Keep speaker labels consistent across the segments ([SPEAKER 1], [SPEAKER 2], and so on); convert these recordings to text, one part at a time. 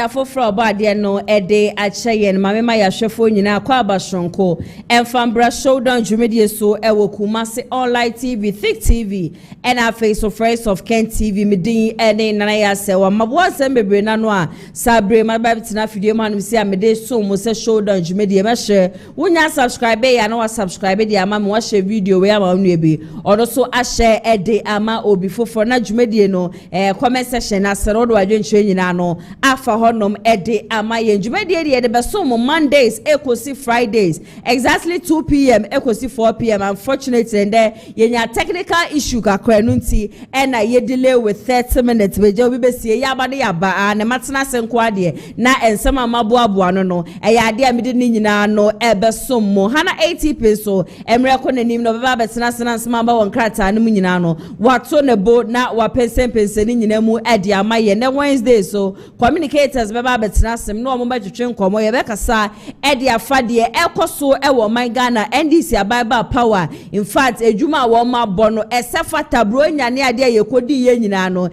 [SPEAKER 1] afofro obade no ede acheyen mamema ya hwefo nyina kwa abashonko enfambra showdown dwumedie so ewo Kumasi online TV thick TV and our face of Friends of Kent TV medin ene nana ya sewa mabo sembebre na no a sabre mababitina video man si amede so mo se showdown dwumedie ma share wonya subscribe ya na wa subscribe dia ama mo share video we ama nu ebi odo so a share ede ama obi fofo na dwumedie no comment section na sero do adwenche nyina no afa honom ede ama ye dwumedie de beso mo Mondays ekosi Fridays exactly 2 p.m. ekosi 4 p.m. unfortunately and there yenya technical issue kakra no nti na ye delay with 30 minutes we je obi besie yaba ne yaba na matena senko ade na ensem amaboabo no no ya ade amide ni nyina no ebeso mo hana 80 peso emre ko nanim no beba betena senasema ba won krata no nyina no wato ne bo na wa pense ni nyina mu ade ama ye ne Wednesday so communicators beba betena sem no mo ba twetwe nkomo ye be kasa ade afade ekoso ewo my Ghana NDC ababa power in fact ejuma wo ma bono esefa tabro nyane ade yekodi ye nyina no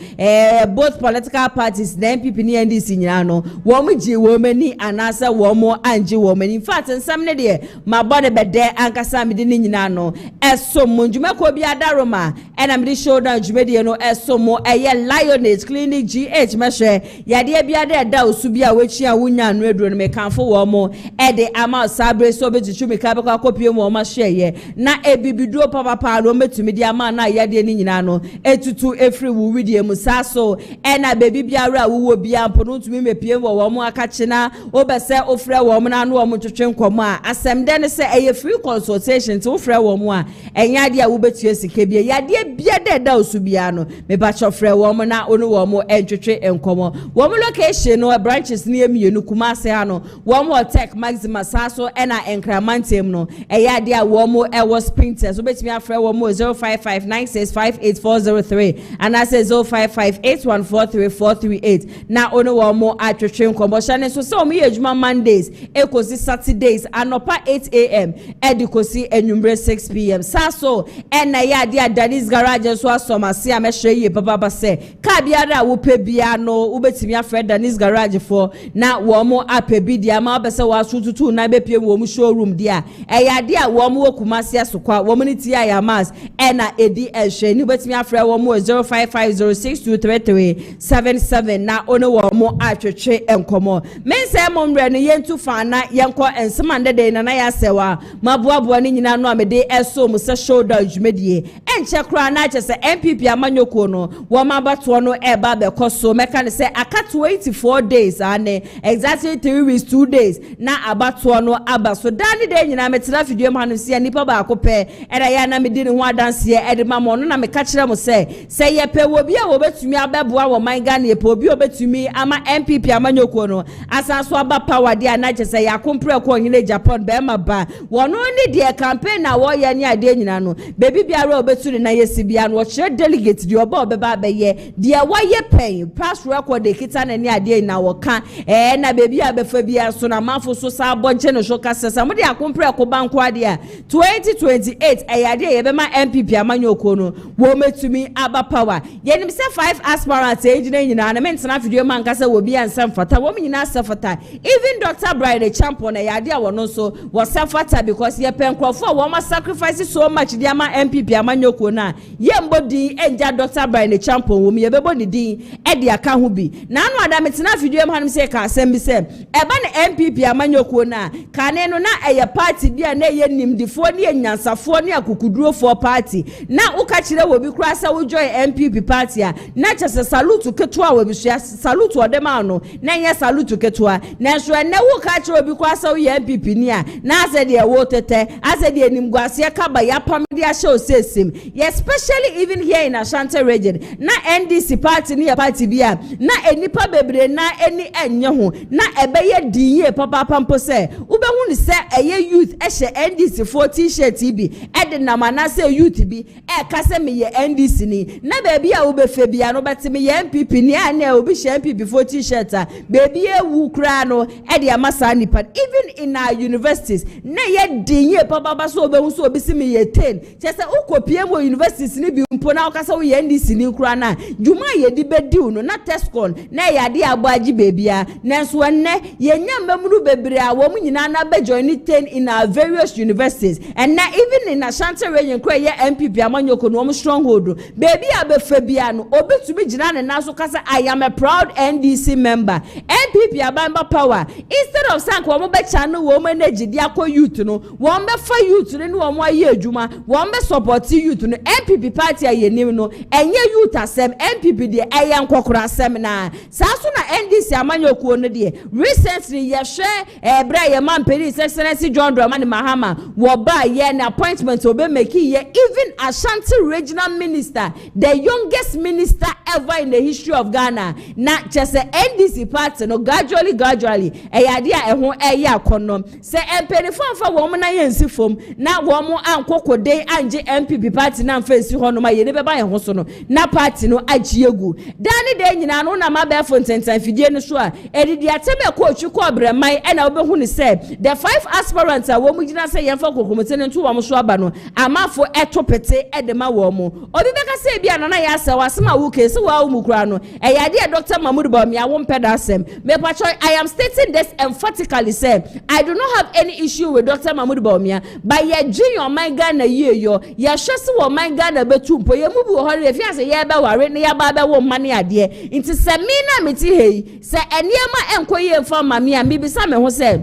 [SPEAKER 1] both political parties the NPP ni NDC nyina no wo mu ji wo mani anasa wo mu anje wo mani in fact nsam ne de ma bode bede ankasa mede ni nyina no eso mo njuma ko bi adaroma ena mede showdown jumede no eso mo eye Lioness Clinic GH mahwe yade bia de da osu bia wechi a wonya no eduro no me kanfo wo mo ede ama sabre so bejichu me ka be kwa kopie mo ma hweye na ebibiduo papa no metumi di ama na yade ni nyina no etutu efri wu widie mu saso ena bebi biara wo bia mpo no tumi mepie wo mo akache na obese ofre wo mo na no wo mo twetwe nkomo a asem de ne se eye free consultation to ofre wo mo a enya de a wo betue sike bia yade bia de da osu bia no me ba chofre wo mo na onu wo mo entwetwe nkomo wo mo location no branches ni emienu Kumasi ano wo mo tech maxima saso ena enkramantem no eyade a wo mo was printers obetimi afre wo mo 0559658403 and I say 0558143438 na ono wo mo atwetwe nkomo shane so se o me ejuma Mondays ekosi Saturdays anopa 8 a.m. edikosi enumbre 6 p.m. saso ena yade a Danis garage so asomase a mehwe ye baba se ka biara wo pe bia no obetimi afre Danis garage for na wo mo apebi dia ma obese wa sututu na bepie wo mo showroom dia eyade a wo mo Kumasi asokwa wo mo ni ti ya mas ena edi ehwe ni betimi afre wo mo 0550623377 na ono wo mo atwetwe enkomo mense mo mre no yentu fa na yenko ensemande de na ya sewa maboabo ni nyina no amede eso mo se showdown dwumedie enche kra na chese NPP amanyoko no wo mabato no eba be koso meka ne se aka 24 days ane exactly 3 weeks 2 days na abato no abaso dani de nyina metena video manu se nipa ba akopɛ era ya na medi ne ho adanse ede mama no na meka kire mo se ye pe wo bia wo betumi abeboa wo man Ghana ye pe obi obetumi ama NPP amanyoko no asanso aba power dia na chese ya kompre ko nyine Agyapong be ma ba wono ni de campaign na wo ye ni ade nyina no bebi biara obetuni na yesi bia no kire delegate di oba obeba be ye de wa ye pen pass record de kita na ni ade na wo ka na bebi abefa bia so na mafo so sa bonche no so ka sesa mo de akompre ko banko ade a 2028 ayade ye be ma NPP amanyoko no wo metumi aba power ye nim se 5 aspirants ejina nyina na mentena video man kasa wo bia nsem fata wo nyina sefata even Dr. Bride champion ayade a wono so wo sefata because ye pen crofo wo ma sacrifice so much dia ama NPP amanyoko na ye mbodi enja Dr. Bride champion wo ye bebo ni din e de aka ho bi na anu ada metena video man se ka asem bi se e ba ne NPP amanyoko na kane no na eye party bia na ye nimdifo ne enyansafo ne akukuduro for party na uka kire wo bi kura sa wo join NPP party a na chese salute keto a wo bi salute odema no na ye salute keto a na so na wo ka kire wo bi kura sa wo ye NPP ni a na ase de wo tete ase de nimguase ka ba ya pam de a show sesim especially even here in Ashanti region na NDC party ni ya party bia na enipa bebre na eni enye ho na ebe ye dinye papa pampo se hu se eye youth ehye NDC 4 t-shirt bi ede na manase youth bi ka se me ye NDC ni na baby a wo be fe bia no beti me ye NPP ni ana obi hye NPP 4 t-shirt a baby ewu kra no ede amasa nipa even in our universities na ye dinye papa so obe hu so obi si me ye 10 chese ukopie mo universities ni bi mpo na okasa wo ye NDC ni kra na juma ye di bedi no na tescon na ye ade agbaji baby a nanso enne ye nyamamuru bebre a wo nyina na be join 10 in our various universities and now even in Ashanti region kra ye NPP amanyoko no stronghold baby a be fa bia no obi to be gina na so kasa I am a proud NDC member NPP abamba power instead of sank wo be channel wo manage dia ko youth no wo be fa youth no wo aye adwuma wo be support youth no NPP party aye nim no enye youth asem NPP de eye nkokora asem na sa so na NDC amanyoko no de recently ye hwe bra ye man peri excellency John Dramani Mahama wo ba ye na appointment obe make ye even Ashanti regional minister the youngest minister ever in the history of Ghana na just NDC party no gradually eyade a eho eye akonom se empenifo fa wo mo na yensi fom na wo mo ankokode anje NPP party na mfensi ho no ma ye ne beba ye ho so no na party no agiegu dani de nyina no na mabefo ntentan fidie no so a edidi atebe ko otwi ko breman e na obehu ni se the 5 aspirants a wo mu gina se yemfa kokomete ne nto wo mo so aba no amafo etopete edema wo mo obi beka se bia na ya asa wasema wo ke se wa mu kura no eyade Dr. Mahmoud Bawumia wo mpeda asem me pacho I am stating this emphatically say I do not have any issue with Dr. Mahmoud Bawumia but ye junior man Ghana ye yo ye hwese wo man Ghana betumpo ye mu bu ho re fi ase ye be ware ne ya ba be wo mane ade nti se mi na meti hei se eniema enkoye mfa mame a mebisa me ho se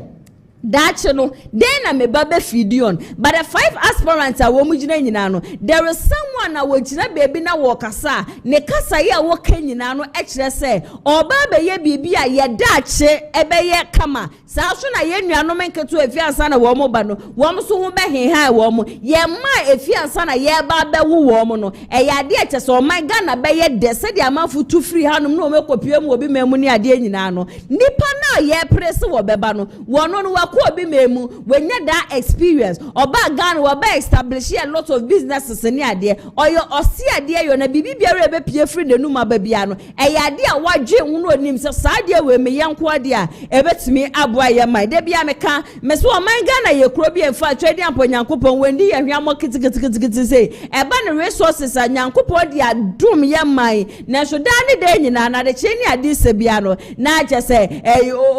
[SPEAKER 1] Dache no then na me babe fidion but the 5 aspirants a wo mugina nyina no there is someone na wo gina baby na wo kasa ne kasa ye wo kanyina no e kire se oba be ye bibi a ye dache ebe ye kama sa so na ye nuanom nketo efiansa na wo mo ba no wo mo so ho be henhan wo mo ye ma efiansa na ye ba be wo mo no e ya de eche so my Ghana be ye de se de amanfo tu free hanom no me kopie mu obi memu ni ade nyina no nipa na ye press wo beba no wo no no ko obi memu wenya that experience oba Ghana wo ba establish a lot of businesses ni ade oyo osi ade yo na bibi biara ebe pie free de numa ba bia no e ya ade a wadwe hu no nim se sa ade we me yanko ade a ebetimi abo aye mai de bia meka meso o man Ghana ye kro bia mfa twede ampo nyankopon wendi ye hwamo kitikiti say eba ne resources a nyankopon de adom ye mai na so dani de nyina na de cheni ade se bia no na je se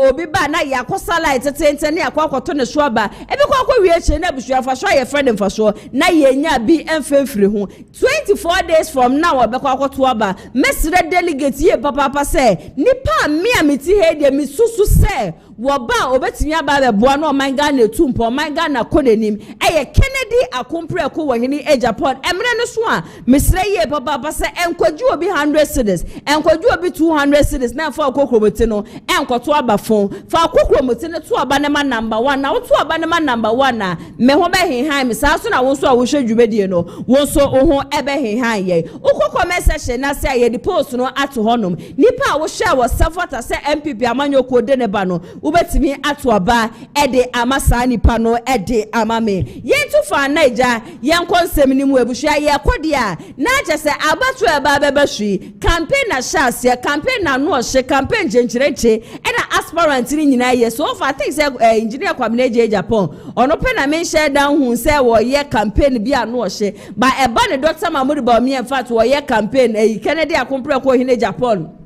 [SPEAKER 1] obi ba na yakosa light tete ne akwakoto ne so aba ebe kwakwa wie che na busu afa so ye friend mfa so na ye nya bi emfemfiri hu 24 days from now obekwakoto aba mesre delegate ye papa say nipa me amiti he de mi susu say woba obetimi aba be boa no man Ghana tumpo man Ghana kodenim eye Kennedy akompre ko wo hini Agyapong emre no so a mesre ye papa say enkwaju obi 100 cedis enkwaju obi 200 cedis na fa kokromoti no enkoto aba fon fa kokromoti no to aba ne ma number 1 na wo to aba ne ma number 1 na me ho be henhan me sa so na wo so a wo hwe dwumedie no wo so ho ebe henhan ye ukoko message na say ye the post no ato honom nipa a wo share wo safata say NPP amanyoko de ne ba no ubetimi atoaba ede amasa nipa no ede amame yentu fa naija yenkonsem ni mu ebusua ye kodi a na chese abatu eba bebehwi campaign na shase campaign na no hye campaign jenchireche ena aspirant ni nyina ye so fa think say engineer kwamina Agyapong ono pe na men share down hu say wo ye campaign bi a no hye ba eba ne Dr. Mahmoud Bawumia in fact wo ye campaign Kennedy akompre ko hine Agyapong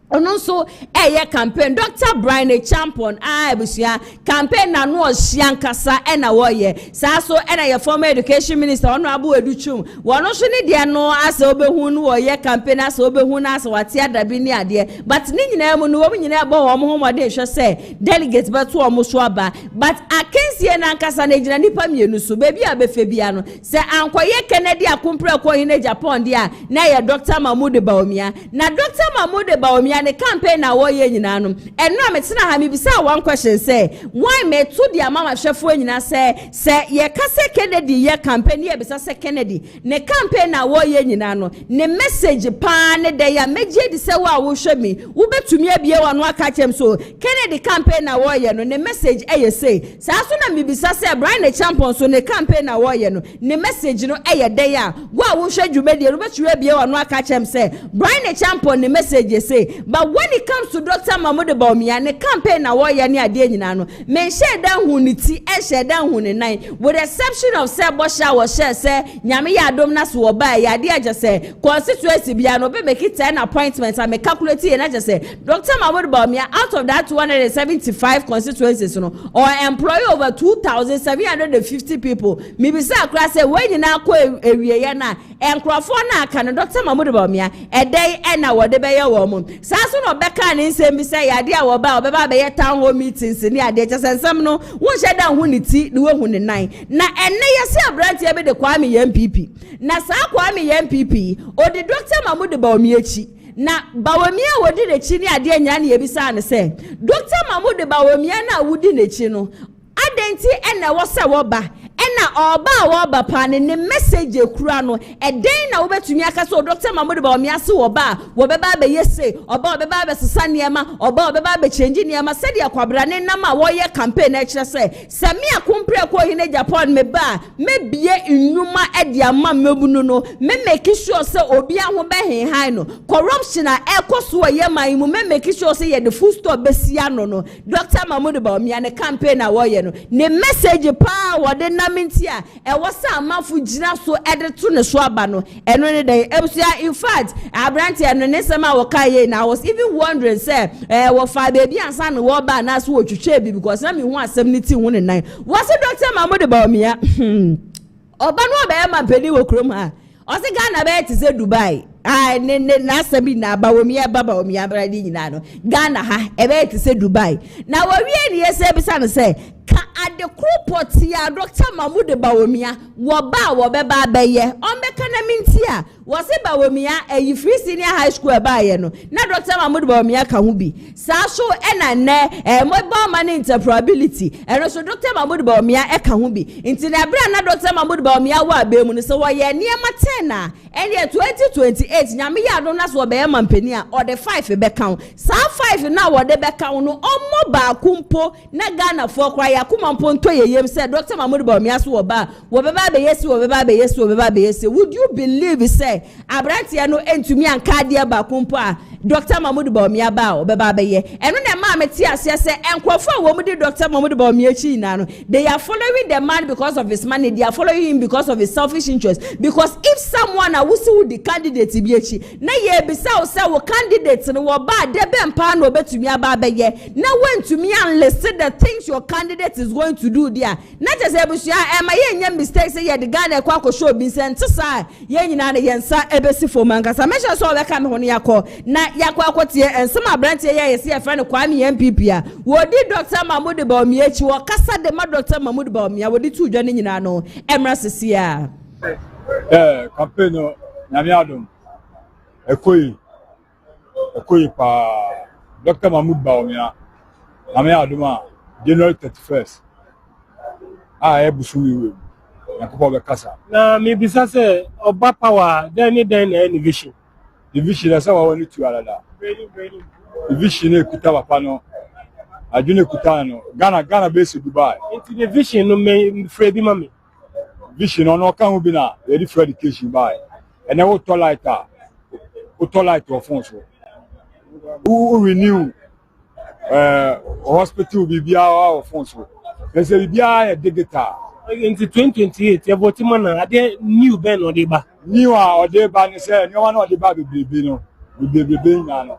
[SPEAKER 1] ono so eye campaign Dr. Brian Champion ebusia campaign na no hyiankasa ena wo ye sa so ena ye former education minister ono abu educhum wono so ne de no asa obehu no wo ye campaign asa obehu na asa wate adabi ni ade but ni nyina mu no wo nyina bo wo mo homode hwe se delegate beto wo so aba but akensie na nkasa na gina nipa mienu so bebi abefe bia no se ankoye Kennedy akompre ko hine Agyapong dia na ye Dr. Mahmoud Bawumia na Dr. Mahmoud Bawumia Bawumia ne campaign na wo ye nyina no eno ametena ha me bisa one question say why me to dia mama hwefo nyina say ye kase Kennedy ye campaign ye bisa say Kennedy ne campaign na wo ye nyina no ne message pa ne de ya meje di say wo hwe mi wo betumi abie wano aka chem so Kennedy campaign na wo ye no ne message eye say sa so na me bisa say Brian the champion so ne campaign na wo ye no ne message no eye de ya wo hwe dwumedie no betumi abie wano aka chem say Brian the champion ne message say but when it comes to Dr. Mahmoud Bawumia ne campaign na wo ye ne ade nyina no men share dan hu ni ti e share dan hu ni nan with the exception of say Bosha wo share say nyame ya adom na so wo ba ya ade aje say constituency bia no be make it 10 appointments and me calculate e na aje say Dr. Mahmoud Bawumia out of that 275 constituencies no or employ over 2750 people me be say akra say when nyina ko ewie ye na enkrofo na aka no Dr. Mahmoud Bawumia edey e na wo de be ye wo mo sa so no beka ne nsem bi say ya ade a wo ba obeba be ye town hall meetings ni ade che sensem no won hye dan hu ni ti ni wo hu ni nan na enne ye se abrantie be de Kwame NPP na sa Kwame NPP o de Dr. Mahmoud Bawumia chi na Bawumia wodi de chi ni ade anya na ye bi sa ne se Dr. Mahmoud Bawumia na wodi ne chi no adenti enne wo se wo ba ena oba pa ne message ekura no eden na wo betumi aka so Dr. Mahmoud Bawumia se wo ba wo be ba be yese oba be ba be sesa niema oba be ba be change niema se de akwabra ne nam a wo ye campaign na kire se me akompre ko hine Japan me ba me bie nnuma e de ama mebunu no me make sure se obi aho be hen han no corruption a ekoso ye man mu me make sure se ye the full stop be sia no Dr. Mahmoud Bawumia ne campaign na wo ye no ne message pa wo de mintia e wasa amanfo gina so edeto ne so aba no eno ne dey ebusia in fact abrante eno ne sema wo kaye na I was even wondering say wo fa baby ansa no wo ba na so wo twetwe bi because na me hu asem ne ti hu ne nan was Dr. Mahmoud Bawumia oba no oba e ma pedi wo krom ha o se Ghana be ti se Dubai ne na sabi na Bawumia bradi nyina no Ghana ha e be ti se Dubai na wo wie ne yese bi sa no say ka ade kropoti ya Dr. Mahmoud Bawumia wo be ba be ye on be kana mintia wo se Bawumia free senior high school ba ye no na Dr. Mahmoud Bawumia ka hu bi sa so na ne mobile money interoperability no so Dr. Mahmoud Bawumia ka hu bi nti na bra na Dr. Mahmoud Bawumia wa be mu no so wo ye niema 10 na ene 2028 nyame ya do na so be ye mampani a or the 5 be count sa 5 na wo de be count no omo ba kumpo na Ghana for kwa ya kuma mponto yeyem say Dr. Mahmoud Bawumia so wo ba be yesi would you believe say abrantie no entumi anka de ba kumpo a Dr. Mahmoud Bawumia ba be ye eno na ma meti ase say enkofo a wo mu de Dr. Mahmoud Bawumia chi na no they are following the man because of his money, they are following him because of his selfish interest because if someone awusi with the candidate bi echi na ye bisa o say wo candidate no wo ba de be mpa na obetumi aba be ye na wentumi unlist the things your candidate is going to do there na just ebusia ma ye nya mistake say ye the Ghana kwa show bi sent sa ye nyina na ye nsa ebesi fo mankasa me sure so be ka me ho no yakọ na yakọ akotie ensema abrantie ye ye se friend Kwame NPP a wodi Dr. Mahmoud Bawumia chi wo kasa de ma Dr. Mahmoud Bawumia wodi tu dwa ne nyina no emra sesia
[SPEAKER 2] campaign no nyame adom ekoyi pa Dr. Mahmoud Bawumia nyame adom a January 31st ebusu wiwe yakobo be kasa
[SPEAKER 3] na me bisa se oba power then vision
[SPEAKER 2] the vision na sawa woni tu alada the vision e kuta papa no adwene kuta no Ghana base Dubai
[SPEAKER 3] into the vision no me free bi mama
[SPEAKER 2] vision no kan hu bi na ready for education by and now to light of phones who renew hospital bibia of phones there's a bibia digital
[SPEAKER 3] into 2028 you vote man ade new ben or dey ba
[SPEAKER 2] new or dey ba ni say no one or dey ba bebe no bebe na no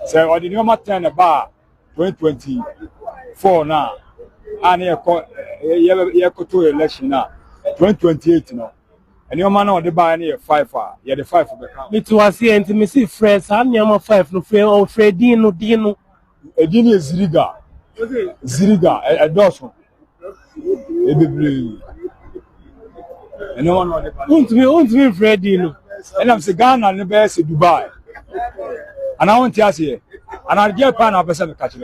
[SPEAKER 2] say or dey no matter na ba 2024 na and ye ko to election na 2028 no and your man or dey ba na 5 ye the 5 be count
[SPEAKER 3] me to see enti me see friends and your 5 no friend or Fredino Dino
[SPEAKER 2] edini ziriga edoso ebebre and no one or dey ba
[SPEAKER 3] won't me Fredino
[SPEAKER 2] and I'm say Ghana ne be say Dubai and I want to ask here and I get pan a person catch it.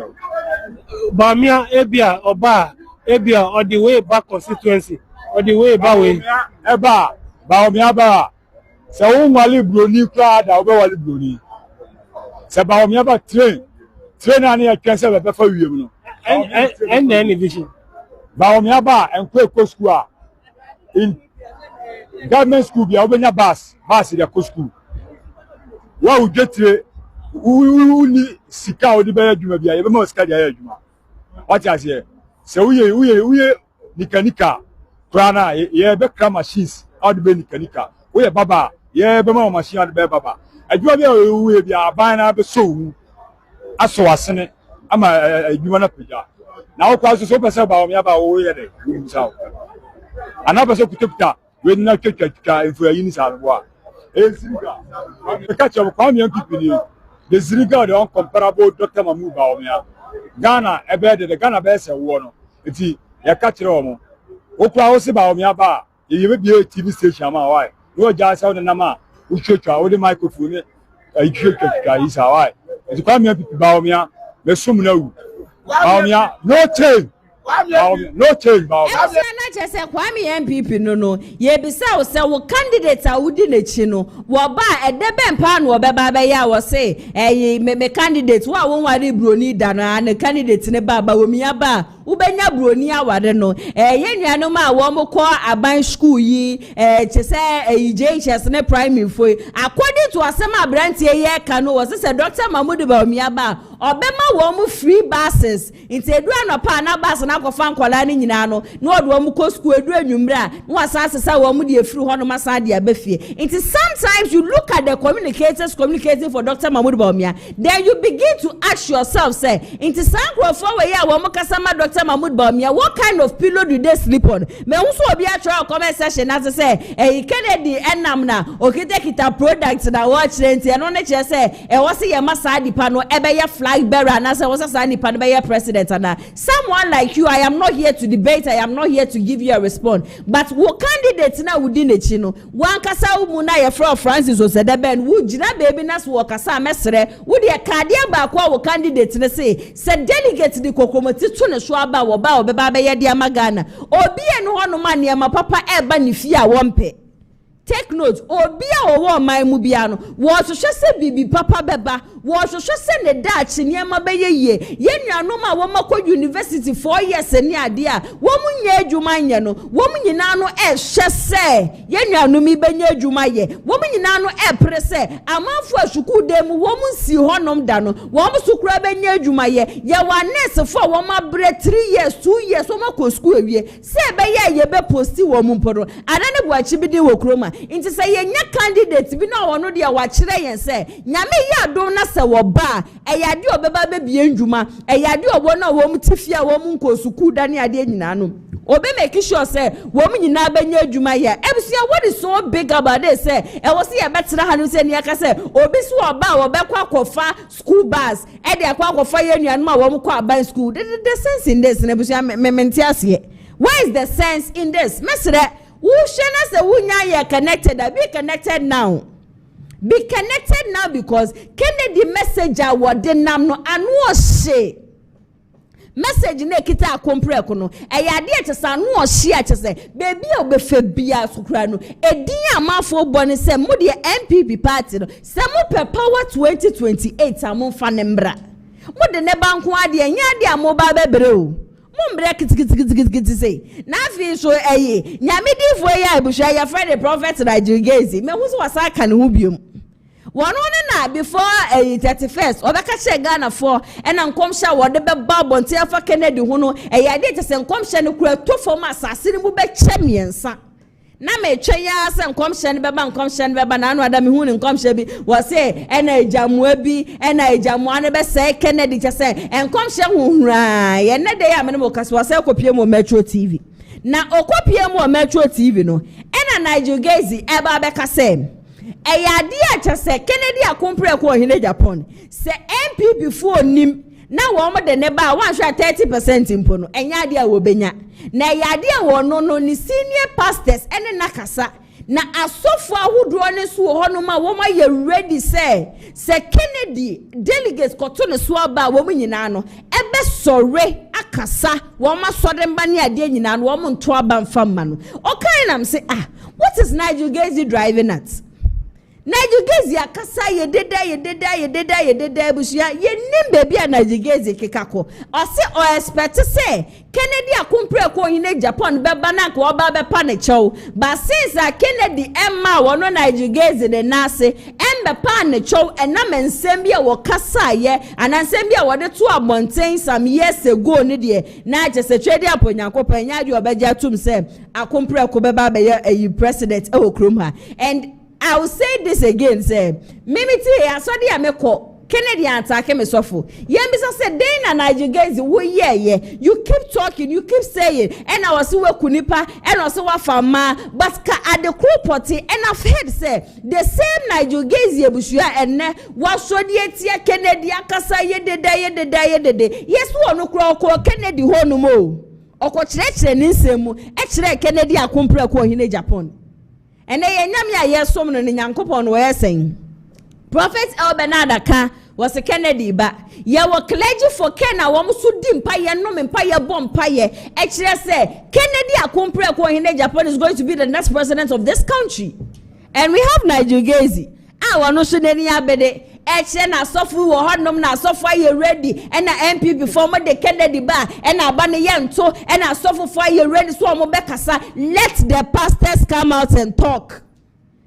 [SPEAKER 3] Bawumia Ebia Oba Ebia or the way back constituency or the way back way.
[SPEAKER 2] Eba Bawumia ba. Se wo wali broni kra da wo wali broni. Se Bawumia ba train ani e twese be fa wiem no.
[SPEAKER 3] And any vision.
[SPEAKER 2] Bawumia ba enko school a in government school bia obenya bus dey go school. Wa wo getire ni sika odi be adwuma bia ye be ma sika dey adwuma. What you say? Se uye nikanika krana ye be kra machines out be nikanika. Uye baba ye be ma machine out be baba. Adwuma bia uye bia aban na be so aso asene ama adwuma na peja. Na wo kwa so pese Bawumia ba wo ye de. Ana pese kuteputa we na twetwa info yi ni sa bo a. Eziriga. Catch up kwa NPP ni. The Ziriga the uncomparable Dr. Mamu Bawumia. Ghana ebe de Ghana be se wo no. Enti ya catch omo. Okwa wo se Bawumia ba ye be bi TV station ma why. No ja sa wo na ma wo twetwa wo de microphone e twetwa yi sa why. Enti kwa NPP Bawumia me sum na wu. Bawumia no change. No change Bawumia.
[SPEAKER 1] Na say Kwame NPP no ye bisa wo say wo candidate a wudi n'echi no wo ba edebe mpa no be ba be ya wo say me candidate wo a won ware broni da na candidate ne ba Bawumia ba ubenya broni aware no ye nuanom a wo mko aban school yi che say JHS ne primary foi according to asem abrantie ye ka no wo say Dr. Mahmood Bawumia ba obema wo mu free buses inte edu anopa na bus na kofa nkwala ni nyina no na odo wo mu ko school edu anwumra na wasasesa wo mu de efiri ho no masa de abafie inte sometimes you look at the communicators communicating for Dr. Mahmood Bawumia then you begin to ask yourself say inte sankro for we ya wo mu kasama Dr. Mahmood Bawumia what kind of pillow do they sleep on me nso obi a try comment section as say Kennedy enam na okita product na watch rent e no ne che say wo se ye masa di pa no ebe ye flag bearer and as I was a nipa be ye president and someone like you I am not here to debate I am not here to give you a response but wo candidate na wudi n'echi no wan kasa umu na ye from Francis Osedeben wo gina baby na so kasa mesre wo de kaade ba kwa wo candidate ne say delegate di kokomoti to ne so aba wo ba obeba be ye de amagana obi e no hono ma ne ma papa e ba ne fie a wompe. Take note, obi a owo man mu bia no wo so hwese bibi papa beba wo so hwese ne daach niema be ye ye nuanom a wo makọ university 4 years ni ade a wo mu nya adwuma nye no wo mu nyina no hwese ye nuanom ibenya adwuma ye wo mu nyina no prese amanfo asuku dem wo mu si honom da no wo mu sukura benya adwuma ye wa nurse fo wo ma bre 3 years 2 years wo makọ school ewie se be ye be posti wo mu mporo adane bo achi bi de wo kroma inti say yenya candidate bi na wono de wa kire yen say nyame ye adom na se wo ba eyade obeba be bie ndwuma eyade obo na wo mutifia wo mu nkosuku da ne ade nyina no obe make sure say wo mu nyina benya adwuma ye ebusia what is so big about this say e wo se ye betra ha no say ne aka say obi so oba wo be kwa kofa school bus e de kwa kofa ye nuan ma wo mu kwa ban school the sense in this na ebusia mementi ase why is the sense in this mesre who shana say wunya ye connected be connected now because Kennedy messenger wode nam no anu o she message na kita akompre ko no eyade etesa anu o she achese baby obefa bia sukura no edin amafo bone se mo de NPP party no se mo pe power 2028 amfa ne mbra mo de ne banko ade nya ade amoba bebre o mumbre kiti say na fi so nyame difo ya ebusha ya friend prophet Nigel Gaisie me huso wasaka ne hu biom wono ne na before 31st obeka che Ghana for ena nkomhya wode be ba bonte afa Kennedy hu no eyade te se nkomhya ne kura to form asase ne mu be che miensa na me twenya se nkomhya ne beba nkomhya ne beba na anu adam hu ne nkomhya bi wo se ena ejamua bi ena ejamua ne be se Kennedy che se nkomhya hu hura ye ne de ya me mo kaso wo se kopie mo Metro TV na okopie mo Metro TV no ena Nigel Gaisie eba be ka se eyade a che se Kennedy akompre ko hine Agyapong se NPP fo nim na wo mo de ne ba 130% impo no enya de a wo benya na eyade a wo no ni senior pastors ene nakasa na asofo ahodoɔ ne so wɔ hɔ no ma wɔn ayɛ ready sɛ Kennedy delegates kɔto ne so aba wɔn nyinaa no ebe sɔre akasa wɔn asɔre mba ne adeɛ nyinaa no wɔn nto aba mfa mma no ɔkan nam sɛ what is Nigel Gaisie driving at? Nigel Gaisie akasa yededa bushia yenim baby a Nigel Gaisie kekako ɔse o expect say Kennedy akompre ko hine Japan beba na ko oba be pa ne chow but since Kennedy emma wono Nigel Gaisie de nase embe pa ne chow enam ensem bia wo kasa ye anansem bia wo de to abonten some years ago ne de na je se twede aponyankopon nya de obeja tum say akompre ko beba be ye president e wo krom ha. And I will say this again, say, Mimiti, I saw the Ameko, Kennedy attack me sofo. Yembisa said, Dana Nigel Gaisie, wo yeah. You keep talking, you keep saying, and I was wa kunipa, and also wa fama, but at the crew party, and I've heard say, the same Nigel Gaisie bushia and ne was so the Kennedy akasa ye de. Yes, one no call Kennedy ho no mo. Oko chire ni nsemu, e chire Kennedy akompre ko hine Japan. And they nyam ya yesom no nyankopon no yesen Prophet El Benadaka was a Kennedy ba ya wa clergy for Kenya wo so di mpa ye no mpa ye bom mpa ye e kire say Kennedy akompre ko hine Japan is going to be the next president of this country. And we have Nigel Gaisie wano so nani abede eche na sofu wo honom na sofu aye ready and na NPP former the Kennedy ba and na aba ne yento and na sofu for aye ready so omo bekasa. Let the pastors come out and talk.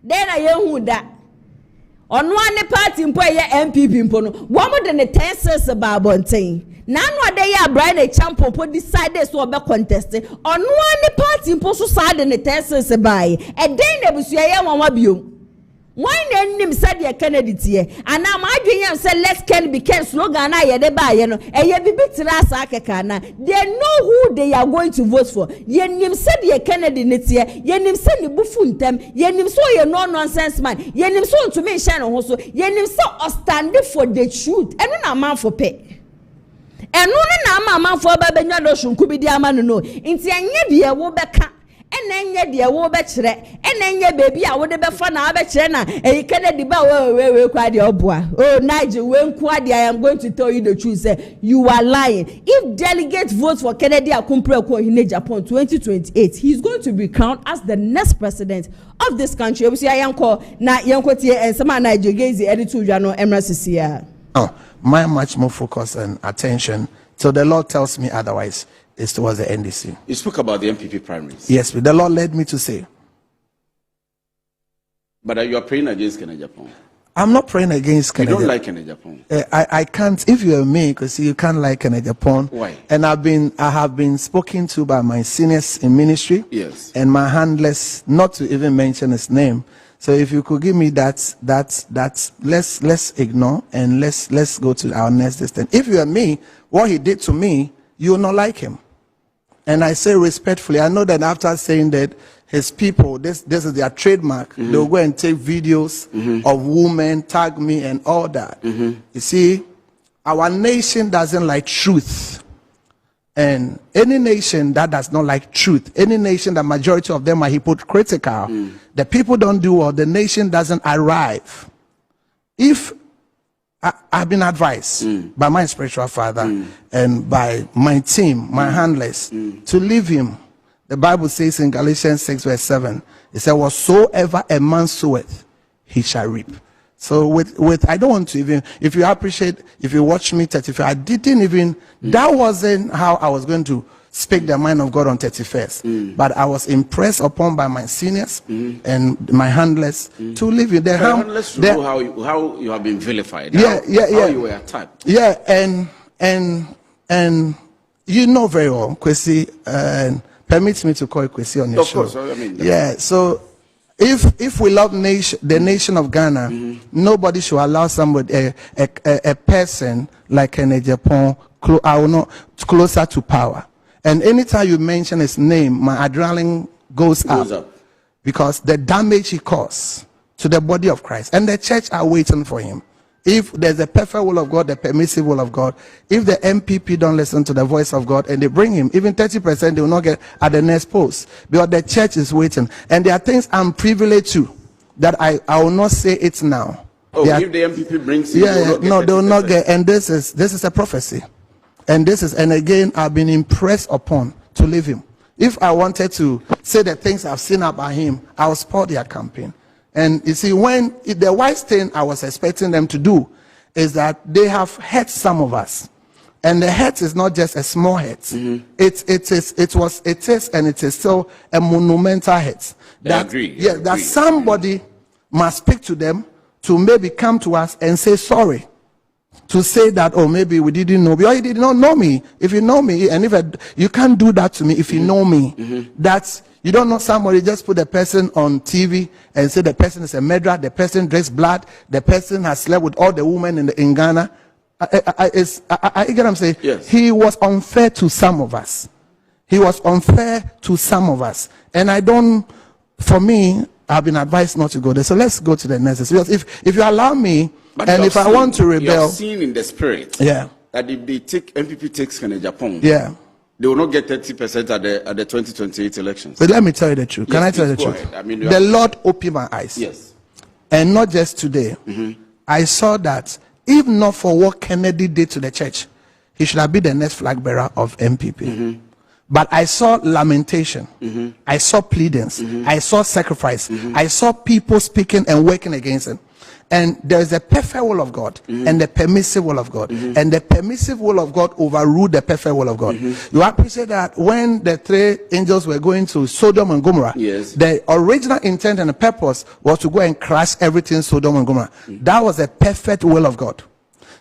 [SPEAKER 1] Then I hu that on one party mpo ye NPP mpo no wo mo de ne 10 cents ba bonten na no de ya Brian a champion po decide so obe contest on one party mpo so sa de ne 10 cents ba e den na busu ye wanwa biom. Why name said the Kennedy tie and now my dream say let's can become slogan na ye de ba ye no e ye bibi tira sa akeka na they know who they are going to vote for. Ye nim said the Kennedy ne tie ye nim say ne bufu ntem ye nim so ye no nonsense man ye nim so to me shine ho so ye nim so stand for the truth eno na man for pay eno na man for ba benwa do shunku bi di ama no nti anye de ye wo beka enenye de wo be kire enenye baby a wo de be fa na be kire na e Kennedy ba we kwa de oboa. Oh Nigel we nko de I am going to tell you the truth say you are lying. If delegates vote for Kennedy akompre ko hine Japan 2028 he is going to be crowned as the next president of this country. We see ayanko na yanko tie ensema Nigel Gaisie editu dwa no emra sisia.
[SPEAKER 4] Oh, my much more focus and attention so the Lord tells me otherwise is towards the NDC.
[SPEAKER 5] You spoke about the NPP primaries.
[SPEAKER 4] Yes, but the Lord led me to say.
[SPEAKER 5] But you are praying against Agyapong.
[SPEAKER 4] I'm not praying against Kennedy.
[SPEAKER 5] You don't like Agyapong.
[SPEAKER 4] I can't. If you are me, because you can't like Agyapong.
[SPEAKER 5] Why?
[SPEAKER 4] And I have been spoken to by my seniors in ministry.
[SPEAKER 5] Yes.
[SPEAKER 4] And my handlers, not to even mention his name. So if you could give me that let's ignore and let's go to our next distance. If you are me, what he did to me, you will not like him. And I say respectfully, I know that after saying that his people, this is their trademark, they'll go and take videos of women, tag me and all that. You see, our nation doesn't like truth. And any nation that does not like truth, any nation that majority of them are hypocritical, the people don't do well, the nation doesn't arrive. If I've been advised by my spiritual father and by my team, my handlers, to leave him. The Bible says in Galatians 6 verse 7, it said, whatsoever a man soweth, he shall reap. So with I don't want to even, if you appreciate, if you watch me 35, I didn't even, that wasn't how I was going to speak the mind of God on 31st. But I was impressed upon by my seniors and my handlers to live in the
[SPEAKER 5] handlers to know how you have been vilified.
[SPEAKER 4] How
[SPEAKER 5] you were attacked.
[SPEAKER 4] Yeah, and you know very well, Kwesi, and permit me to call Kwesi on your show.
[SPEAKER 5] Of course, I mean.
[SPEAKER 4] Yeah, so if we love the nation of Ghana, nobody should allow somebody, a person like an Agyapong, closer to power. And anytime you mention his name, my adrenaline goes up. Because the damage he caused to the body of Christ. And the church are waiting for him. If there's a perfect will of God, the permissive will of God, if the NPP don't listen to the voice of God and they bring him, even 30% they will not get at the next post because the church is waiting. And there are things I'm privileged to that I will not say it now.
[SPEAKER 5] Oh, if the NPP brings him,
[SPEAKER 4] they will not get. And this is a prophecy. And again, I've been impressed upon to leave him. If I wanted to say the things I've seen about him, I will support their campaign. And you see, the wise thing I was expecting them to do is that they have hurt some of us. And the hurt is not just a small hurt. Mm-hmm. It is and it is still a monumental hurt.
[SPEAKER 5] I agree.
[SPEAKER 4] Yeah, that somebody must speak to them to maybe come to us and say sorry. To say that, oh, maybe we didn't know me, or you did not know me. If you know me, and you can't do that to me if you know me. Mm-hmm. That's, you don't know somebody, just put the person on TV and say the person is a murderer, the person drinks blood, the person has slept with all the women in Ghana. I get what I'm saying?
[SPEAKER 5] Yes.
[SPEAKER 4] He was unfair to some of us. And for me, I've been advised not to go there. So let's go to the next. Because if you allow me,
[SPEAKER 5] but
[SPEAKER 4] and if I want to rebel,
[SPEAKER 5] you're seen in the spirit,
[SPEAKER 4] yeah,
[SPEAKER 5] that if they NPP takes Agyapong,
[SPEAKER 4] yeah,
[SPEAKER 5] they will not get 30% at the 2028 elections.
[SPEAKER 4] But let me tell you the truth.
[SPEAKER 5] Yes,
[SPEAKER 4] can I tell you the truth?
[SPEAKER 5] Ahead. I mean,
[SPEAKER 4] the Lord opened my eyes.
[SPEAKER 5] Yes,
[SPEAKER 4] and not just today. Mm-hmm. I saw that if not for what Kennedy did to the church, he should have been the next flag bearer of NPP. Mm-hmm. But I saw lamentation. Mm-hmm. I saw pleadings. Mm-hmm. I saw sacrifice. Mm-hmm. I saw people speaking and working against him. And there is a perfect will of God and the permissive will of God. And the permissive will of God overruled the perfect will of God. You appreciate that when the three angels were going to Sodom and Gomorrah,
[SPEAKER 5] yes,
[SPEAKER 4] the original intent and the purpose was to go and crash everything Sodom and Gomorrah. That was the perfect will of God.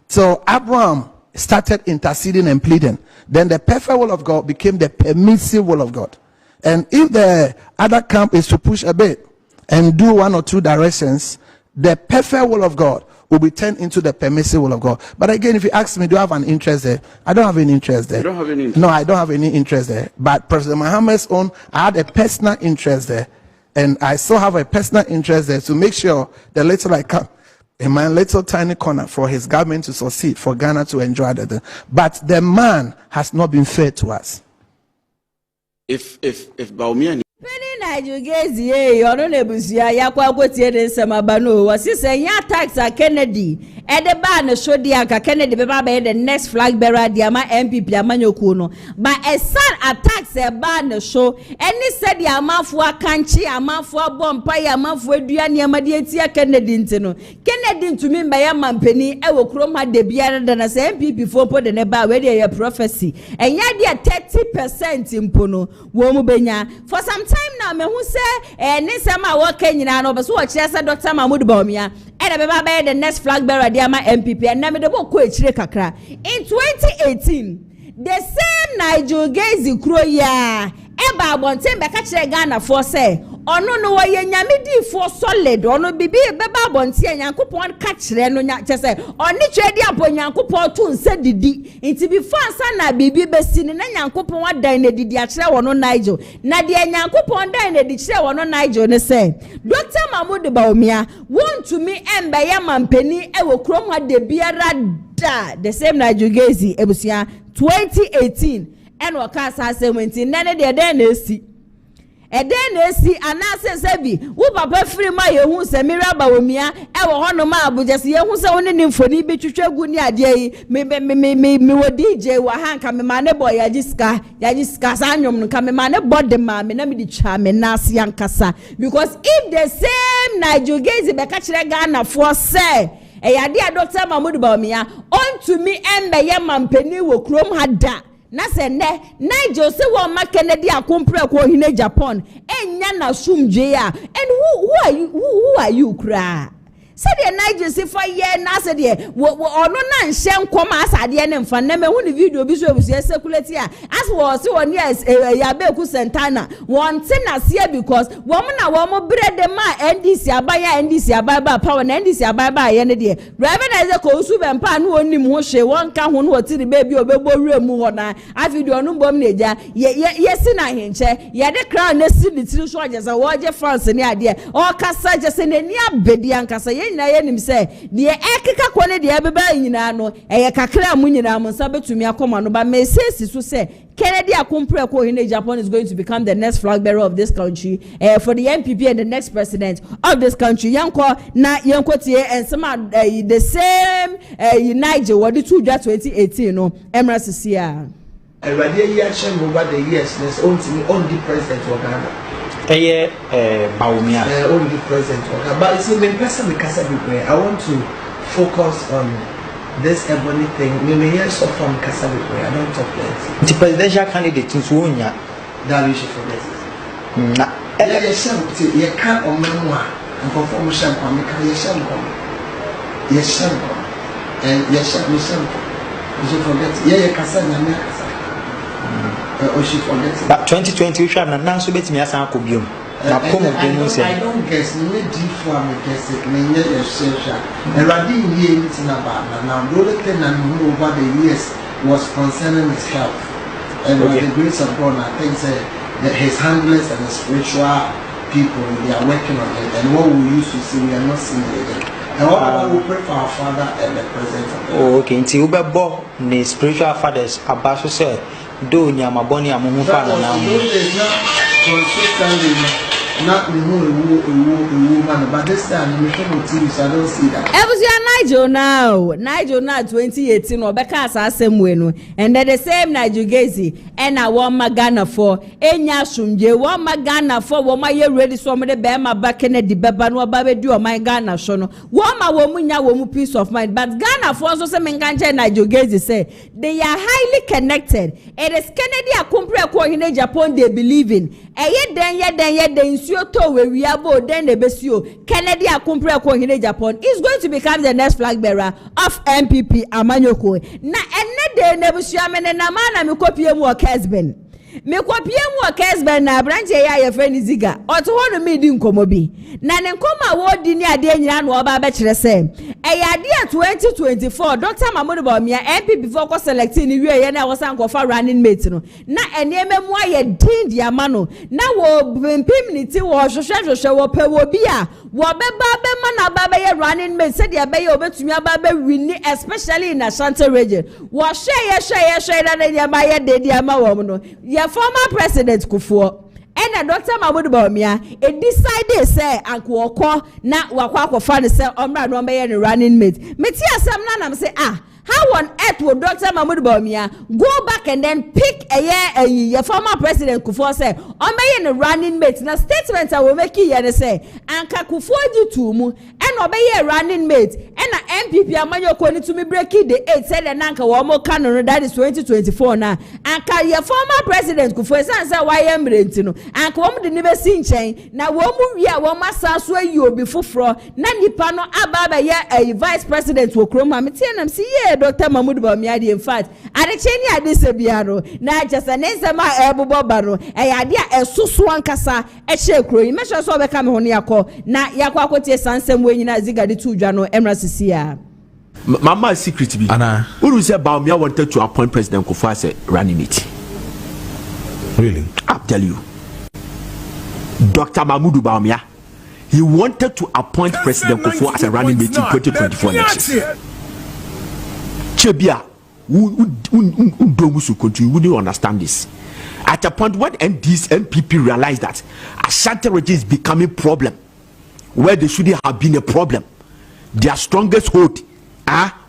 [SPEAKER 4] So Abraham started interceding and pleading. Then the perfect will of God became the permissive will of God. And if the other camp is to push a bit and do one or two directions, the perfect will of God will be turned into the permissive will of God. But again, if you ask me, do I have an interest there? I don't have any interest there.
[SPEAKER 5] You don't have any interest?
[SPEAKER 4] No, I don't have any interest there. But President Muhammad's own, I had a personal interest there. And I still have a personal interest there to make sure the little I can, in my little tiny corner, for his government to succeed, for Ghana to enjoy that. But the man has not been fair to us.
[SPEAKER 5] If Bawumia
[SPEAKER 1] Nigel Gaisie, you don't nebusia, Yakwa Gotier, Samabano, was this a attacks at Kennedy, and the ban showed the Kennedy, the next flag bearer, the Ama NPP, Amanyo Kuno. But a son attacks a ban show, and he said the Amafua Kanchi, Amafua Bompire, Amafua Duani, Amadiatia Kennedy Inteno. Kennedy to me by a man penny, I will chroma de Biara than as NPP before put the neba where they are prophecy. And yet 30% in Pono, Womubenya. For some time now, me who say ni sama wo kenyina no beso wo kire say Dr. Mahmoud Bawumia e da beba be the next flag bearer dia ma NPP and na me de bo ko ekire kakra in 2018 the same Nigel Gaisie kro ya e ba abonten be ka kire Ghana for say ono no wo ye nyamedi for solid ono bibi beba abonten Nyankopon ka kire no nya che say oni twedi apo Nyankopon to nse didi nti before ansa na bibi besi ni na Nyankopon wadan na didi a kire wono Nigel na de Nyankopon dan na didi kire wono Nigel ne say Dr. Mahmoud Bawumia want to me embe ya mampeni e wo krom ha de biara da the same Nigel Gaisie ebusia 2018 and wakasa say wenti nane de den na esi eden na esi anase sebi wo papa free ma ye hu se mira Bawumia e wo hono ma Abuja se ye hu se woni ni mfoni bi twetwagu ni ade yi me wo DJ wa hanka me ma ne boy yajiska sa anyom no ka me ma ne body ma me na me di twa me na ase yankasa because if the same Nigel Gaisie be ka kire Ghana for say yade a Dr. Mahmoud Bawumia on to me embe ye mampeni wo krom hada na se ne Nigel se wo ma Kennedy akompre ko hine Japan enya na sumdwe a and who are you kra said the Nigel se for ye na said the ono na nhye nkoma asade ne mfa na me hu ni video bi so ebusu circulate a as was so on yes ya beku sentana want na see because woman na wo bread ma NDC abaya power na NDC abaya ye ne de reverend is ko su be mpa no onim ho hwe won ka ho no otiri baby obebo wremu ho na a video no bom na eja ye si na henche ye de crown na si ni tiri so agesa wo je France ni ade o kasa je se na ni abedi ankasa yen na yenim say de ekeka kwone de abeba nyina no eye kakra mu nyina mo nsa betumi akoma no ba mesesi so say Kennedy Akumpre ko in Agyapong is going to become the next flag bearer of this country for the NPP and the next president of this country. Yanko na yanko tie and some the same Nigel what the 2018 no Emirates sia.
[SPEAKER 4] Already year change over the years. There's only president of Ghana.
[SPEAKER 6] Bawumia.
[SPEAKER 4] Only president of Ghana. But it's in person because I want to focus on this ebony thing. We may hear so from Kasabi. I don't talk plenty.
[SPEAKER 6] The presidential candidate in Suunya.
[SPEAKER 4] That we should forget it. You can't on memoir and perform shampoo because you shampoo. Yes, shampoo. And yes, shampoo. You should forget it. Yeah, Kassan and Kasa. Or she forgets it. But 2020, we shall announce it to me as Uncle Bill. I don't guess, me D4 me guess it, me near your social. And I didn't hear anything about that. Now, the only thing I knew over the years was concerning his health. And with the grace of God, I think that his handlers and the spiritual people, they are working on it. And what we used to see, we are not seeing it again. And what we pray for our father and the president of God.
[SPEAKER 6] Oh, okay. Until we bo the spiritual fathers, Abaso said, do nyama boni amumu father now.
[SPEAKER 4] It's not consistently. Not the woman, but this time we can't see, so I don't see that.
[SPEAKER 1] It was your Nigel now 2018 or Becca same way no, and then the same Nigel Gaisie and I want Magana for Enya Sunje, one Magana for what my year ready so many Bama back in the Babano Baby do my Ghana shono. One my woman woman peace of mind, but Ghana for also some Nigel Gaisie say they are highly connected. It is Kennedy Akumpre ko in Agyapong they believe in. Yet then we are both then the besio Kennedy Akumpre ko in Agyapong is going to become the next flag bearer of NPP Amanyoko. Na enne de nebusua mene na mana me kopie mu okesben. Me kopie mu okesben na branch ya ye friend Ziga. Oto ho no me di nkomo bi. Na ne nkoma wo di ni ade nyina no oba be kire se. Ade 2024 Dr. Mahmoud Bawumia NPP for ko selecting ni wie ye na wo san ko fa running mate no. Na eneme mu aye din di amano. Na wo impimnity wo hwehwehwehwe wo pe wo bi a wo beba be mana ba be ye running mate se de be ye obetumi aba be win especially in Ashanti region. Wo hwe na de ba ye de ama wo no. Your former president Kufuor and Dr. Mahmoud Bawumia decided say Uncle Oko na wakwa fan say omra no be running mate. Meti asam na am say how on earth will Dr. Mahmoud Bawumia go back and then pick your former president Kufuor say on running mate? Na statement I will make you say Anka Kufuor di tumu and obey running mate and NPP Amanyoko ni to me break the 8 said and Anka Wamo Canon that is 2024 now. Anka your former president Kufuor say why am rentino Anka Wom the never seen chain na womu ya woma saswe you be fufro na nipa no ababa a vice president wo kroma metianam see Dr. Mahmoud Bawumia in fact adecheni adese biaro na just nsema ebobo baro ade a esusu ankasa ehye kro yi mesho so obeka me ho ne yakọ na yakọ akotie sansem we nyina Ziga de tudwa no emrasisia
[SPEAKER 7] mama secret bi ana uru say Bawumia wanted to appoint President Kufuor as a running mate.
[SPEAKER 8] Really?
[SPEAKER 7] I'll tell you, Dr. Mahmoud Bawumia, he wanted to appoint President Kufuor as a running mate in 2024 elections. Chebia, who wouldn't understand this. At a point when NPP realized that Ashanti region is becoming a problem, where there shouldn't have been a problem, their strongest hold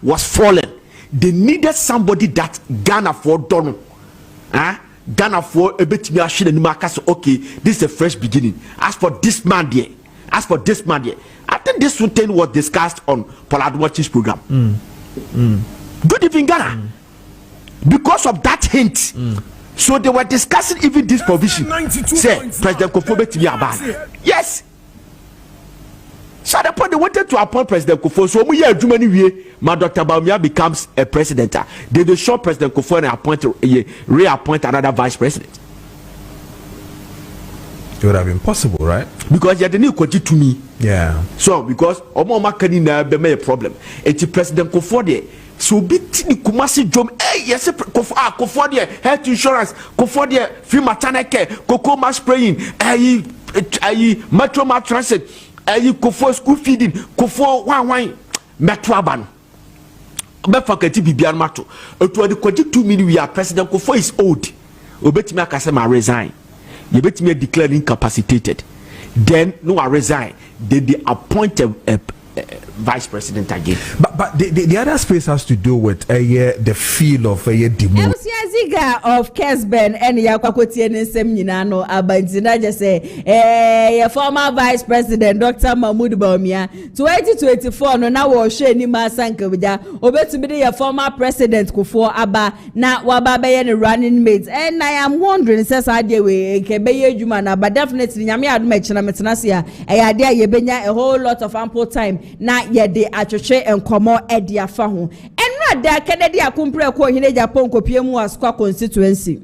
[SPEAKER 7] was fallen. They needed somebody that Ghana for done. Ghana for a bit okay, this is a fresh beginning. As for this man there, I think this thing was discussed on Pollard Watch's program. Good evening, Ghana. Because of that hint, so they were discussing even this provision. Say President Kufuor to be bad. Yes. So at the point they wanted to appoint President Kufuor. So we hear Germany my Dr. Bawumia becomes a president. They show President Kufuor and reappoint another vice president.
[SPEAKER 8] It would have been possible, right?
[SPEAKER 7] Because you had the new to me.
[SPEAKER 8] Yeah.
[SPEAKER 7] So because Omo Makani be a problem. It's President Kufuor there. So bit ni Kumasi jom yes Kufuor there health insurance Kufuor there free maternal care Kokoma spraying metro transit You Kofo school feeding, Kofo one Metwaban. Befakati Bibian Mato. To the 2 million we are President Kofo is old. Obet me Akasema resign. You bet me declared incapacitated. Then no, I resign. They appoint a vice president again.
[SPEAKER 8] But the other space has to do with the feel of demo.
[SPEAKER 1] Atigya of Kesben and Yakwakoti and Seminano Abantina just say former vice president Dr. Mahmoud Bawumia 2024 no now was Sheni Masankabida obey to be a former president Kufo Abba na Wababe and running mates. And I am wondering, says Adewe Kebeye Jumana, but definitely Yami Admechana Metanasia, a idea Yebenya a whole lot of ample time. Na yede achoche enkomo edia fa ho enra da Kennedy akumpre ko hine Agyapong kopiemu askwa constituency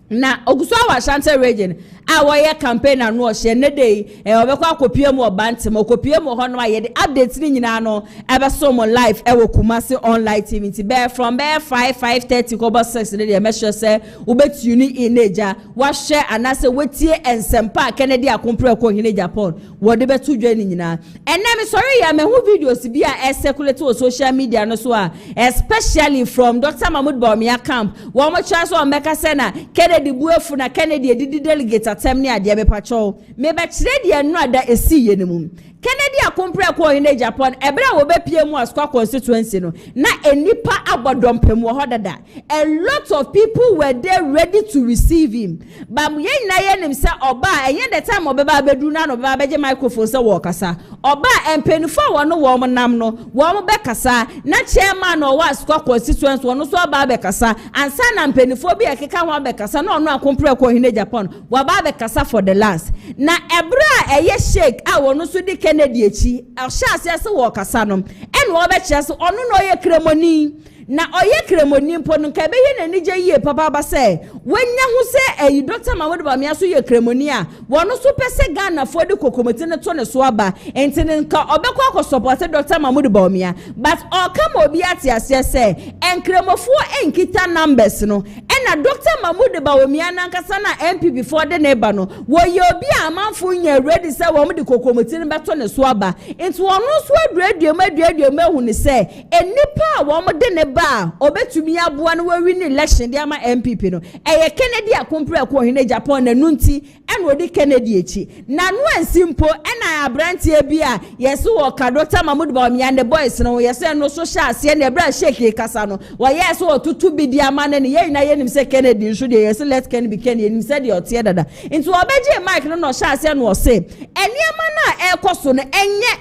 [SPEAKER 1] na oguso wa Ashanti region awoye campaign anu ohye ne dey obekwa kopiemu obantem kopiemu ho no ayede update ni nyina no ebeso mo live ewo Kumasi online TV ti be from 5:30 ko 6 ne dey make sure say ubetuni ineja wa share anase wetie ensempa Kennedy akumpre ko hine Agyapong wo de betu dwa ni nyina enne me sorry ya me hu videos bi a circulate on social media no so especially from Dr. Mahmoud Bawumia camp wo mo chance o meka say na Kennedy buefu na Kennedy edidi delegate atemni ade be pacho me be kire de no ada esi ye ne mum Kennedy akompre ko hine Agyapong ebra wo be pie mu askwa constituency no na enipa abodompem wo hodada a lot of people were there ready to receive him bam ye na ye nim se oba enye the time obeba bedu na no beba beje microphone se wo kasa oba empenifo wo no wo mo nam no wo mo be kasa na chairman no wa askwa constituency wo no so oba be kasa ansa na empenifo bi ekeka ho be kasa na ono akompre ko hine Agyapong wo ba be kasa for the last na ebra eye shake a wo no so di Kennedy echi ahya ase wo kasa no en wo be kire so ono no ye kremoni na oye kremoni mpo no ka be ye na nije yie papa ba se wanya hu se Dr. Mahmoud Bawumia so ye kremoni a wo no so pese Ghana fo de kokomoti ne to ne so aba entene nka obekwa ko support Dr. Mahmoud Bawumia but o kama obi ate ase se enkremofo enkita numbers no na Dr. Mahmoud Bawumia na nkasa na NPP for the neighbor no wo ye obi amanfo nya ready say wo de kokomoti ne beto ne so aba enti wo no so aduaduama hu ne se enipa wo de ne ba obetumi aboa no we win election dia ma NPP no eye Kennedy akompre ko hine Agyapong na nunti en wodi Kennedy echi na no ansimpo ena abrantie bi a yeso wo ka Dr. Mahmoud Bawumia and the boys no yeso no social ase na bra shake kasa no wo yeso otutu bi dia ma ne ye na ye nim se Kennedy should yeso let Kennedy be Kennedy nim se de otie dada into obeje mic no no sha ase no say eniema na ekoso no enye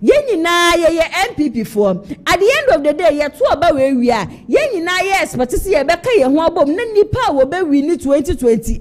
[SPEAKER 1] Yenyina ye NPP for at the end of the day ye to oba we a yenyina ye expect say ye beka ye ho abom na nipa wo be win 2020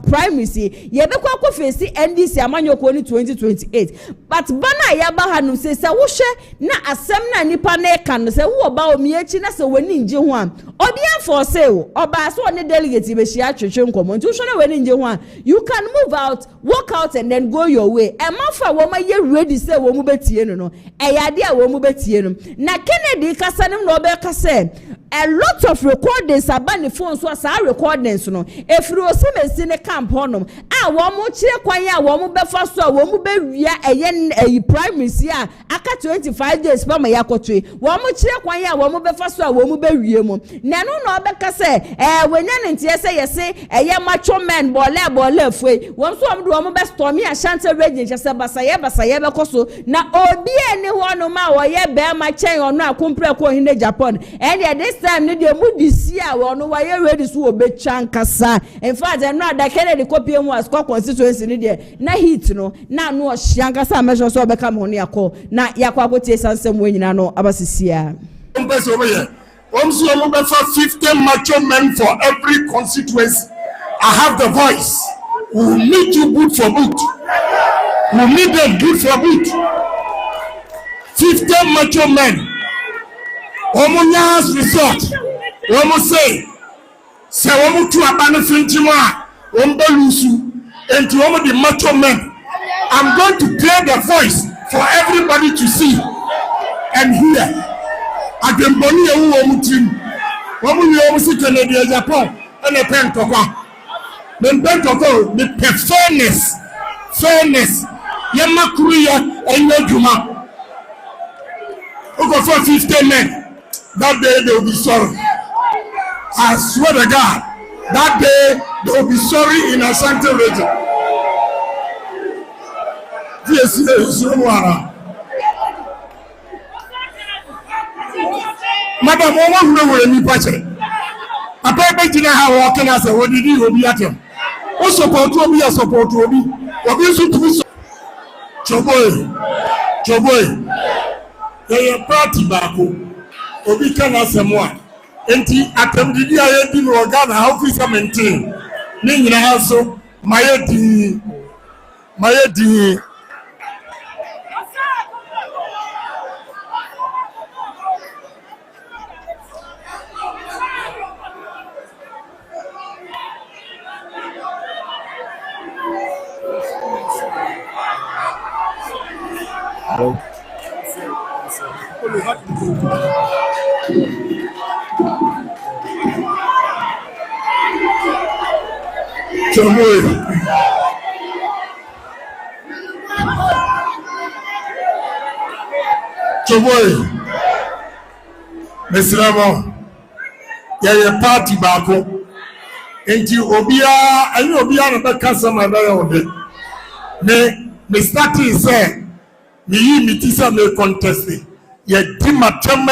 [SPEAKER 1] primaries ye beka ko face NDC amanyoko ni 2028 but bana ya ba hanu say wo hwe na asem na nipa na e kan say wo oba o miechi na say wani nje ho am odia for say oba so ne delegate be hia twetwe nkomo nti wo hwe na wani nje ho am you can move out walk out and then go your way e mafa wo ma ye ready say wo mu no eyade a wo mu betie no na Kennedy kasa nim no be kasa a lot of recordings abani phone so sa recordings no efiri osemesi ne camp honom a wo mu kire kwan a wo mu befa so a wo mu be wia eye primaries a aka 25 days pa ma yakotwe wo mu kire kwan a wo mu befa so a wo mu be wie mu na no no be kasa wenya ne ntie se yese eye macho men bole afue wo so am do wo mu be storm ya Ashanti region chese basaye be koso na obi eni ho no ma wo ye be ma chen ono akompre ko hine Agyapong and this time ne de mu disi a wo no wa ye ready so obe chan kasa in fact no ada Kennedy kopie mu as constituency ne de na hit no na no ohia kasa measure so obeka mo ne akọ na yakọ akotie sansem we nyina no abasisia
[SPEAKER 9] so 50 macho men for every constituency. I have the voice. We'll meet you boot for boot. We'll meet them boot for boot. 50 macho men. Omunya's resort. Omu say omu tu abanu finjima. Omba lusu. And to omu the macho men. I'm going to play the voice for everybody to see and hear. Agyapong ewu omu tim. Omu ni omu si Kennedy Agyapong. Ene pentokwa. The fairness Yema Kuria and Yajuma. Over for 50 men. That day they will be sorry. I swear to God, that day they will be sorry in Ashanti region. Yes, Madam, one will be patching. A paper dinner how walking as a what did you be at him? What support will be a support will be? What is it to be? Choboy, they are party back. Obi can as someone. Enti attempted the idea in Organa office maintain. Ning also, my D. Choboy, Mr. Ramo, you're party back. And you Obia, I know Obia the customer me starting say me tisa me contest ye dimatem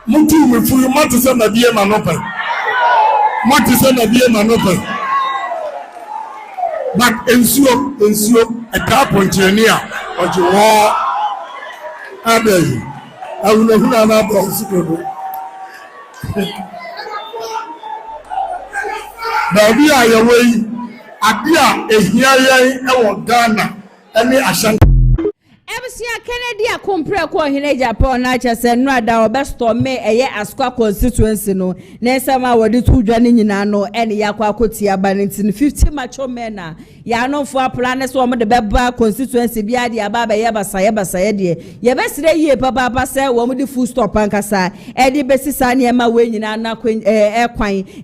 [SPEAKER 9] mutu me fu matu se na bie manope but ensuo a tap engineer ojo abey awuna na boss ko Baby ayewei adia ehia yen e Ghana ene Ashanti
[SPEAKER 1] Ebusia Kennedy akompre ko hene Agyapong na chese no ada obesto me eye Asukwa constituency no na esema wodi tudwa ne nyina no ene yakwa akoti aba 50 macho men na ya no fo plan so mo de beba constituency bia de aba ba ye basa de ye besire yie papa se wo mo de full stop ankasa e de besisa ne ma we nyina na kwan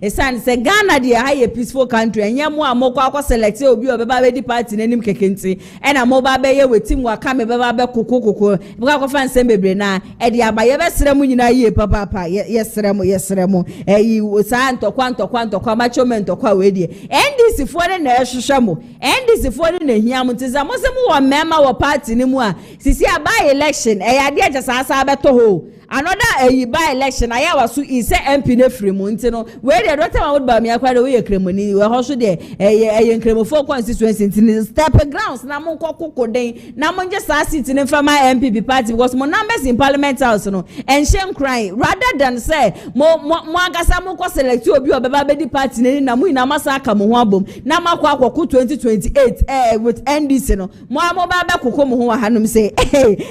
[SPEAKER 1] esan se Ghana de ha ye peaceful country enye mo amokwa akọ select obi obeba be di party nanim kekenti ena mo ba be ye wetim waka me beba be kokoko buka ko fan sem bebre na e de aba ye besire mu nyina yie papa yesere mo yi sa ntokwa macho men ntokwa we de NDC fo ne na ehwehwe mo NDC for the Hiam Tizam was a member or party in Mua. Sisi a by election, a idea just as I better ho. Another a by election, I was to is MP free Montino, where the daughter would buy me a quite away a cremony, where also there a cremofo constituency in step grounds, Namon Coco Day, Namon just sitting in from my NPP party was more numbers in Parliament House, and shame crying rather than say more Gasamoko select you of your baby party in Namuina Masaka Muhabum, Namakwa 2028 with NDC no mo baba kokomo ho hanum say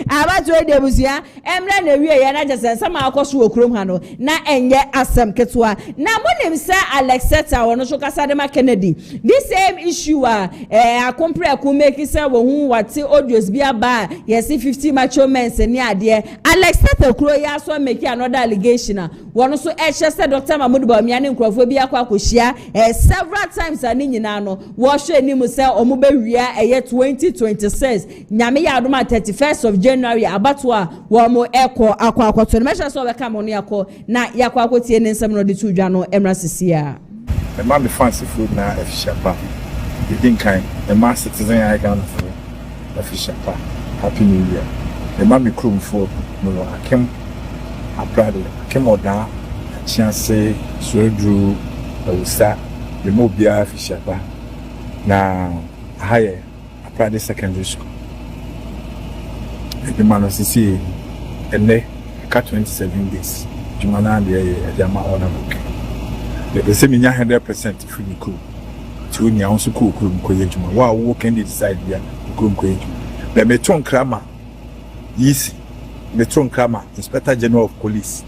[SPEAKER 1] aba to dey busia emra na wie ya na jese sama akoso okrom ha no na enye asem ketwa na monim say Alexeta wono so kasa de Kennedy this same issue akompre akomeki say wo hu wate audios bia ba yes 50 macho men se ni ade Alexeta kro ya so make another allegation wono so say Dr. Mahmoud Bawumia ne nkrofo bia kwa kohia several times ani nyina no wo hwe ni mu say omo be wia 2026 nyame ya adoma 31st of January abatwa wo mo akwato no measure so be ka mo no yakọ na yakọ akotie ne nsem no de tudwa no emra sisia
[SPEAKER 2] the man be fancy food na efishapa the thing kind the man citizen I can for efishapa happy new year the man be crew for no akem abrade akem oda chance suedru usa the mobia efishapa na higher private secondary school. The man was see and they cut 27 days. Jumana the Jama on the seminar 100% free cool. To me, also cool, Juma. Wow, who can decide here? The Metron Kramer, easy. Metron Kramer, Inspector General of Police.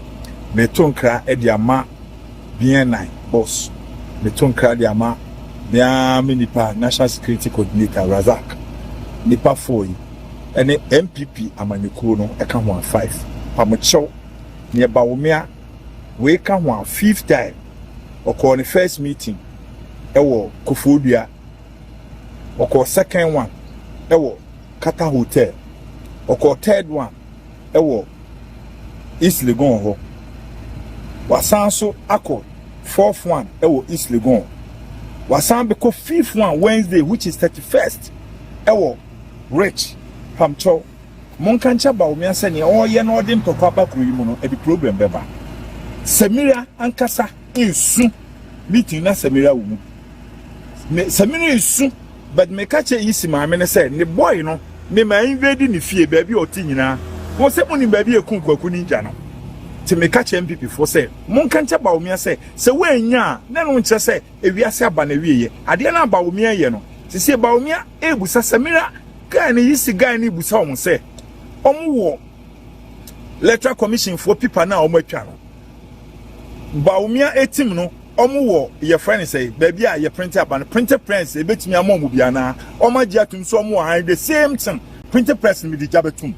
[SPEAKER 2] Metron Kra Ediama, BNI, boss. Metron Kra Diama. There nipa National Security Coordinator Razak nipa 4 and NPP amanyekuo no eka ho 5 pamocho ne Bawumia we ka ho 5th time or the first meeting ewo Kofodua oko second one ewo Kata Hotel oko third one ewo East Legon ho wasan so akọ fourth one ewo East Legon wasan beko fifth one Wednesday which is 31st ewo Rich Pamcho Monkancha Bawumia sene o ye no dem to kwaba kuyimu no e di problem beba Samira ankasa insu meeting na Samira wumu Samira insu but me catch isi ma me say ne boy no me ma invade ni fie baby oti nyina won se moni baby ekun kwaku ninja no te me catch NPP for say Monkancha Bawumia say se wanya na no nche say ewiase aba na wieye ade na Bawumia ye no se Bawumia ebusa Samira guy ni isi guy ni busa won say omo electoral commission for people na omo atwa no Bawumia etim no omo wo ye friend say baby a ye printer ban printer press e betimi amomu bia na omo gia tum so omo han the same thing printer press mi di jabetum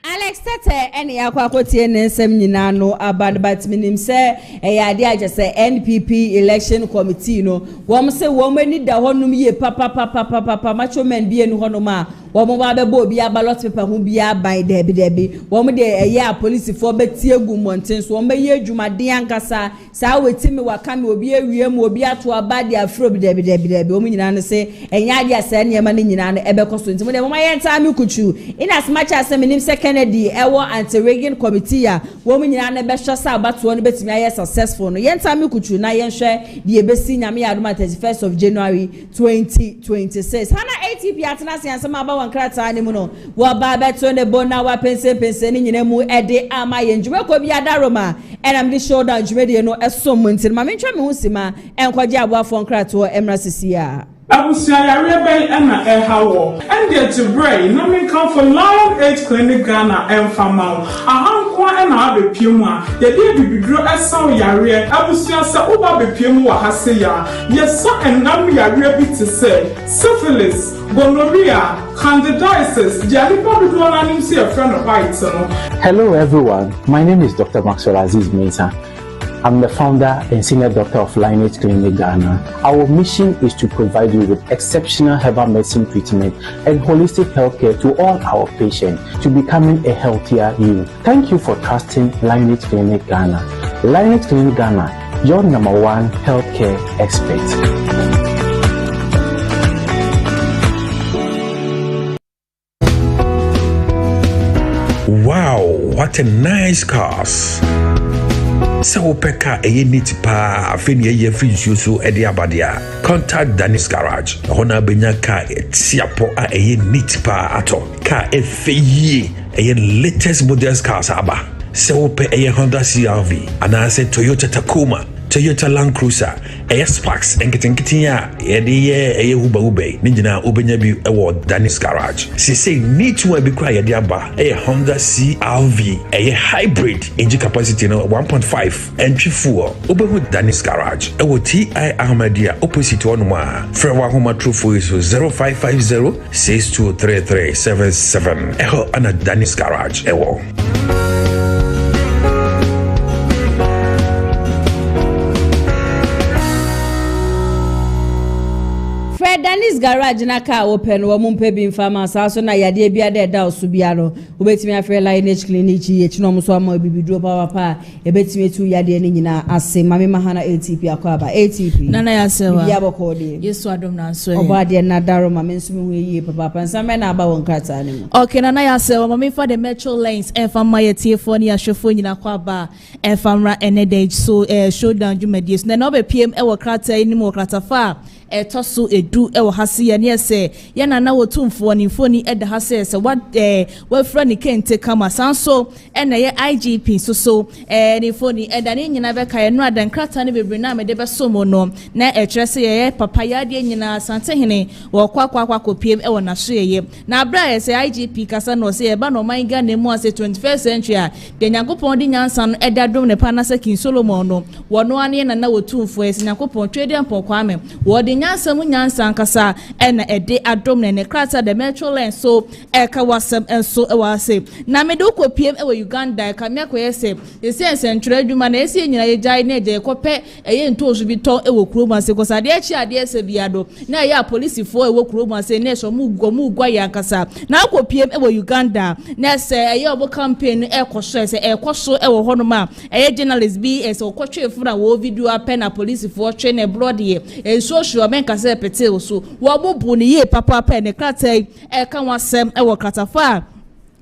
[SPEAKER 1] Alex Tete ene akwakotie ne nsem nyina no abad but minim se ade aje se NPP election committee no wom se wom ani da honum ye papa macho men bi enu honum a wom ba be bo bi ballot paper hu bi aban debi wom de eye police for beti egu monten so wom be ye adwumaden ankasa sa wetimi waka me obi awie mu obi ato abade afro bi debi wom nyina no se enya ade ase ne ma ne nyina no ebe koso ntimo de mama ye nta mi kuchu in as much as minim se Kennedy ewo anti-rigging committee ya women nyina na be hwesa abato no betimi aye successful no yenta me kuchu na yenhwe de ebesi nyame ya adoma 31st of January 2026 hana ATP atena siansema aba wankrata ne mu no wo ba beto ne bona wa pense ni nyina mu ede ama yenjume ko bi adaroma enam di shoulder jumede no esom ntin ma mentwa me husima enkwaje aboafo nkrato emra sisia
[SPEAKER 10] Abusia yare ben ena ehawo and to brain na me come for Lion Age Clinic Ghana and Famau ahankwa ena abepiemu a ye de bibidro esaw yare abusia se oba bepiemu wa hase ya yesa enam yare bi te say syphilis gonorrhea candidiasis jalipa do na nim se a friend of white no.
[SPEAKER 11] Hello everyone, my name is Dr. Maxwell Aziz Mensah. I'm the founder and senior doctor of Lineage Clinic Ghana. Our mission is to provide you with exceptional herbal medicine treatment and holistic healthcare to all our patients to becoming a healthier you. Thank you for trusting Lineage Clinic Ghana. Lineage Clinic Ghana, your #1 healthcare expert.
[SPEAKER 12] Wow, what a nice cars. So peka eye neat pa afeni eye free so ede abadia. Contact Danis Garage. Hona benya ka etiapo a eye neat pa ato. Ka efeye eye latest models cars aba. So pe eye Honda CR-V ana se Toyota Tacoma, Toyota Land Cruiser, Sparks, enketenketia, eye ube, ninjina ubenya bi ewo Danis Garage. Si say need to be cry aba, Honda CR-V, hybrid, engine capacity no 1.5, entry fuel, ubehu Danis Garage, ewo TI Ahmadiyya, opposite onwa, frewa homa true for is 0550 623377, eho ana Danis Garage, ewo.
[SPEAKER 1] Danis Garage na ka open wo mumpe bi mfama so na yade bia de da osubia no obetimi afre Lineage Clinic ye chino mo so ama bibidro papa ebetimi tu yade ni nyina ase mame mahana ATP akwaba ATP
[SPEAKER 13] nana ya sewa
[SPEAKER 1] bia bokode
[SPEAKER 13] yesu adom na so
[SPEAKER 1] obade na daro mame nsumi we yi papa nsame na aba won krata ne mu
[SPEAKER 13] okay nana ya sewa mame for the metro lanes enfama ye tiefo ni ahwefo nyina kwaba enfamra enedage so showdown jumedies na no be PM e wo krata ni mo krata fa etoso edu ewo hase ye ne se ye na wotumfo ni mfoni eda hase se wa frani kente kama sanso ena ye IGP so ni mfoni eda ni nyina be ka ye no adankrata ne bebre na me de be somo no na etrese ye papa ya de nyina santehene wo kwakwa kopiem ewo na so ye na abra ye se IGP kasa no se ye ba no man ga ne mu ase 21st century a de nyakopon de nyansa no eda dom ne pa na se kin Solomon no wo no ane na wotumfo ye se nyakopon twede mpon kwame wo de nyansa nkasa ena ede adom ne krata the metro line so kawasem enso ewase na me do kopiem ewe Uganda ka me akoyese ese ntwere adwuma na ese nyina ye jai na je kope eye ntosu bi ton ewo kuromase kosade achi ade ese biado na ya police fo ewo kuromase na so mu gwa ya nkasa na kopiem ewe Uganda na se eye obo campaign ekoso ese ekoso ewo honoma eye journalist bi ese okotwe fura wo video apen na police fo twe na blood ye enso sure men kase pete so wo bobu ni ye papa ne krata ka wasem ewo kratafa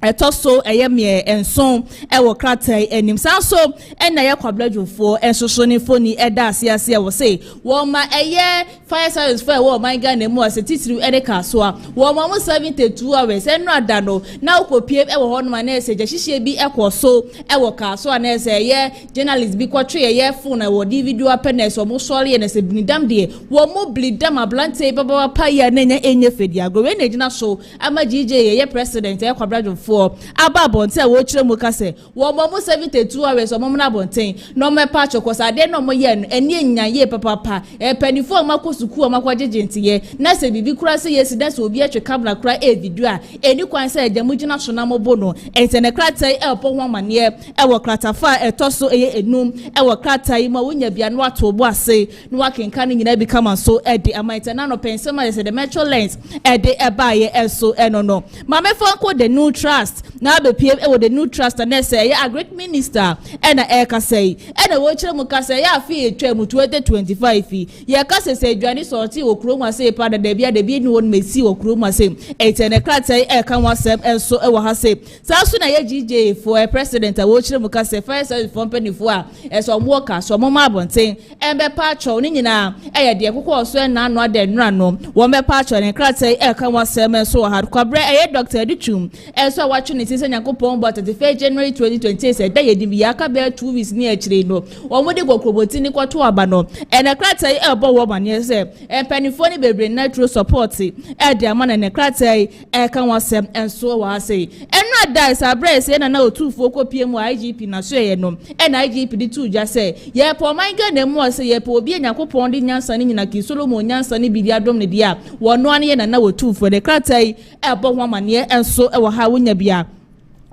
[SPEAKER 13] etoso eyemie enson ewo krata enim sanso ena ye kwabladwofo ensoso ni foni eda asiase wo say wo ma eye fire service for wo my Ghana mu ase titiri edeka so a wo ma 72 hours enu adano na okopie ewo hono ma na ese jehihie bi ekoso ewo ka so na ese ye journalist bi kwatwe ye phone wo video apenes wo mo sori na se binidam de wo mo blidam ablante baba pa ya na nya enye fedi agwe na gina so ama GJ ye president ye kwabladwofo aba bonte wo kire mu kase wo mo 72 hours wo mo na bonten no me pa chokosa de no mo ye no eni nya ye papa penifo makosuku makwajeje ntiye na se bibi kura se yesi da se obi atwe camera kura video a eni kwan se ejam gina so na mo bono entene kratai elpo ho mane ewo kratafa etoso eye enum ewo kratai ma wonya bia no ato bo ase no wakenka ne nyina bi kama so ede amaitana no pensema se the metro lines ede ebaye eso enono mame fonko the new trust na be pm ewo the new trust na say ya a great minister ena eka say ena wo kire mu kase ya afi etwa mu 2025 ya kase say dwane sorti wo kuro mu ase pa da bia ni won mesi wo kuro mu ase etene kratai eka wasem enso ewo ha say saso na ya GJ for president wo kire mu kase fire service for penifo a eso mo ka so mo ma bonten embe pa cho ni nyina eye de kokko so na no ade nra no wo me pa cho ne kratai eka wasem enso ha kwabre eye Dr. Edichum enso wacho ne sise Yakopong but 31 January 2020 said that ye ya ka be 2 weeks ni akire no wo mo de gokroboti ni kwato aba no ene kratai ebo wo mane se penifo ni bebre natural support e de amana ne kratai ka wasem enso wa ase enu adai sabre se na otufuo kopie mu IGP na so ye no ena IGP di tu ja se ye po manga na mu ase ye po obi Yakopong di nyansa ni nyina ki Solomon nyansa ni bidi adom ne dia wo no ane ye na otufuo ne kratai ebo wo mane enso e wo ha wonya bia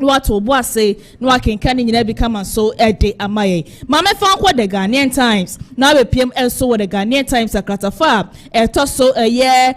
[SPEAKER 13] what will say no I can nyina become so ede amaye mame fan kwa the Ghanaian Times now be PM also with the Ghanaian Times akratafa etoso ye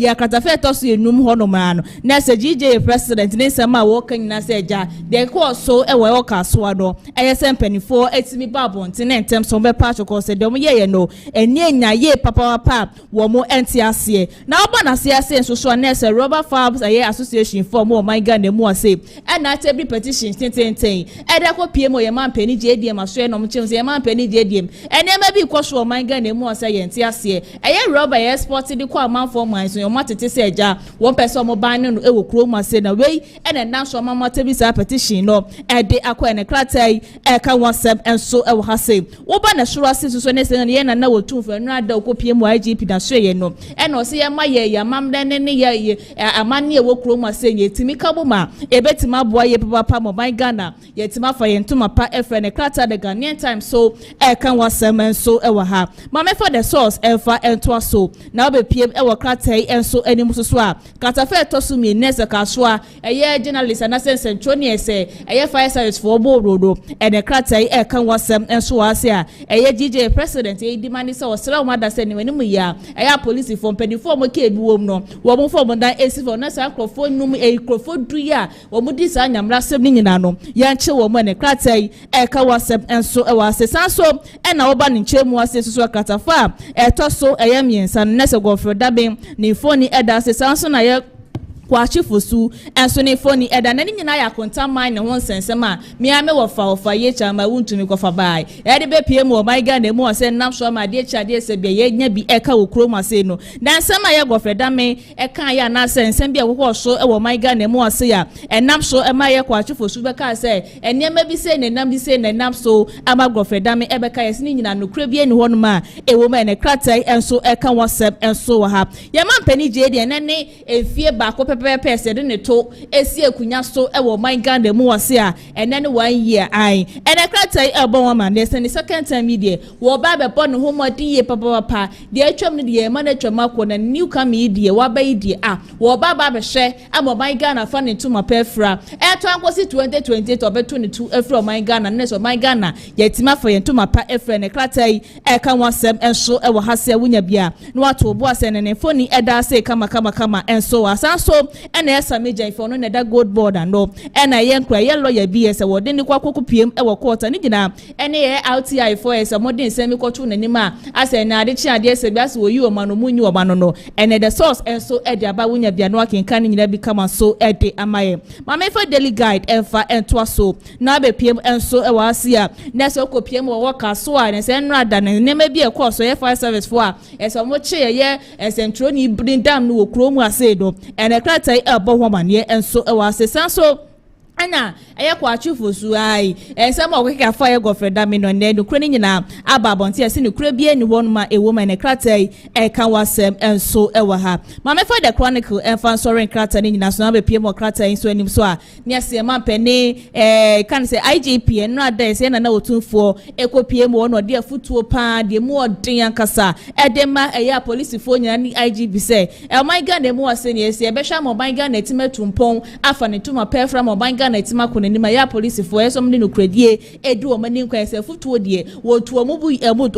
[SPEAKER 13] akratafa etoso enum hono ma no na se GJ president ne sama wo kan nyina se ja de ko so e wo ka so ado eye penifo etimi babonte na entem so be pa choko se de mo ye no eni nya ye papa wo mo enti ase na oba na se ase so na se Rubber Farms association for mo my Ghana mu ase and not every petition ten eda ko PM ye man pani JDM aso no mchem se ye man pani JDM and e ma bi kwaso man Ghana mu ase ye nti ase eye rubber ye export di kwa man for man so ye matete se eja one person mo ban no e wo kro mu ase na we and na so mama tebi sa petition no e de akwa ne kratai e ka wasem enso e wo ha se wo ba na shoro ase so ne se ye na wo tumfo no ada ko PM IGP da so ye no e no se ye ma ye ya mam den ne ye amane e wo kro mu ase ye timi kabuma e betima boy ye papa mo my Ghana ye tima fa ye ntuma pa efe ne krata the Ghanaian Times so e kan wasem enso e wa ha mama for the source efa ento so na be PM e wa krata enso anim so a krata fa etoso mi nese ka so a ye journalist na sense ntoni ese ye fire service for borodo e ne krata e kan wasem enso ase a ye GJ president e di mani se osra o mada se ne wani mu ya ye police for penifo mo ke duom no wo mo for mo dan esi for na sa crofo num e crofo du ya wo mo di sa nyamra sem ni nyina no ya nche wo mo ne kratai e ka wasem enso e wase sanso e na wo ba ne nchemu ase so kratafa e to so e ya miensa ne se gofro daben ne foni e da ase sanso na ye kwa chifosu enso ne foni eda na nyina ya konta man ne ho nsensem a miame wofa ye chama wuntumi kofa bai e de be piem wo my Ghana mu ose nam so ma de chade se bia ye nya bi eka wo krom ase no dan nsem a ye gofreda me eka ya na nsensem bia wo so e wo my Ghana mu ase ya enam so e ma ye kwa chifosu be ka se enema bi se ne nam bi se ne nam so ama gofreda me e be ka ye se nyina no kra bi ni ho no ma e wo ma ne kratai enso eka wasem enso wa ha ye man pani je de ne efie ba ko pepe se de ne to esi akunya so e wo man Ghana mu wase a ene ne 1 year ai ene kratai e bon wa man the second time media wo ba be pon ho modin ye papa de atwam ne de ma na atwam akọ na new come die wa ba die a wo ba be hwe amo man Ghana fa ne tuma pefra e to ankosi 2028 obeto ne tu efra man Ghana ne so man Ghana yetima for ye tuma pa efra ne kratai e kan wasem enso e wo hase wunya bia no wato obo ase ne foni eda se kama enso asanso ena esa meja ifo no ne da gold board and ena ye nkra ye lawyer BS wo de ni kwakoko piem e wo court ni gina ene ye RTI for esa modern semi kotu na nima ase na ade chi ade ese biase wo yi o mano munyi o mano no ene the source enso e de aba wunya bia no akenka ni nyina bi kama so e de amaye mama for daily guide enfa ento so na be piem enso e wa asia na se ko piem wo work so a ne se nra da ne nema bi e course so ye fire service for a esa mo che ye esentro ni bring down no kromu ase do ene kratai ebo ho mane enso e wa asesan so ana eye kwa chifu su ai ensem okeka fa ye gofreda me no ne no krani nyina aba bonte ase no kra bia ni won ma ewo ma ne kratai e kan wasem enso e wa ha ma me for the chronicle enfan sorin kratai ni nyina so na be pie mo kratai so anim so a ne ase ma pene kan se IGP no ada se na na otunfo ekopie mo no de afutuo pa de mo odin ankasa e de ma eya police fo nyina ni IGP se e my God dem wase ne ese e be hwa mo ban ga na timatunpon afa ne tuma pefra mo ban na etima ko nima ya police fo esom de no kradie edu o mani nkwan se futuo die wo tuo mu bu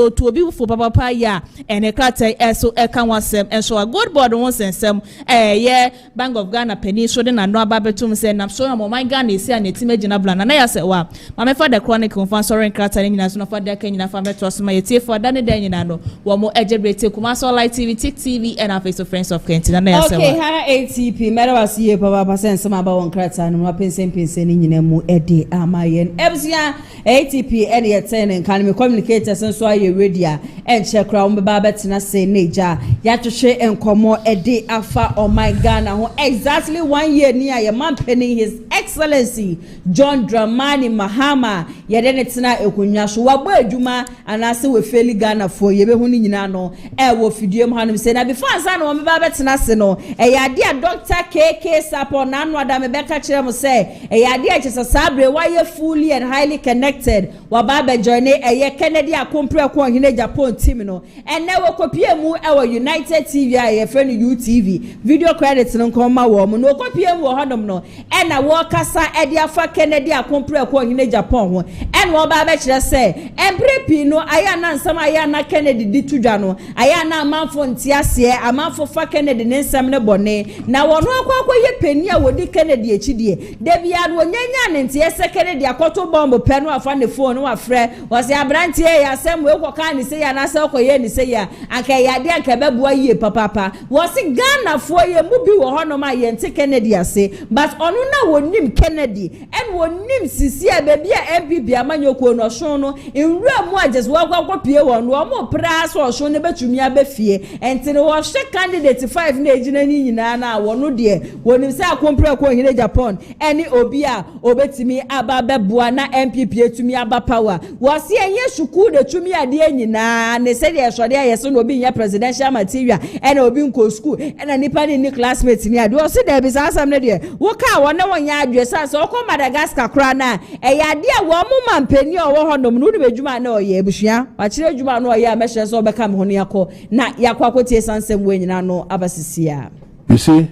[SPEAKER 13] otuo bi fo papa ya ene kratai eso ekan wasem enso a good board won sensem ye Bank of Ghana penny so de na no aba betum se nam so mo man Ghana esi an etima gina bla na ya se wa ma me for the chronicle fan sorry kratai nyina so no for the kan nyina fa beto so ma yetie for da ne da nyina no wo mo ejebrete Kumasi Light TV Tik TV and our face of friends of Kent na ya se wa
[SPEAKER 1] okay ha ATP mera wasiye papa sensem aba won kratai no pensem penseni nyina mu ede amayen ebsia ATP ene yeten kan me communicators nso aye radio enche kra wo ba betina se neja ya twehwe enkomo ede afa oh my Ghana ho exactly 1 year ni aye man penning his excellency John Dramani Mahama yede ne tena ekonwa so wabo adwuma anase we feli Ghana fo ye be hu ni nyina no e wo fidiem hanum se na before ansa no wo ba betina se no e ya dia Dr. KK Sapo na no ada me beka kire mo se yade achesa sabre why fully and highly connected wababa journey Kennedy akompre ko hine Agyapong team no and now kopie mu our United TV aye friend UTV video credits no koma wo mu no kopie mu hodom no and na wo kasa ede afa Kennedy akompre ko hine Agyapong ho and wababa kire se emprepi no aya na nsam aya na Kennedy ditudwa no aya na amanfo ntiase amanfo fa Kennedy ne nsam ne bone na wono akwa ye peni a wodi Kennedy echidie bia no nyanya ne ntie sekere dia koto bomb pe no afa ne phone wa frɛ wase abrantie ya asɛm we kɔka ne se ya na sɛ kɔye ne se ya anka ya de anka bɛboa yie papa wase Ghana fo ye mu bi wɔ hɔ no ma ye nte Kennedy ase but ɔno na wonim Kennedy and wonim sisi a baabi a NPP amanyoko no so no nwura mu agjes wa kwakɔpie wɔ no ɔmo pra so ɔso ne betumi abɛfie ente ne wɔ hwɛ candidate 5 na egyina ni nyina na wɔno de wonim sɛ akompre kɔ hine Agyapong any obia obetimi aba beboa na NPP etumi aba power wase enye suku de tumi ade nyina ne se de esode ayese no obi nya presidential material ena obi nko school ena nipa ni classmate ni ade o se de bi sansam ne de wo ka wo ne wonya adwe sanse o ko Madagascar kra na e ya de wo mo mampani o wo honom no de bedwuma na o ye ebusua wa kire edwuma na o ye amehye so obeka me ho ne yakọ na yakọ akotie sansam we nyina no abasisia
[SPEAKER 14] you see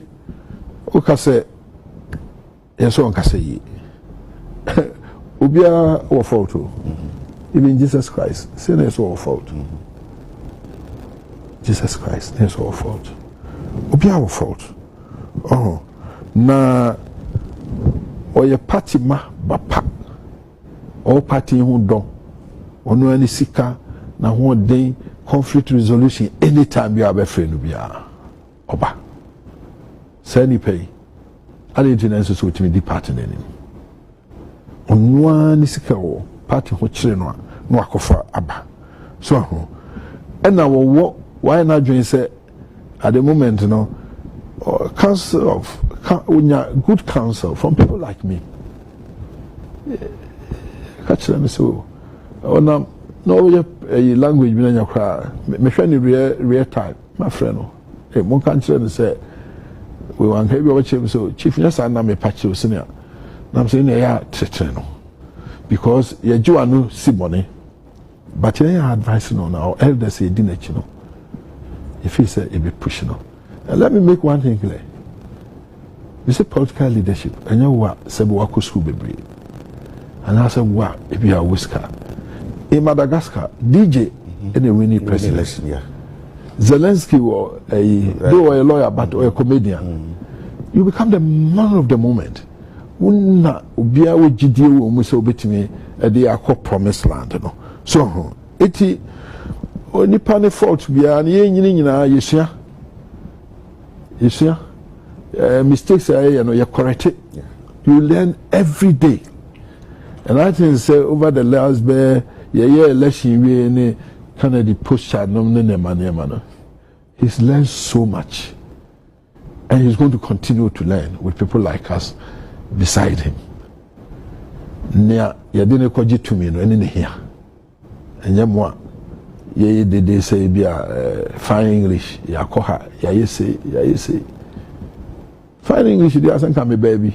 [SPEAKER 14] o ka se yes on ka se yi obia o fault even Jesus Christ say na so fault Jesus Christ na so fault obia o fault oh na oye party ma bapa o party hu don onu ani sika na ho den conflict resolution anytime you have friend bia oba sani pay ali tenancy so timi di party nani onu ani sika wo party ho kire no no akofa aba so ho ena wo why na join say at the moment no council of good counsel from people like me catch them so ona no we language bi na nyakra me hwe ni real time my friend no e mon kan kire no say we want heavy over so chief yes and I'm a patch of senior. I'm saying yeah tretreno. Because you no see money. But you advice on our elders say dinner chino. If he said it be pushing on. And let me make one thing clear. We say political leadership, and you what Sebuako school be. And I said, what if you are whisker? In Madagascar, DJ any winning president. Yeah. Zelensky was though a lawyer but a comedian. You become the man of the moment. Unna ubia we GDO umuso betimi they are called promised land no. So eti oni pane fault bia na yenyini nyina yesua. Yesua mistakes are you correct it. Yeah. You learn every day. And I think say over the last election we any Kennedy post-chat he's learned so much, and he's going to continue to learn with people like us beside him. Nia yadine koji to me no any here, and yamwa ye they say be fine English ya koha ya say fine English they asan come baby.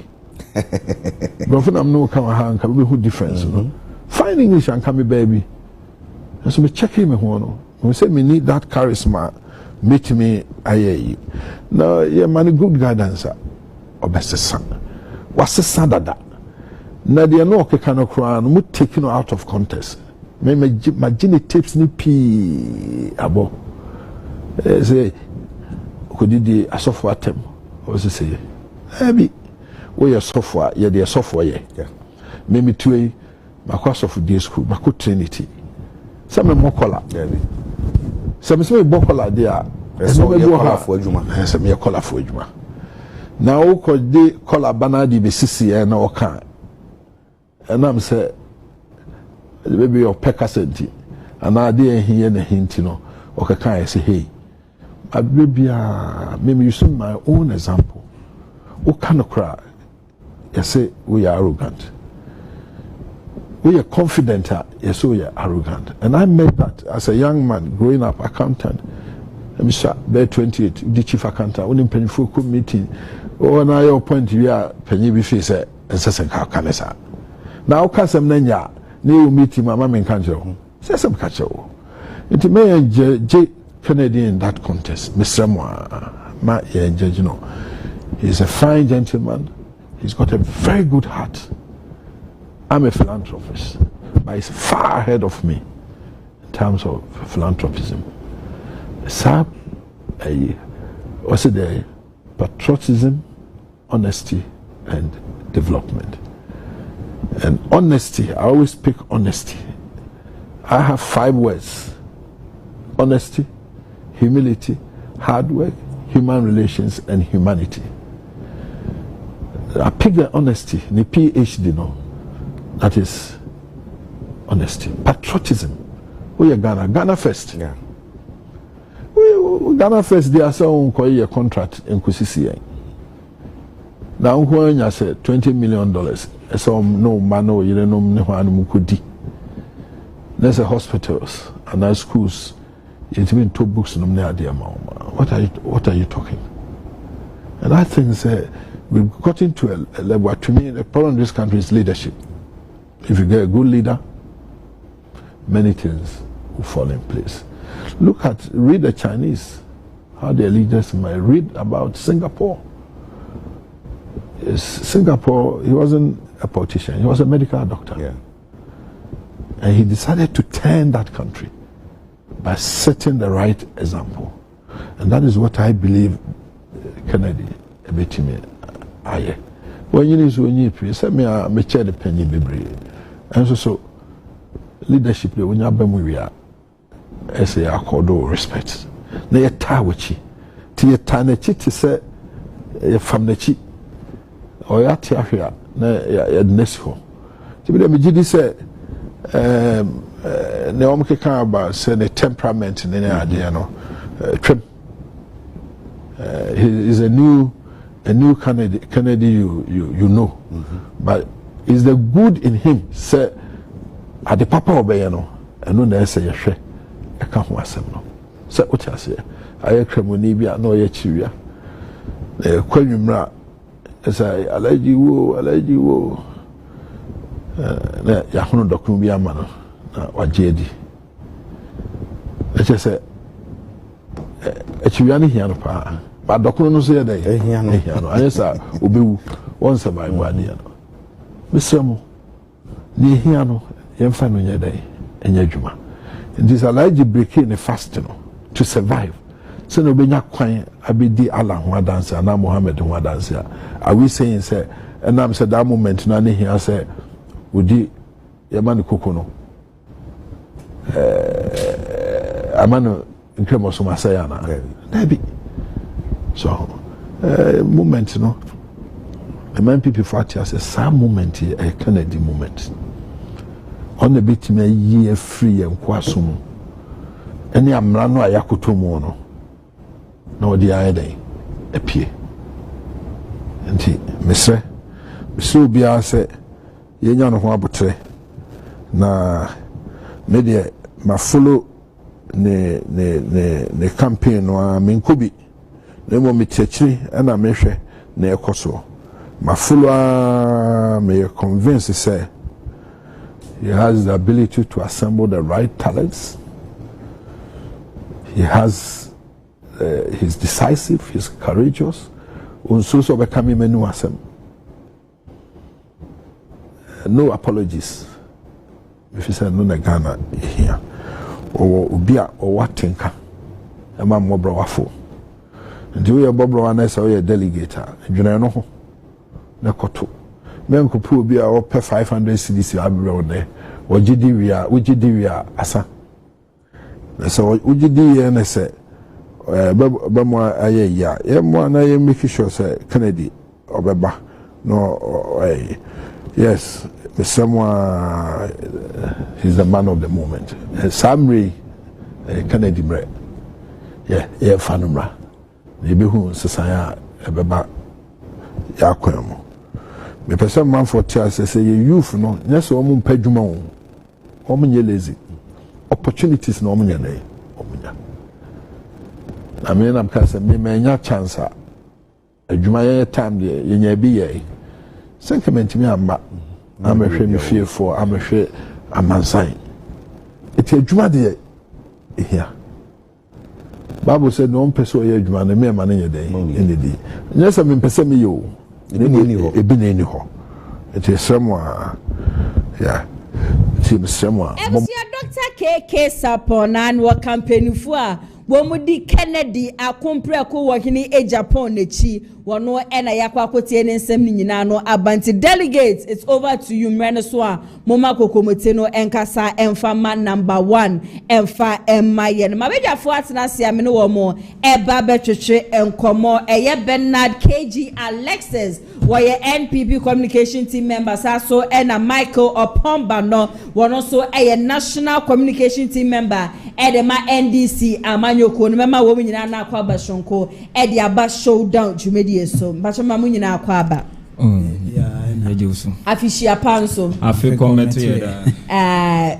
[SPEAKER 14] But for them no come hand can be who difference no fine English and come baby. And so we check him no. We say we need that charisma. Meet me aye. Now yeah man good guidance or best son. What's the son that? Now they no okay kind of crown we taking out of context. My genie tips ni p abo. Say could you a software term? What was say? Maybe we are software, yeah, they are software, yeah. Maybe two my course of day school, my Trinity. Some more color. Some say bokola there. Some me color for ejuma. Some me color for ejuma. Now ko de color bana di be sisi e na oka. And I'm say maybe your pekasenti. And I dey here na hint no. Okaka say hey. Abibia maybe you see my own example. O kind of cry. You say we are arrogant. We are confident, yes, we are arrogant. And I met that as a young man growing up, accountant. I'm sure, by 28, the chief accountant, when in Pennyful meeting, oh, now your point, you are Penny Biffy, and says, how can I say? Now, Casam Nanya, new meeting, my mamma in Kanjo, says some catcho. It may J. Kennedy in that contest, Mr. Ma, you know, he's a fine gentleman, he's got a very good heart. I'm a philanthropist, but he's far ahead of me in terms of philanthropism. What's it there? Patriotism, honesty, and development. And honesty, I always pick honesty. I have 5 words: honesty, humility, hard work, human relations, and humanity. I pick the honesty, the PhD, no. That is honesty. Patriotism. We are Ghana first. Yeah. We Ghana first. They are so a contract in Kusisi. Now when you say $20 million, so no man, you don't know mukudi. There's a hospitals and there's schools. It's been 2 books no idea. What are you talking? And I think we've gotten to a level. To me, the problem in this country is leadership. If you get a good leader, many things will fall in place. Read the Chinese, how their leaders might read about Singapore. Singapore, he wasn't a politician, he was a medical doctor. Yeah. And he decided to turn that country by setting the right example. And that is what I believe Kennedy, Ebetime, aye. When you need to say me a chair the penny baby. And so leadership when you been we are as a accord respect. Na ye ta wachi. Ti ye ta na chi ti say from the chi. Or ya ti ahwe na ya next home. Ti be me gidi say na o mkeka about say the temperament in any idea no. He is a new Kennedy you know. But is the good in him say at the papa obey no and no na say yehwe e ka ho asem no say what you say aye kremoni bia na oye chiwia Kwanyumra say alaji wo na ya hono dokun bi ama no na waje adi say echiwia ne hia no pa ba dokun no so ye dey hia no ayesa obewu won sabai wani ya no misramo ne hia no yemfa no nye dey enya dwuma this alaji break in fast no to survive so no benya kwan abedi Allah ho adanse na Muhammad ho adanse are we saying say and am say that moment na ne hia say odi yamane koko no amano nkremo so masaya na dabi so moment no the NPP party as a some moment a Kennedy moment on the bit me ye free and kwasum any amra no ayakoto mu no na odi ayede apie enti mesre obia se yenya no ho abotre na media ma follow ne campaign no menkobi na mo metechiri na mehwe na ekoso ma follow me convince say he has the ability to assemble the right talents. He has he's decisive, he's courageous. Unso becoming menu asem. No apologies. If you say no na Ghana here. Or ubia or what tinker. Ema mobro wafo. Ndi we bobro wana say we delegate. Dwena no ho. Na koto. Men ko pu ubia o pe 500 cedis abre o de. Ojidi wia asa. So ojidi ye na say ba mo aye ya. Ye mo na ye make sure say Kennedy obeba. No yes, someone he's the man of the moment. Samri Kennedy bre. Yeah, fanumra. Maybe who sesaya ebeba yakwemo. Me person man for tears say youth no, yes o mu padwuma o. O mu nye lazy. Opportunities no mu nye na. O mu nya. I mean am ka say me nya chance a adwuma ye time de ye nya bi ye. Sentiment me amba. I'm a shame fearful, I'm a shame amansan. It's a adwuma de here. Bible said no person ye adwuma na me man ye dey in the day. Yes am person me yo. Ebi na ni ho. It is someone yeah. It is someone.
[SPEAKER 1] Dr. KK Sapona and what campaign for Womudi Kennedy akompreko wo hene Agyapong nechi wono ena yakwa kotie ne nsem ni nyina no abanti delegates it's over to you mrene so a moma kokomote no enkasa emfama number 1 emfa emaye no mabedwafo atena sia me no wo mo eba betwetwe enkomo eye Bernard KG Alexis woye NPP communication team members aso ena Michael Opomba no wono so eye national communication team member edema NDC amanyoko no mema wo nyina na akwa bashonko ede aba showdown jumedi so bachama mu nyina akwa aba yeah ejesu afishia panso
[SPEAKER 15] afriko meto yeda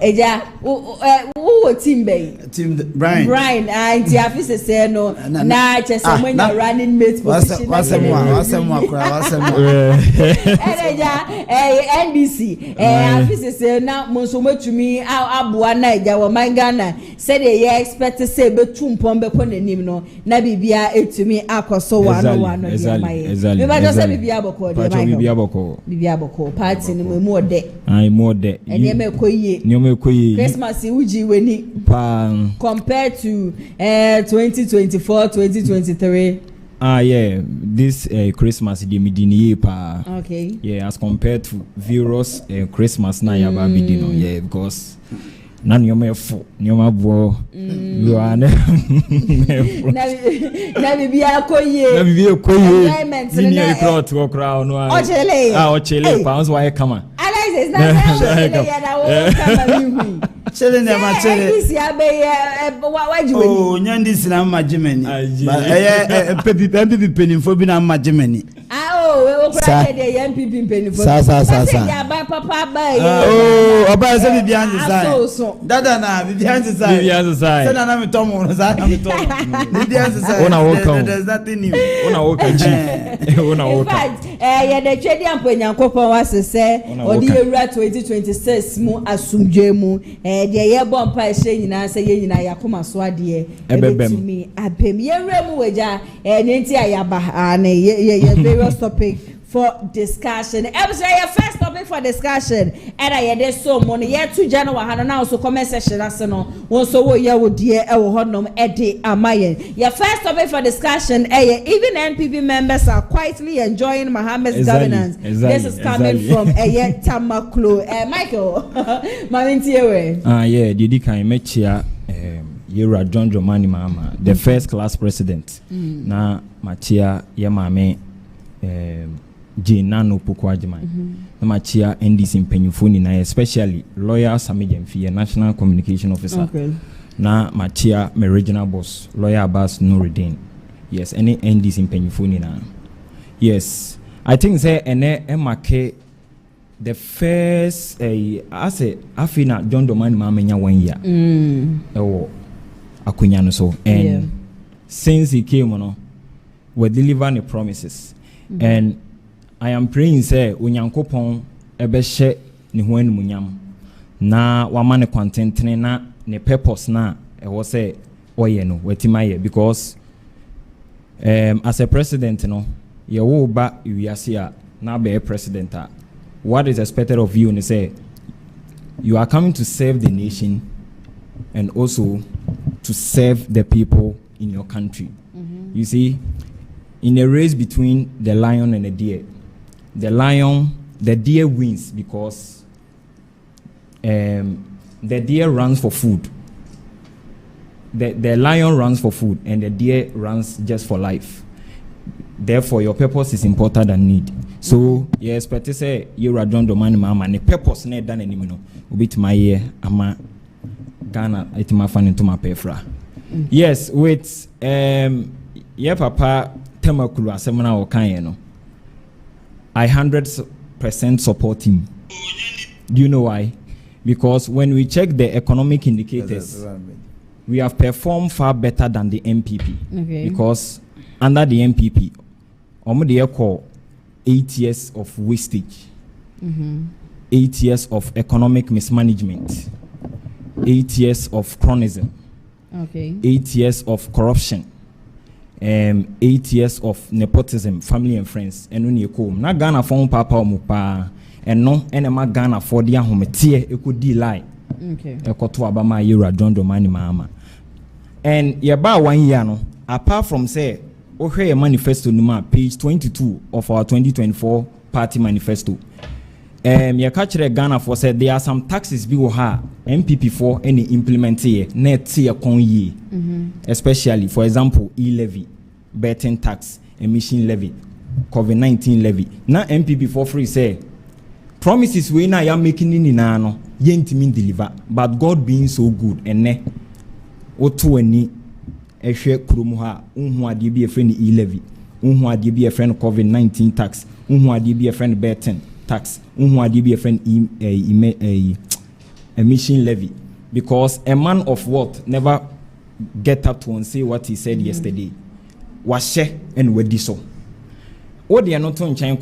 [SPEAKER 1] eja wo team Brian anti afise say no na chese mwenya running mate position
[SPEAKER 15] wasemwa
[SPEAKER 1] eja NDC afise say na monso matumi aboa na eja wo mangana say dey expect say betu mpombe ko nanim no na bibia etumi akoso wano dey mai me ba just say bibia boko dey mai bibia boko party ni mu ode
[SPEAKER 15] ai mu ode
[SPEAKER 1] ene me koyie Christmas uji weni compared to 2024-2023
[SPEAKER 15] yeah this Christmas the midini pa
[SPEAKER 1] okay
[SPEAKER 15] yeah as compared to virus Christmas na ya ba midino yeah because na nyomefo nyomabo you are na bibia koyie ni e crowd to crowd no ochele pa once why come
[SPEAKER 1] Alexis na
[SPEAKER 16] chele ne ma chele
[SPEAKER 1] isi abeye wajiweni
[SPEAKER 16] oh nyandi sina ma jimeni ba pepi penifo bi na ma jimeni
[SPEAKER 1] okura de NPP mpenifo
[SPEAKER 16] sa
[SPEAKER 1] papa ba
[SPEAKER 16] oba se bibian design dada na bibian design se na me tomo no sa na me tomo bibian design
[SPEAKER 15] ona woka
[SPEAKER 16] there's nothing new
[SPEAKER 15] ona woka chief ona woka
[SPEAKER 1] ye de twedi ampo nyankopon wasese odi ewura 2026 mu asumdwe mu de ye bompa ehye nyina se ye nyina yakoma so ade ebetumi abem ye wura mu weja nenti ayaba na ye various topic for discussion. Episode your first topic for discussion. And I had so money. Yeah, 2 January. I don't know. So comment section. That's no. One so what you would dear. I will hold them Eddie Amayen. Your first topic for discussion. Even NPP members are quietly enjoying Mohammed's governance. This is coming from Tamaklo. Michael, Mamintiwe.
[SPEAKER 15] Yeah, Didi can make here. Yera John Dramani Mama, the first class president. Na Machia Yamame. Nano Pukwajiman. Namachia NDC Penyufuni na especially lawyer Sami Jemfi, National Communication Officer.
[SPEAKER 1] Okay.
[SPEAKER 15] Na Machia my regional boss, lawyer Abbas Nuruddin. Yes, any NDC Penyufuni na. Yes. I think say MK the first I say Afina John Domani Mamenya 1 year. Akunyano so and since he came on we're delivering the promises. And I am praying say Unyankopon ebeshe ni ho anumunyam na wama ne content na ne purpose na ewo say oye no wetimaye because as a president no ye wo ba wiase a na be president a what is expected of you and say you are coming to serve the nation and also to serve the people in your country. You see, in a race between the lion and the deer, the deer wins because the deer runs for food. The lion runs for food and the deer runs just for life. Therefore, your purpose is important than need. So, you expect to say, you're a John Domani Mama, and the purpose not done anymore. Ubit my year, ama Ghana, it my fan into my pefra. Yes, with yeah, Papa. I 100% support him. Do you know why? Because when we check the economic indicators, we have performed far better than the NPP.
[SPEAKER 1] Okay.
[SPEAKER 15] Because under the NPP, they call 8 years of wastage, 8 years of economic mismanagement, 8 years of chronism, 8 years of corruption. 8 years of nepotism, family and friends, and when you come, na Ghana for papa mupa, and no, and ma Ghana for the hometie, it could lie.
[SPEAKER 1] Okay.
[SPEAKER 15] Ekoto abama yura John Domani Mama. And yaba 1 year no, apart from say, okay, manifesto numa page 22 of our 2024 party manifesto. You catch the Ghana for said there are some taxes be ha NPP for any implement here net year con ye, especially for example e-levy, betting tax, emission levy, COVID-19 levy. Now NPP for free say promises we na ya making in no yent mean deliver, but God being so good and ne otu ani ehwe krumu ha unhu ade be a friend e-levy, unhu ade be a friend COVID-19 tax, unhu ade be a friend betting tax, be a friend emission levy, because a man of what never get up to and say what he said yesterday. Washe and wediso. What they are not on Chain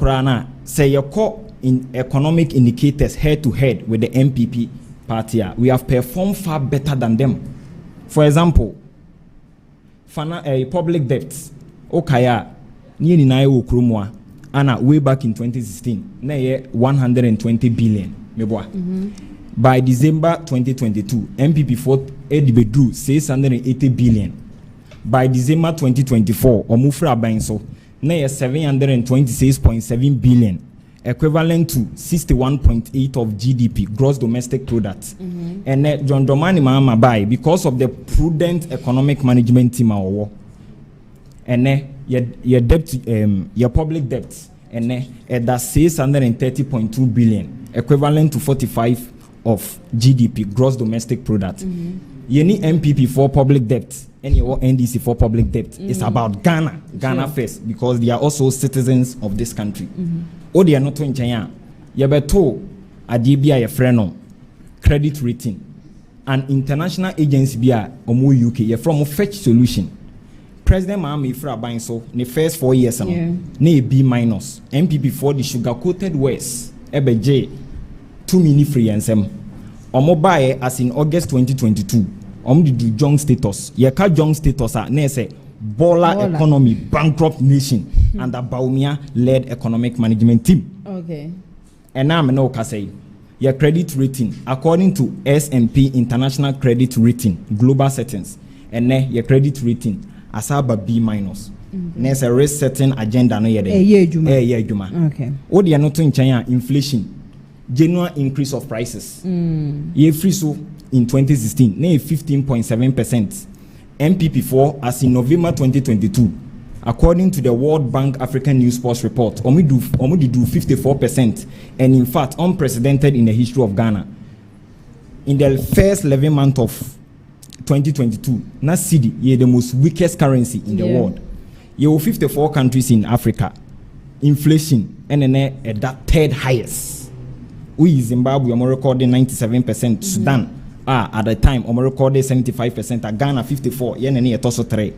[SPEAKER 15] say your core in economic indicators head to head with the NPP party. We have performed far better than them. For example, public debts. Okaya ni nae ukrumwa. Anna, way back in 2016, na 120 billion. By December 2022, MPP fought drew 680 billion. By December 2024, Omufra Bainso, na 726.7 billion, equivalent to 61.8% of GDP, gross domestic product. And John Domani Mama buy because of the prudent economic management team and your debt, your public debt, and that's 630.2 billion, equivalent to 45% of GDP, gross domestic product. You need MPP for public debt, any NDC for public debt. It's about Ghana first, because they are also citizens of this country. Or they are not in China. Yabeto Agyapong your friend credit rating, an international agency bia omo UK ye from Fetch Solution. President Mahama Ifra buying so the first 4 years na B minus. NPP for the sugar coated words EBJ 2 mini free and some. Omo buy as in August 2022. Omo do young status. Ye ka young status na say baller economy bankrupt nation under Bawumia led economic management team.
[SPEAKER 1] Okay. And
[SPEAKER 15] now me no ka say your credit rating according to S&P International Credit Rating global settings, and then your credit rating asaba B minus. There's a risk setting agenda no yede. Juma.
[SPEAKER 1] Okay.
[SPEAKER 15] What they are not in China inflation, general increase of prices. Ye free so in 2016, ne 15.7%. MPP4 as in November 2022. According to the World Bank African News Post report, Omi do 54%, and in fact unprecedented in the history of Ghana. In the first 11 months of 2022, na cedi ye the most weakest currency in the world. Ye 54 countries in Africa. Inflation and then that third highest. We Zimbabwe are recording 97%. Sudan at the time we recorded 75%. At Ghana 54. Ye nene etoso 3.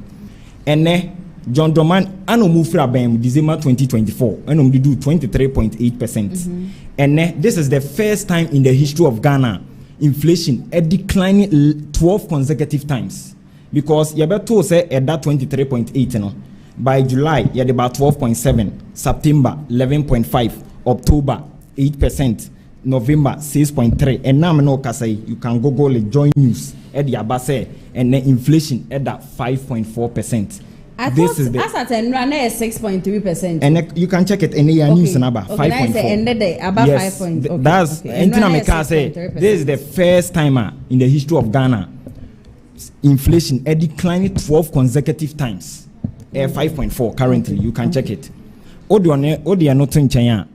[SPEAKER 15] And then John Doman anomufra bem December 2024 and do 23.8%. And this is the first time in the history of Ghana inflation declining 12 consecutive times, because you better say at that 23.8 by July you had about 12.7, September 11.5, October 8%, November 6.3, and now no say you can go join news at the abase and then inflation at that 5.4%.
[SPEAKER 1] I this is the as at and run 6.3%.
[SPEAKER 15] And you can check it in the news number 5.4.
[SPEAKER 1] Ended about yes, 5. Okay.
[SPEAKER 15] That's say this is the first time in the history of Ghana inflation declining 12 consecutive times. 5.4 currently. You can check it. Odi are not in China,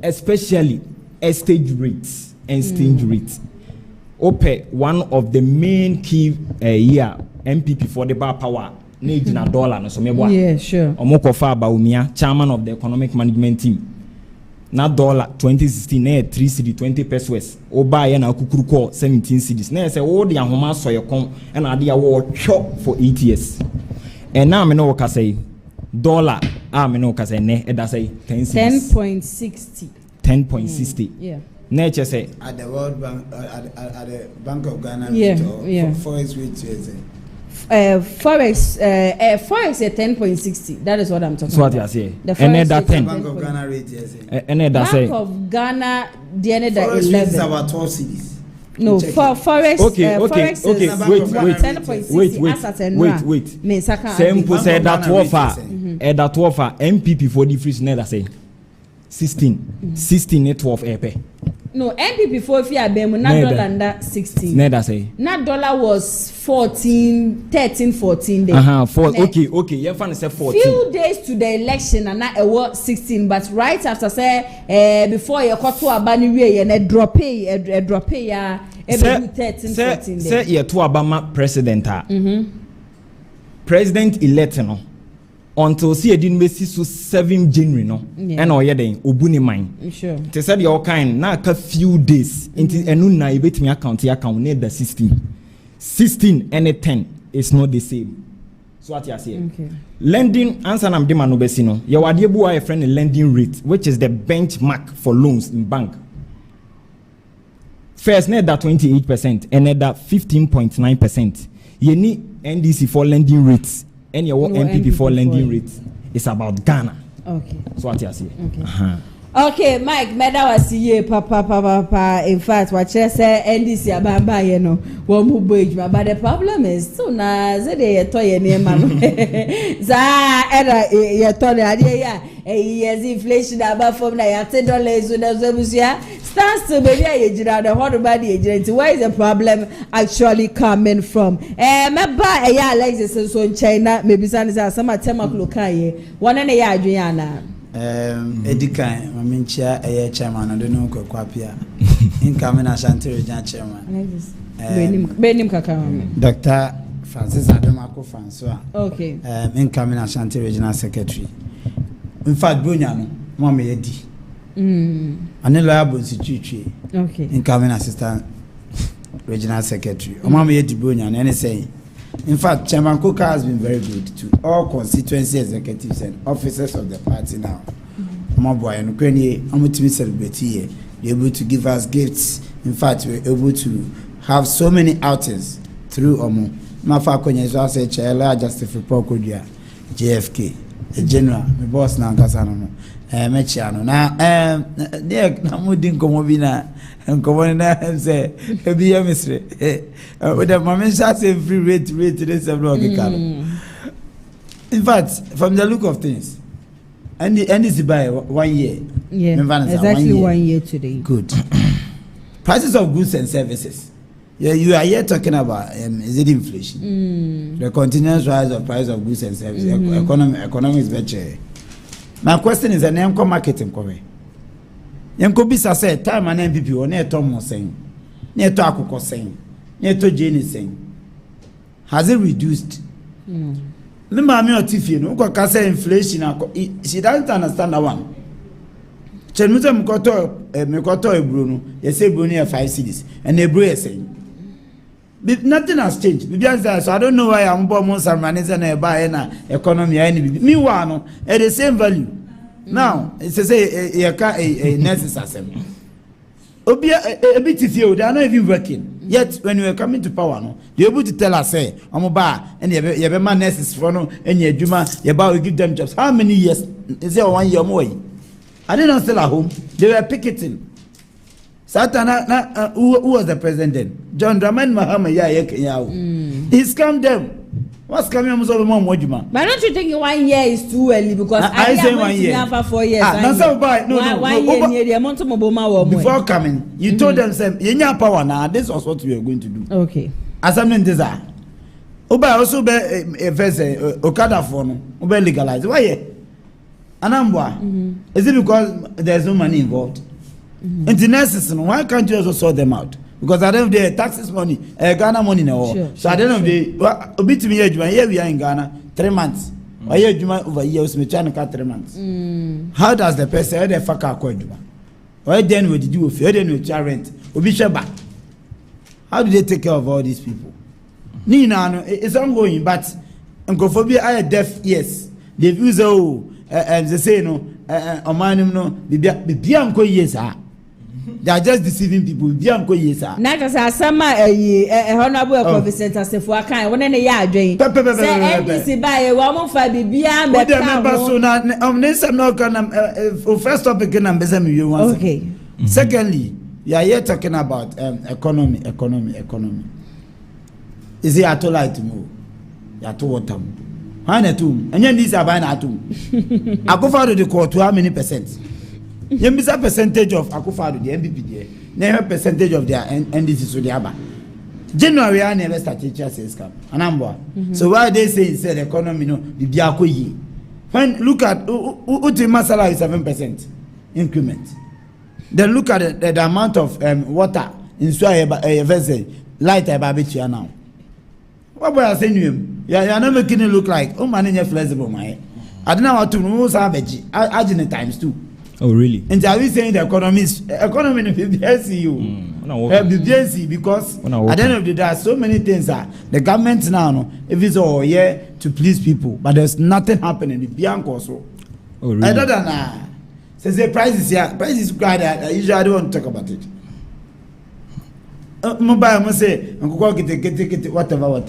[SPEAKER 15] especially exchange rates and exchange rates. One of the main key MPP for the bar power. $dollar no so
[SPEAKER 1] yeah, sure.
[SPEAKER 15] Omokofa Bawumia, chairman of the economic management team. Na dollar 2016 na 3 cedi 20 pesos. Oba ye na kukuruko 17 cedis. Na say all the ahoma so yekon and ade ya wo chop for 8 years. And now me no ka say dollar me no ka say ne e da say 10 cedis.
[SPEAKER 1] 10.60.
[SPEAKER 15] 10.60.
[SPEAKER 1] Yeah.
[SPEAKER 15] Nature say
[SPEAKER 16] at the World Bank at the Bank of Ghana forex rate
[SPEAKER 1] forex at 10.60. That is what I'm talking
[SPEAKER 15] so
[SPEAKER 1] about.
[SPEAKER 15] What you say?
[SPEAKER 1] The
[SPEAKER 16] forex that Bank of Ghana rate
[SPEAKER 1] Bank of Ghana the end that 11
[SPEAKER 16] is about 12 cities.
[SPEAKER 1] No, for forex.
[SPEAKER 15] Forex wait. Same said that offer. That offer MPP for the free net say 16 net 12 EP.
[SPEAKER 1] No, MPP for if you are not dollar under 16.
[SPEAKER 15] Neda say.
[SPEAKER 1] Not dollar was 13, 14 days.
[SPEAKER 15] Okay. You find say 14.
[SPEAKER 1] Few days to the election and not a 16, but right after say before you got to a banny way and a drop ya 13, 14 days.
[SPEAKER 15] Say you to Obama president. President elect no. Until see didn't make so 7 January no and or then obuni mine
[SPEAKER 1] sure
[SPEAKER 15] they said your kind na a few days into enu na ebetimi account near the 16 and 10 is not the same. So what you say lending answer nam de mano besi no your wade bu a friend lending rate, which is the benchmark for loans in bank. First net that 28% and net that 15.9%. You need NDC for lending rates. And your MPP for lending rates is about Ghana.
[SPEAKER 1] Okay.
[SPEAKER 15] So what you say?
[SPEAKER 1] Okay. Okay, Mike, meda was here, papa. In fact, what you say, NDC abamba, you know, one who bridge, but the problem is so na zede toy name man. Za era ye toy idea. Yes, inflation above from na $10 so that's stands to baby ejira the hot body ejira. Where is the problem actually coming from? Meba Alexis so in China, maybe some tema lokai. One and ya Adriana.
[SPEAKER 16] Edikan maminchia chairman I don't know kwapia incoming Ashanti region chairman
[SPEAKER 1] Benim kaka
[SPEAKER 16] Dr. Francis Adamako Francois.
[SPEAKER 1] Okay.
[SPEAKER 16] Incoming Ashanti Regional Secretary. In fact, Bunyano, Mama Yedi. Anila Bonsi.
[SPEAKER 1] Okay.
[SPEAKER 16] Incoming Assistant Regional Secretary. Mama Yedi Bunyano, and say. In fact, Chairman Coker has been very good to all constituency executives and officers of the party now. My boy, and Ukraine, I'm to celebrate here. They're able to give us gifts. In fact, we're able to have so many outings through Omo. Mafa kwenye zwa se chela justify pokodia JFK general my boss na nkasa no mechiano na na mudi nkomo bi na nkomo na say ebi ya misre with the mama say free rate this block kalo. In fact, from the look of things, and this by 1 year.
[SPEAKER 1] Yeah, exactly 1 year today.
[SPEAKER 16] Good. Prices of goods and services. Yeah, you are here talking about is it inflation? The continuous rise of price of goods and services. Economy is better. My question is an NPP marketing cover. NPP say time and NPP on near Tom saying, near to Akuko saying, near to Jenny saying. Has it reduced? The mommy or Tiffy, no can say inflation. She doesn't understand that one. Chemuta Mkoto Bruno, you say Bruno 5 cities, and they bring saying. Nothing has changed. So I don't know why I'm born some money and buy an economy. Meanwhile, at the same value. Now, it's to say a necessary. A bit of you, they are not even working. Yet, when we are coming to power, no, you're able to tell us, say, I'm a bar, and you have a man necessary, and you give them jobs. How many years? Is there 1 year more? I didn't still at home. They were picketing. Satana, who was the president then? John Dramani Mahama, He's come them. What's coming on the mom? But
[SPEAKER 1] don't you think 1 year is too early? Because
[SPEAKER 16] I say 1 year.
[SPEAKER 1] For 4 years.
[SPEAKER 16] No.
[SPEAKER 1] 1 year near the amount of Moboma.
[SPEAKER 16] Before coming, you told them, you have power now. This was what we are going to do.
[SPEAKER 1] Okay.
[SPEAKER 16] As I mean, desire. Oba also be a vessel, Okada for no, Oba legalized. Why? Anambwa. Is it because there's no money involved? And the nurses, why can't you also sort them out? Because at the end of the day, taxes money, Ghana money now. Sure, so at the end of the day, a bit me here we are in Ghana 3 months. Or here over years, we trying to cut 3 months. How does the person how the fuck are called? Why then would you do if you didn't rent? How do they take care of all these people? Nina, it's ongoing, but Uncophobia are deaf, yes. They've used and they say no, no, Bianco yes, they are just deceiving people. Bianco yes,
[SPEAKER 1] not as some honorable professor as if I can't, one in a yard drain. Say, NPC by a woman for the beyond the
[SPEAKER 16] first topic in you. Okay. Secondly, you are here talking about economy. Is it at all like to move? You are to water. How many two? And then these are buying at two. Akufado the court to how many percent? You miss a percentage of Akufado, the NPP, never percentage of their NDC to the Aba. January, I never started just sales camp. So why they say it's the economy, no, the Biakoyi. When look at Utima salary is 7% increment. Then look at the amount of water in Swahili vessel light about now. What were I saying to him? You are not making it look like, oh man, you're flexible, my. I don't know how to move savage. I did times 2.
[SPEAKER 15] Oh, really?
[SPEAKER 16] And are we saying the economy in BBNC because at the end of the day, so many things are the government now, if it's all here to please people, but there's nothing happening. The Bianco so.
[SPEAKER 15] Oh, really?
[SPEAKER 16] Other than says the prices here, prices quite I usually don't want to talk about it. Mobile must say, get whatever.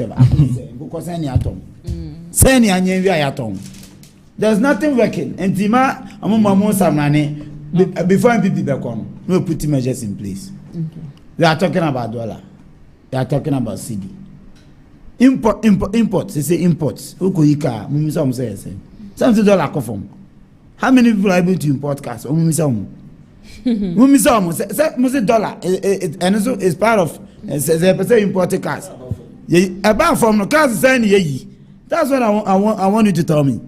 [SPEAKER 16] Because any atom. Say any atom. There's nothing working. And Tima, before NPP back on, we put measures in place. Okay. We are talking about dollar. We are talking about CD. Imports. They say imports. Ukoika, Mumisam says. Something dollar come from. How many people are able to import cars? Mumisam. Mumisam, dollar. And also it's part of the imported cars. Apart from the cars, that's what I want you to tell me.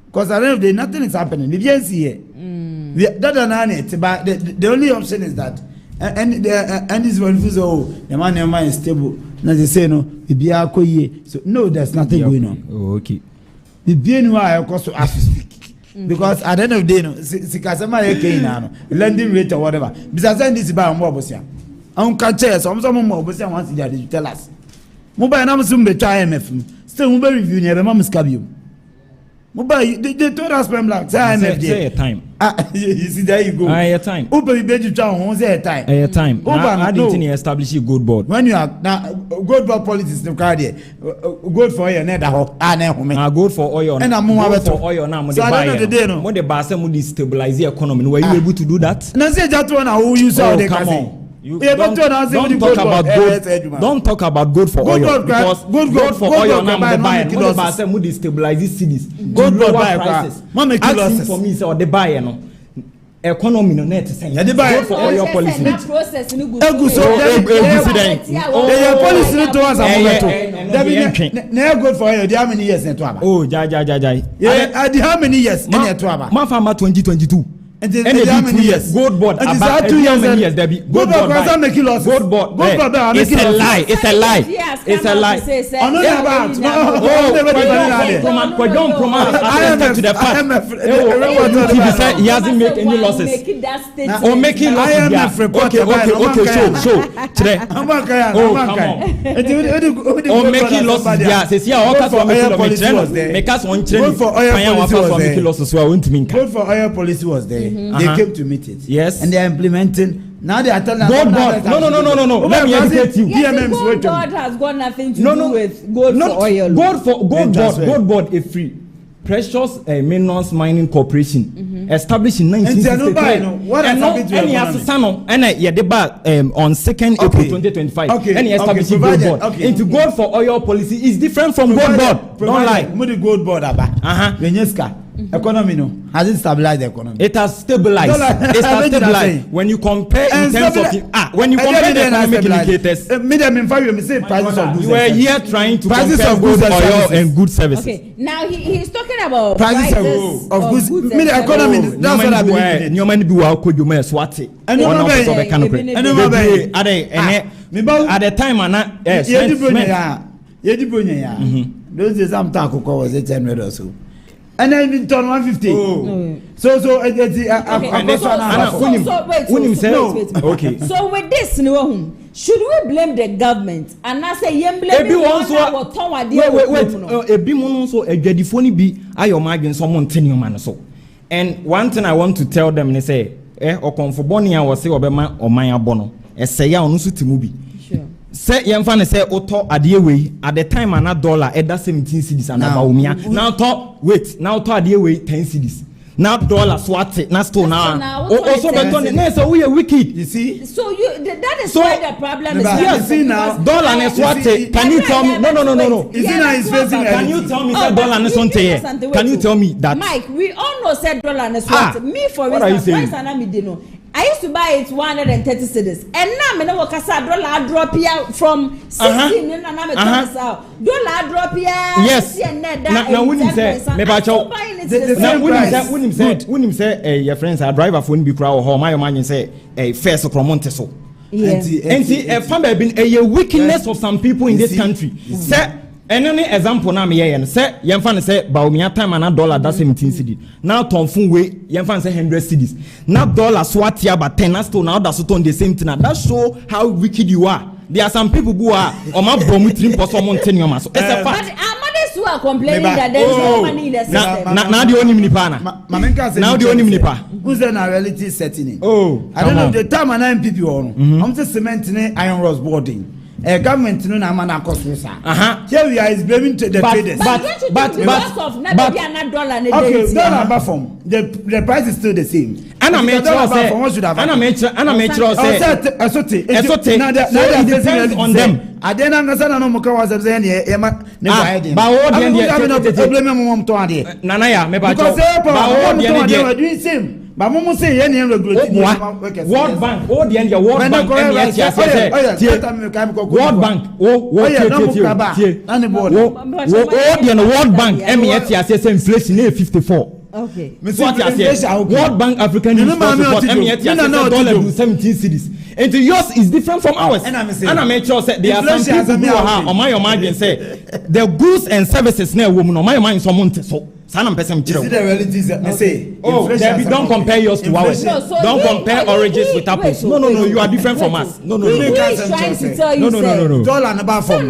[SPEAKER 16] Because at the end of the day, nothing is happening. The BNC here. But the only option is that and this one feels the man is stable. Now they say no, Ibia koye. So no, there's nothing going on.
[SPEAKER 15] Oh, okay.
[SPEAKER 16] The BNU are cost to as we speak. Because at the end of the day, no, Sikasama Kano, lending rate or whatever. Besides, this is by Mobosia. I'm catching some Mobosia wants to tell us. Mobile Namasum be try MF. Still, mobile review never Mam's Cabium. Mobile, they told us, like, say
[SPEAKER 15] time.
[SPEAKER 16] You see, there you go.
[SPEAKER 15] A time.
[SPEAKER 16] Open the bed town, won't say a time.
[SPEAKER 15] A time. I didn't establish a good board.
[SPEAKER 16] When you are now, good board politics, no card here. Good for your net, I
[SPEAKER 15] good for oil. And I'm more for oil now. So I don't know the day, no. When the Basa would destabilize the economy, were you able to do that?
[SPEAKER 16] No, say that one, who you saw the come
[SPEAKER 15] don't talk about good for oil because good for oil now the buyer no the say mo destabilize these cities good lower prices asking for me say or the buyer no economy no net say good for oil policy
[SPEAKER 16] process no good so policy no to us na good for oil how many years na to aba
[SPEAKER 15] oh ja
[SPEAKER 16] how many years na to aba
[SPEAKER 15] ma farmer 2022
[SPEAKER 16] and how many years?
[SPEAKER 15] Gold board.
[SPEAKER 16] It is how 2 years.
[SPEAKER 15] Many years there be
[SPEAKER 16] gold board. Gold board.
[SPEAKER 15] It's a lie. It's a lie. It's a lie. To the fact. He hasn't made any losses. Or making losses. Okay. Show. Today. Oh, come on. Or making losses. Yeah. Say, yeah. All for oil policy was there. Make us one train.
[SPEAKER 16] Gold for oil policy was there. Gold for oil policy was there. They came to meet it.
[SPEAKER 15] Yes.
[SPEAKER 16] And they are implementing. Now they are telling
[SPEAKER 15] gold board. No. Let me educate you.
[SPEAKER 1] Yes, gold board has got nothing to do with gold for oil.
[SPEAKER 15] Gold board is free. Precious Minerals Mining Corporation established in 1963.
[SPEAKER 16] What has happened to
[SPEAKER 15] economy? And on 2nd April 2025. And he established gold board. Into gold for oil policy is different from gold board. Don't lie.
[SPEAKER 16] The gold board economy no has it stabilized the economy?
[SPEAKER 15] It has stabilized. It has stabilized. When you compare in terms of the economic indicators,
[SPEAKER 16] prices of goods.
[SPEAKER 15] You were here trying to compare good oil and good services.
[SPEAKER 1] Okay, now he's talking about
[SPEAKER 16] prices of goods. The economy. That's what I believe.
[SPEAKER 15] You man be wa ko jume swati. At the time ana
[SPEAKER 16] those days I'm talking was 800 or so. And then we turn 150. Oh. So
[SPEAKER 1] wait. So with this, should we blame the government? And I say, blame
[SPEAKER 15] wait. And one thing I want to tell them, they say, Okonfobonia was say Obama or Maya Bono, Essaya on Sutimubi. Say Yamfan say Oto Adieway at the time and $1 at that 17 cities and Bawumia. Now talk wait, now to Adieway 10 cities. Now dollar swat it, now still now. Also but so we are wicked.
[SPEAKER 16] You see?
[SPEAKER 1] So that is why the problem is.
[SPEAKER 16] Yes, see now.
[SPEAKER 15] Dollar and swat it. Can you tell me? No.
[SPEAKER 16] Is it now is facing?
[SPEAKER 15] Can you tell me that dollar and swat it? Can you tell me that?
[SPEAKER 1] Mike, we all know said dollar and swat. Me for instance, I used to buy it 130 cedis, and now me no kasa dollar drop here from 16 and now me dollar drop here.
[SPEAKER 15] Yes. Now when you say me bacho, when you say your friends are driver phone be crowd or my man say first Cromonte so.
[SPEAKER 1] Yes.
[SPEAKER 15] And see a weakness of some people in this country. Say and any example na me yen say yemfa say Bawumia time and $1 that 17 cedi now tonfun way yemfa say 100 cedis now dollar swat here but 10 still now that's on the same thing. That show how wicked you are. There are some people who are on my bomb for someone 10 years. So it's a fact.
[SPEAKER 1] Who are complaining that there is no money in the system.
[SPEAKER 15] Now the only minipana. Now the only minipa.
[SPEAKER 16] Who's in a reality setting in?
[SPEAKER 15] Oh,
[SPEAKER 16] I don't know the time and NPP on. I'm just cementing iron rods boarding. Government no na man cost here we are is blaming the traders.
[SPEAKER 1] But
[SPEAKER 16] okay, dollar from the price is still the same.
[SPEAKER 15] And I make sure say now it depends on them.
[SPEAKER 16] I then understand no muka was saying here
[SPEAKER 15] Nanaya me ba
[SPEAKER 16] doing same. But Momo say any regulating
[SPEAKER 15] World Bank, oh the end your World Bank World Bank, World Bank METS inflation 54.
[SPEAKER 1] Okay.
[SPEAKER 15] World Bank African Union $17 cities. And yours is different from ours. And I make sure that there are some people who are on my imagine say the goods and services now woman on my mind someone so. See
[SPEAKER 16] the realities that say.
[SPEAKER 15] Oh, don't compare yours to ours. Don't compare oranges with apples. No, you are different from us. No.
[SPEAKER 16] Dollar and about from.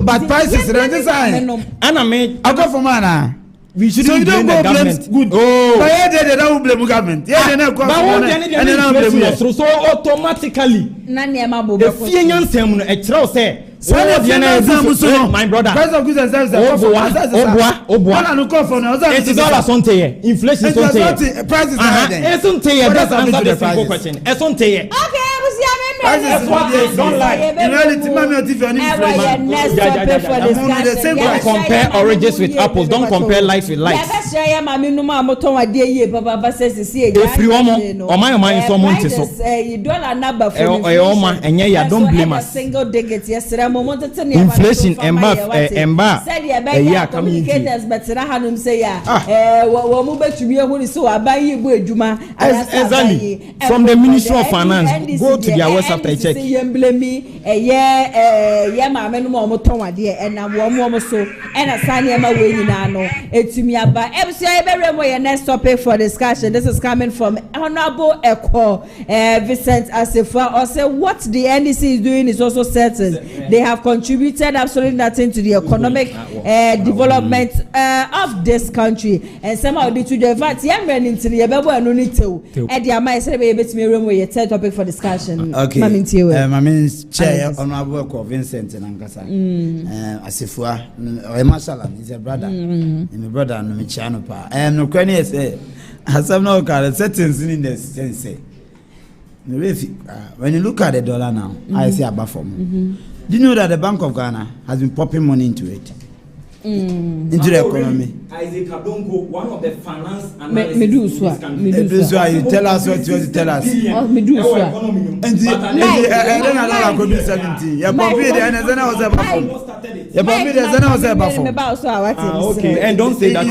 [SPEAKER 16] But prices are the same.
[SPEAKER 15] And I made.
[SPEAKER 16] I go for mana.
[SPEAKER 15] We shouldn't blame the government.
[SPEAKER 16] Good. Oh, but they don't blame the government. Yeah, they don't blame.
[SPEAKER 15] So automatically. My brother.
[SPEAKER 16] Price of goods and services.
[SPEAKER 15] It is all asonte. Inflation is asonte.
[SPEAKER 16] Prices are
[SPEAKER 15] asonte. That's answer the simple question. Asonte.
[SPEAKER 16] Don't lie. In reality,
[SPEAKER 15] don't compare oranges with apples. Don't compare life with life. Don't blame us. Inflation exactly. From the Ministry of Finance, go to their website after I check.
[SPEAKER 1] Next topic for discussion. This is coming from Honorable Eko Vincent Asifua. Also, what the NDC is doing is also certain. They have contributed absolutely nothing to the economic development of this country. And somehow the to the VAT, I'm running to the Bebo and Unito. At the Amai said, "Baby, it's me room with your third topic for discussion."
[SPEAKER 16] Okay. Mamin's chair, Honorable Eko Vincent and Ankasa. Asifua, Masalam, he's a brother. My brother, and my channel. And no Ukrainian say, has some no car settings in the sense. When you look at the dollar now, I see a buffer. Do you know that the Bank of Ghana has been popping money into it? Into the economy.
[SPEAKER 15] Isaac Abongo, one of the finance
[SPEAKER 16] analysts. Medusa, you tell us what you want to tell us. Medusa. And then I could do 17. You probably the end was a buffer. You probably the end was a buffer.
[SPEAKER 15] Okay, and don't say that.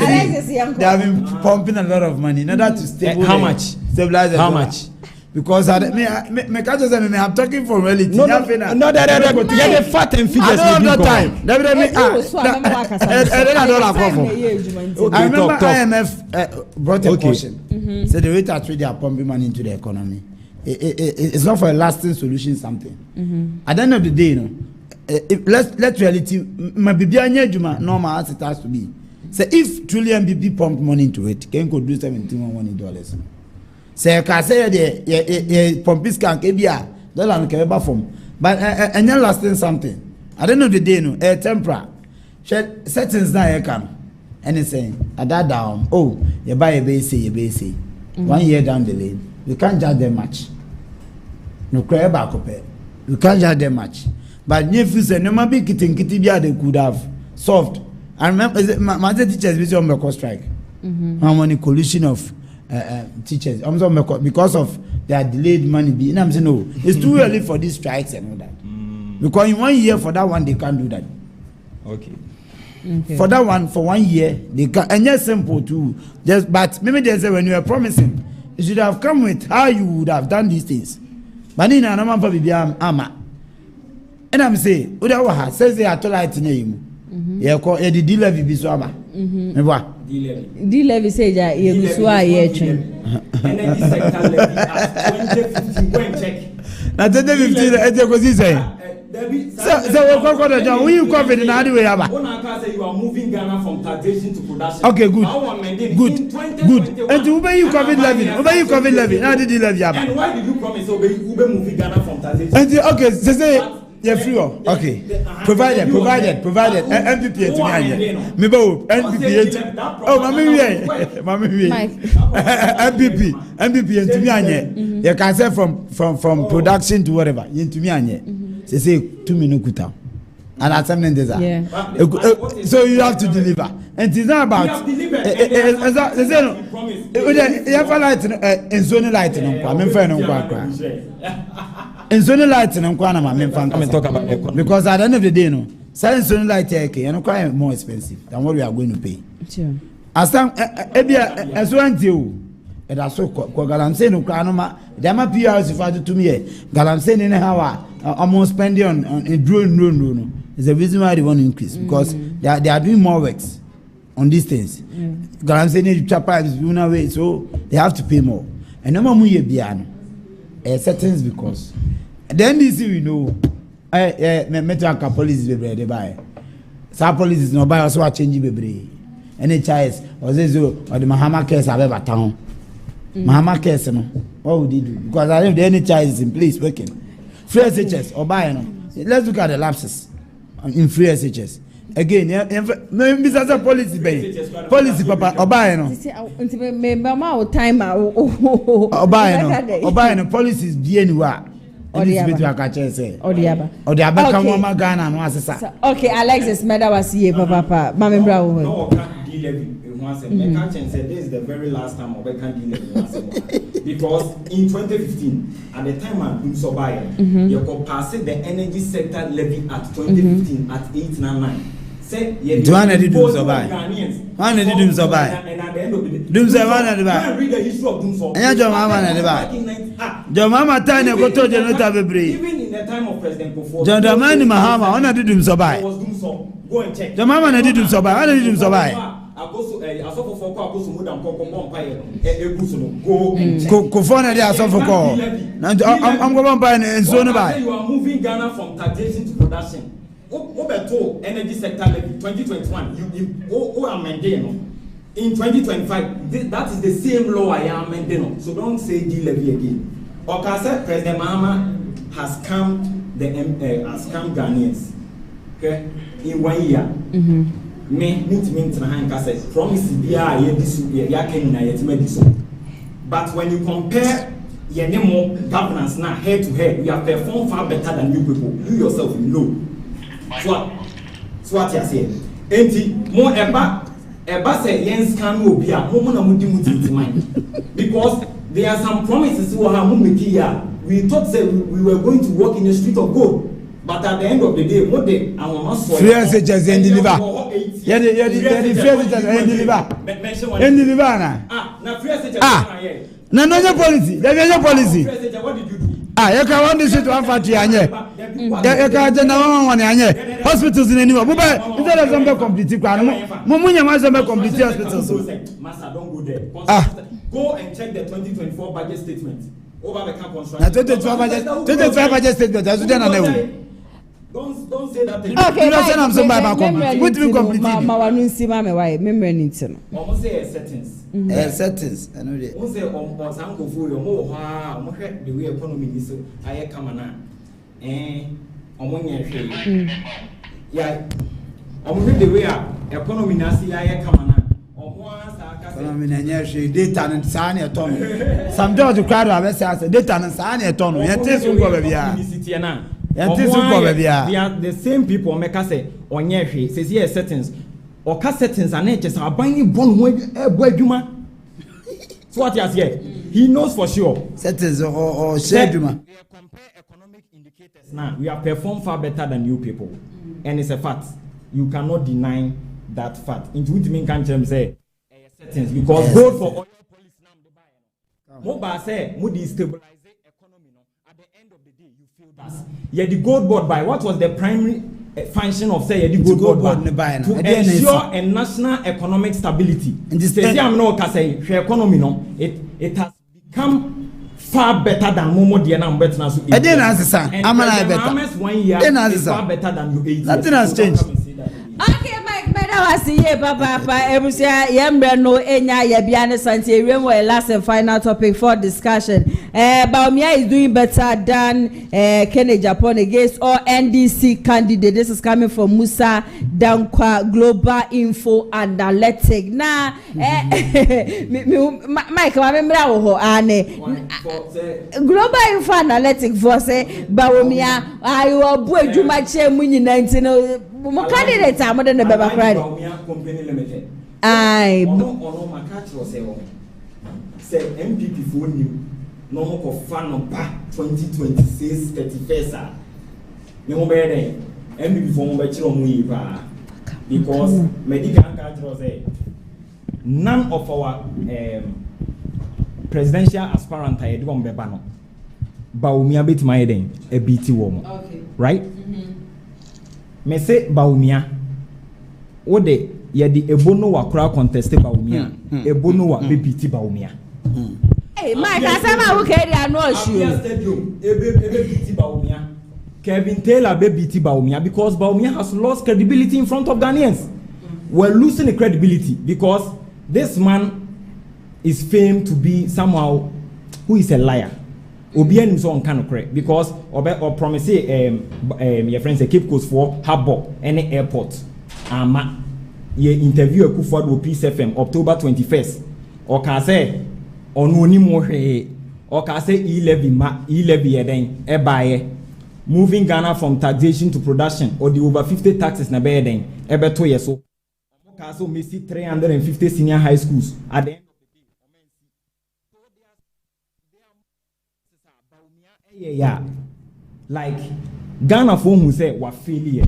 [SPEAKER 16] They have been pumping a lot of money in order to stabilize.
[SPEAKER 15] How much?
[SPEAKER 16] Stabilize.
[SPEAKER 15] How much?
[SPEAKER 16] Because I'm talking for reality.
[SPEAKER 15] No, the fact and figures.
[SPEAKER 16] I don't have no time. I remember IMF brought a caution. Said the rate at which they are pumping money into the economy, it's not for a lasting solution. Something. At the end of the day, you know, let reality. My baby normal as it has to be. So if truly NPP pumped money into it, can go do $17 say ka say the pompis can kebia dollar no kebe from but and then lasting something I don't know the day no tempera settings na e can anything at that down oh you buy a base 1 year down the lane you can't judge them much no cry back up you can't judge them much but if you say no man be kitin bia they could have solved. I remember my teachers be on the strike how many coalition of teachers because of their delayed money and I'm saying no, it's too early for these strikes and all that because in 1 year for that one they can't do that.
[SPEAKER 15] Okay.
[SPEAKER 16] For that one for 1 year they can, and it's simple too, just but maybe they say when you are promising you should have come with how you would have done these things but in a man for be ama and I'm saying Udawa says they are tolerant name yeah call the levy be so ama
[SPEAKER 1] D levy say ja ye gusua ye twen
[SPEAKER 15] energy sector levy at 2050 go and check
[SPEAKER 16] na 2050 e go see say so we go the job you cover in any way aba
[SPEAKER 15] you are moving Ghana from taxation to production.
[SPEAKER 16] Okay, good and you cover levy now the levy aba
[SPEAKER 15] and why did you promise ube moving Ghana from taxation
[SPEAKER 16] and okay say yeah, free. Okay. Provided. NPP to me. Me bo NPP. Oh, mami. NPP to me anye. You can say from production to whatever. To me anye. Say 2 minutes kuta. And at some days. So you have to deliver. And it's not about. You have a light in zone light. I'm friend on and zone light and talk about because at the end of the day, no, selling zone light and quite more expensive than what we are going to pay. Sure. As some as one deal, so galamsey no kra no ma they ma PRC for to me galamsey ni how almost spending on drone no is the reason why they want to increase because they are doing more works on these things galamsey ni chapa is una way so they have to pay more and no mu ye bia no settings because then this we know metro police bebre dey buy sa police is no buy also change bebre NHIS ozezo or the Mahama case abeba town Mahama case no what would he do because I know the NHIS is in place working free SHS or buy no let's look at the lapses in free SHS again maybe that's a policy papa or buy no
[SPEAKER 1] time
[SPEAKER 16] or buy no policies be anywhere. Okay, Alexis,
[SPEAKER 1] Meda was here, Papa. Mammy Brown.
[SPEAKER 15] No, can't deal with once. And said this is the very last time we can't deal with once. Because in 2015, at the time I'm doing so by, you could pass the energy sector levy at 2015 at 899. Say, you want to do so by. One did do so by. And at the end of the day, do so one at the back. Read the history of doing so. And your mama at the back. Your mama time go to the notable breed. Even in the time of President Kofo. John Dramani Mahama, I did do so by. Was doing so. Go and check. Your mama did do so by. I did do so by. I go to I saw for more than go and check. Kofona there so for call. I'm going by and so by. You are moving Ghana from taxation to production. Obeto energy sector levy 2021 you amending in 2025 that is the same law I am amending so don't say D levy again. Okay, said President Mahama has scammed Ghanaians okay in 1 year me na hanka says promise bia ye disu ya ken na yetima disu but when you compare your name governance now head to head we have performed far better than you people you yourself you know. So what you say? Enti mo eba say yen scan no bia mo na mo di mind because there are some promises we have make here. We thought say we were going to walk in the street of gold, but at the end of the day, what they our so free SHS and deliver. Yeah, the free SHS and deliver na. Na free SHS na no policy. There is no policy. What did you do? You can want this to Anfati anye. You can na one anye. Hospitals in anywhere. But instead of some complete Mumunya must have complete hospitals. Master, don't go there. Go and check the 2024 budget statement. Over the camp construction. 2025 budget statement. Don't say that. Okay, you say I'm somebody back home. What do you complete? Almost say settings. Settings. I know that. Almost say some go for your the way economy is. I come na. Yeah. The way economy nasi I come na. Economy na data and sani atono. Some judge to crowd have say data and sani atono. Yetesu go baby ya. They are the same people make us say onye says here settings or cast settings and just are buying bon juma. So what he has here he knows for sure settings or share juma. Compare economic indicators now we have performed far better than you people and it's a fact you cannot deny that fact into which mean can say settings because vote for oil police now the buy mobile say moody stabilize yeah, the gold board by what was the primary function of say the gold board by to ensure a national economic stability. And this I'm no say economy no it has become far better than Momo Diana better so. I didn't answer sir. I'm better. 1 year is far better than you 8 years. Nothing has changed.
[SPEAKER 1] Okay, Mike, was here, Papa. Ebusia, Yembre no Enya Yabiane Santi. We will last and final topic for discussion. Bawumia is doing better than Agyapong against all NDC candidate. This is coming from Musa Dankwa Global Info Analytic. Now, Mike, I remember Global Info Analytic for say Bawumia. I will boy do my chair when you 19. Mo candidate am de beba cry.
[SPEAKER 15] Company limited.
[SPEAKER 1] Ai.
[SPEAKER 15] Ono makatro say NPP for new. No mo ko fa no ba 2026 31st. Me mo be dey. NPP for mo be chiro mo yi pa. Because medical catro say none of our presidential aspirant I do beba no Bawumia bit my den a BT woman. Okay. Right? Me say Bawumia what de ye di ebono wa crowd contest Bawumia ebono wa BT Bawumia.
[SPEAKER 1] Hey Mike asama wo carry ano
[SPEAKER 15] show stadium ebe BT Bawumia Kevin Taylor BT Bawumia because Bawumia has lost credibility in front of Ghanaians. We're losing the credibility because this man is famed to be somehow who is a liar. Obian is on kind of correct because or promise your friends say Cape Coast for Harbour any airport. Ye interview Akufo with Peace FM October 21st. Or can say on no more or can say e-levy eden e moving Ghana from taxation to production or the over 50 taxes na be den ebe 2 years so. Also may see 350 senior high schools at the end of the day. Yeah, like Ghana for who say what failure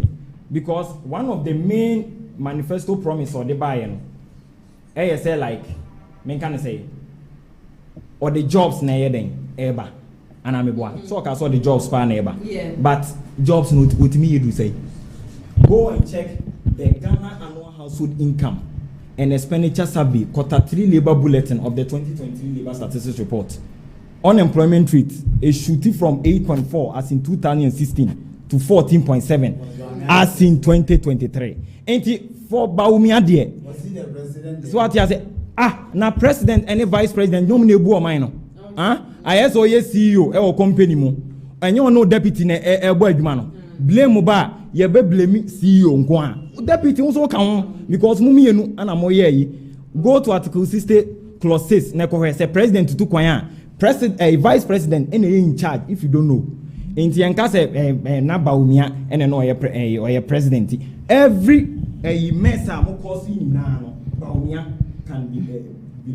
[SPEAKER 15] because one of the main manifesto promise or the buy-in, say like men can say or the jobs na then ever and I'm a boy so I saw the jobs for neighbor but jobs not with me you do say go and check the Ghana annual household income and expenditure survey Q3 labor bulletin of the 2023 labor statistics report. Unemployment rate is shooting from 8.4 as in 2016 to 14.7 as in 2023. Ain't it for Bawumia there? So what you say? Now president and vice president no me bu o mine no. I so ye CEO e o company mu. Enye no deputy na e bo adwuma no. Blame ba ye be blame CEO nko a. Deputy also can because mumienu ana moye go to article 60 clause 6 na ko say president to kwan president vice president any in charge if you don't know inti enka say na Bawumia ene no oye president every mess am cause na no Bawumia can be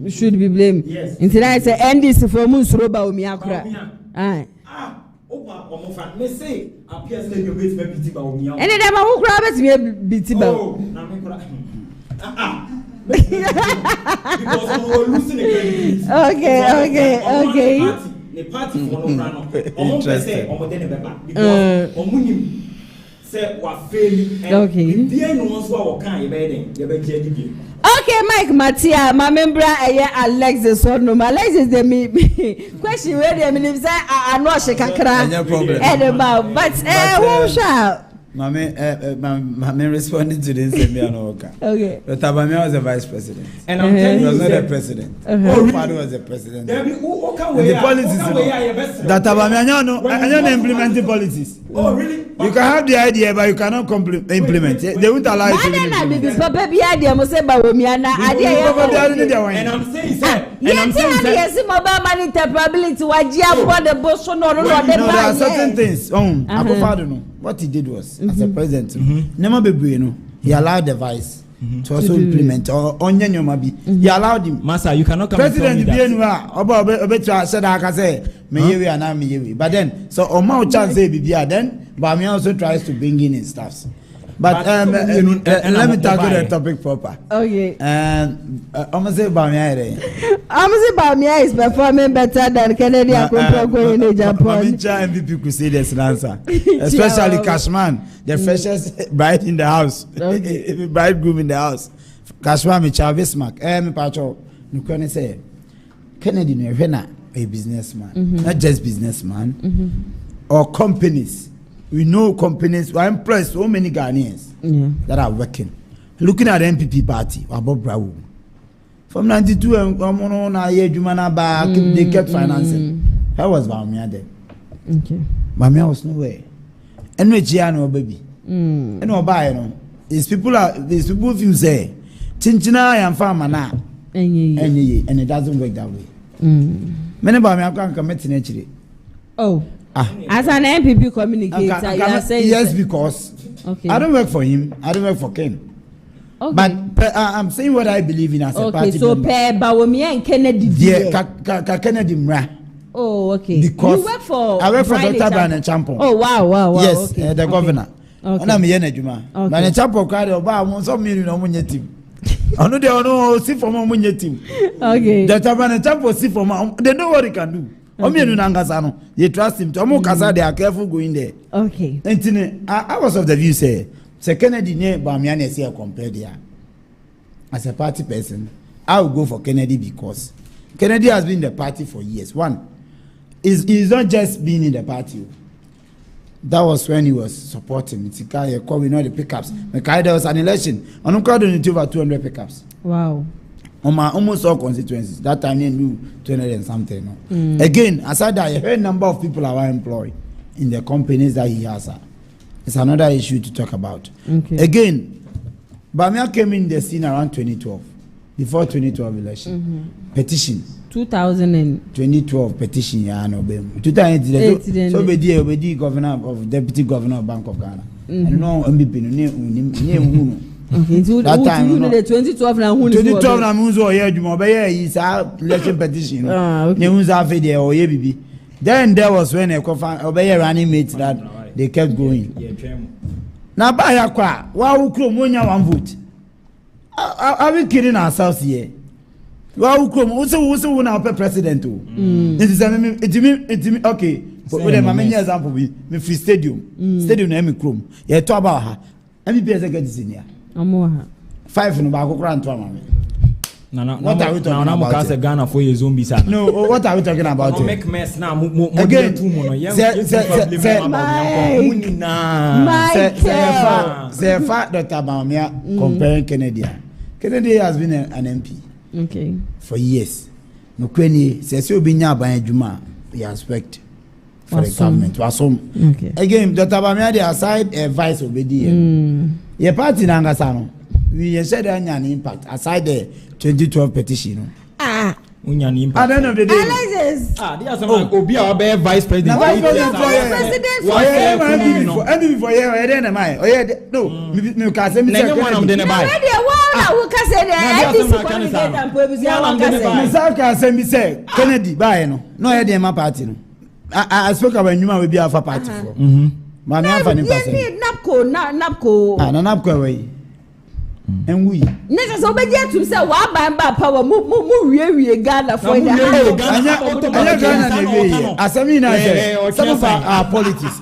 [SPEAKER 1] should be blamed.
[SPEAKER 15] Yes.
[SPEAKER 1] Inti na say NDC for Munsuro Bawumia kura
[SPEAKER 15] omofa me say appear say you bet me biti Bawumia
[SPEAKER 1] ene dem who kura bet me biti ba
[SPEAKER 15] na me kura because we were losing the credibility.
[SPEAKER 1] Okay.
[SPEAKER 15] The party for no brand. Interesting. Because omunim say wa failing.
[SPEAKER 1] Okay.
[SPEAKER 15] There no one so wa kan ye be den ye be KDB.
[SPEAKER 1] Okay, Mike Matia, my member Alexis or no Alexis de me question where the minister I know she kakra.
[SPEAKER 16] No problem.
[SPEAKER 1] But who shall
[SPEAKER 16] Mami responding to this
[SPEAKER 1] okay.
[SPEAKER 16] Dr. Bawumia was the vice president.
[SPEAKER 15] And I'm telling you,
[SPEAKER 16] he was not the president.
[SPEAKER 15] Really?
[SPEAKER 16] Father was the president.
[SPEAKER 15] The
[SPEAKER 16] policies. Dr. Bawumia no implementing policies.
[SPEAKER 15] Oh really?
[SPEAKER 16] You can have the idea, but you cannot implement it. They won't allow you to implement it.
[SPEAKER 15] And I'm saying,
[SPEAKER 16] there are certain things. What he did was, as a president, he allowed the vice to also implement or he allowed him.
[SPEAKER 15] Master, you cannot come
[SPEAKER 16] President but then so chance then Bawumia also tries to bring in his staffs. But let me tackle the topic proper.
[SPEAKER 1] Okay.
[SPEAKER 16] I'm say
[SPEAKER 1] Bawumia is performing better than Kennedy Agyapong in Agyapong.
[SPEAKER 16] NPP Crusaders answer, especially Cashman, the freshest bride in the house, bridegroom in the house. Cashman, me Bismarck. Me pacho. You can say Kennedy no a businessman, not just businessman, or companies. We know companies. We employ so many Ghanaians that are working. Looking at the NPP party, Bob Bravo. From 92, they kept financing. How was Bawumia there?
[SPEAKER 1] Okay.
[SPEAKER 16] Bawumia was nowhere. And no baby. And no buy, these people feel say, Chinchina and farmer now. And it doesn't work that way. Many Bawumia can't commit to nature.
[SPEAKER 1] Oh. As an NPP communicator, you are saying
[SPEAKER 16] yes, because I don't work for him, I don't work for Ken. Okay. But I'm saying what I believe in as a party.
[SPEAKER 1] Okay, so Bawumia and Kennedy.
[SPEAKER 16] Yeah, Kennedy Mra.
[SPEAKER 1] Oh, okay.
[SPEAKER 16] Because
[SPEAKER 1] you work for
[SPEAKER 16] I work for Dr. Brian Champon.
[SPEAKER 1] Oh, wow.
[SPEAKER 16] Yes,
[SPEAKER 1] okay.
[SPEAKER 16] The governor.
[SPEAKER 1] Okay.
[SPEAKER 16] And I'm here, Juma. Brian Champon cried about 1 million on team. Ono they ono see for money team.
[SPEAKER 1] Okay.
[SPEAKER 16] The Tabana Champo see for they know what he can do. Omienu Nangasano, they trust him. Tomo Kasa, they are careful going there.
[SPEAKER 1] Okay.
[SPEAKER 16] And I was of the view say Kennedy near Bawumia is here compared here. As a party person, I will go for Kennedy because Kennedy has been in the party for years. One, he's not just being in the party. That was when he was supporting Mitika. We know the pickups. There was an election. On over 200 pickups.
[SPEAKER 1] Wow.
[SPEAKER 16] Almost all constituencies. That time they knew 200 and something. No? Again, aside that, a great number of people are employed in the companies that he has. It's another issue to talk about.
[SPEAKER 1] Okay.
[SPEAKER 16] Again, Bawumia came in the scene around 2012, before 2012 election. Petition.
[SPEAKER 1] 2012
[SPEAKER 16] petition. Yeah, no, 2008. So be governor of deputy governor of Bank of Ghana. And no MPP.
[SPEAKER 1] Okay, so that time, the 2012 na who
[SPEAKER 16] 2012 na who so here Juma be is election petition. Ne who za fe there or bibi. Then there was when a running mate that they kept going. Now by akwa, wa who krom wonya one vote. Are we kidding ourselves here? Wa who krom who na president o. It mean okay. But with my many example me free stadium. Stadium na me krom. You talk about her. MPP is get this in here. 5 no back kran to am. What are we talking about?
[SPEAKER 15] Ghana for your zombie sir.
[SPEAKER 16] No, what are we talking about?
[SPEAKER 15] Make mess now.
[SPEAKER 16] Again, the fact that Bawumia comparing Kennedy. Kennedy has been an MP.
[SPEAKER 1] Okay.
[SPEAKER 16] For years. No kweni says you been by Juma. We expect for the government to assume.
[SPEAKER 1] Okay.
[SPEAKER 16] Again, Dr. Bawumia the aside vice obedi. Your party Nangasano. We said an impact aside the 2012 petition.
[SPEAKER 1] At
[SPEAKER 16] the end of the day.
[SPEAKER 1] Alexis.
[SPEAKER 15] There's some Obia Bear vice president.
[SPEAKER 16] MPP for year, then am I? Oh, yeah, no, no, can't say me.
[SPEAKER 15] One of them buy.
[SPEAKER 16] Kennedy, buy no. No, I didn't my party. I spoke about Numa will be alpha party for.
[SPEAKER 1] Napco.
[SPEAKER 16] Ah, Napco away. And we.
[SPEAKER 1] Next, so be to say, what by power, we Ghana for some of our policies,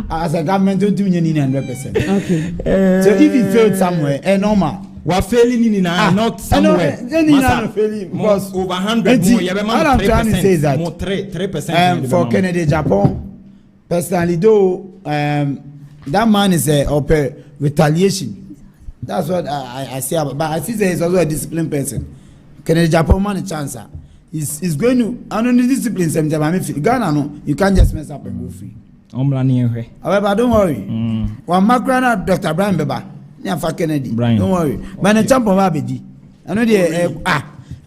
[SPEAKER 1] as a government, don't do 100%. Okay. So if it failed somewhere, normal.
[SPEAKER 15] We're failing in not somewhere.
[SPEAKER 16] Failing because
[SPEAKER 15] over 100 more.
[SPEAKER 16] All I'm trying to say is that
[SPEAKER 15] more 3%.
[SPEAKER 16] For Kennedy, Agyapong, personally, though, that man is a retaliation. That's what I say about. But I see that he's also a disciplined person. Kennedy Agyapong man a chance. He's going to only discipline some time. Ghana, no, you can't just mess up and go free. However, don't worry. One Macron, Dr. Brian Beba, for Kennedy. Don't worry. But the champ of Abedi. I know the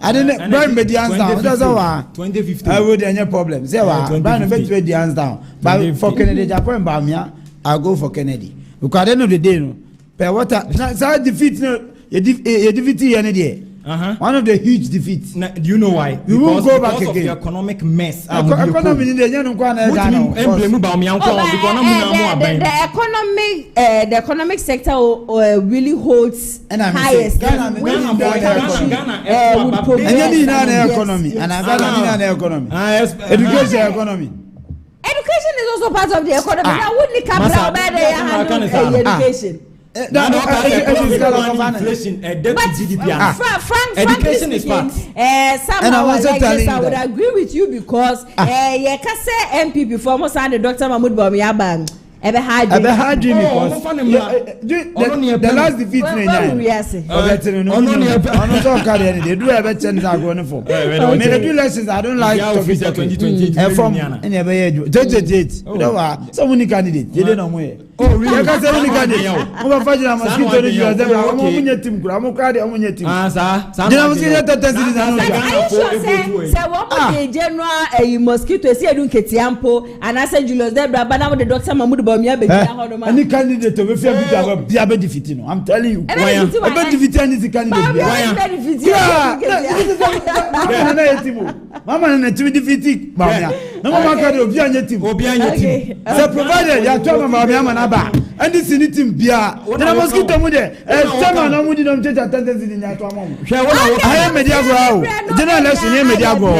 [SPEAKER 16] I didn't Brian Bedi hands down. That's all.
[SPEAKER 15] 2015.
[SPEAKER 16] I would any problem. Say what? Brian Bedi the hands down. But for Kennedy Agyapong Bawumia, I'll go for Kennedy. Because at the end of the day, no. Per water, so defeat no, you defeat any day. One of the huge defeats.
[SPEAKER 15] Do you know why?
[SPEAKER 16] We won't go back again.
[SPEAKER 15] Of the economic mess.
[SPEAKER 16] Economy in the
[SPEAKER 1] economic sector really holds highest. Ghana
[SPEAKER 16] education economy.
[SPEAKER 1] Education is also part of the economy. Now, wouldn't come education?
[SPEAKER 15] Inflation, education is part.
[SPEAKER 1] Somehow I would agree with you because you can say MPP for almost the Dr. Mahmoud Bawumia bang.
[SPEAKER 16] Ever had dream because the last defeat they do ever change our going for. Maybe lessons I don't like talking from 2028. So many candidates. They don't know where. Oh, really? I can't say any candidate. I'm fighting a mosquito. I'm on your team. I'm on your team.
[SPEAKER 1] Are you sure general a mosquito? See, I don't get Tiampo and I said Julius Debra, but now the Dr. Mahmoud Bawumia.
[SPEAKER 16] Any candidate to be defeated. I'm telling you. I'm defeating any candidate. Mama and a defeated Bawumia. No one can be on your team. So provided you are talking about Bawumia. And this is it bia. Then I mosquito mu there. Sama na mu di no change attendance in nya to amom. I am media go. General election here media go.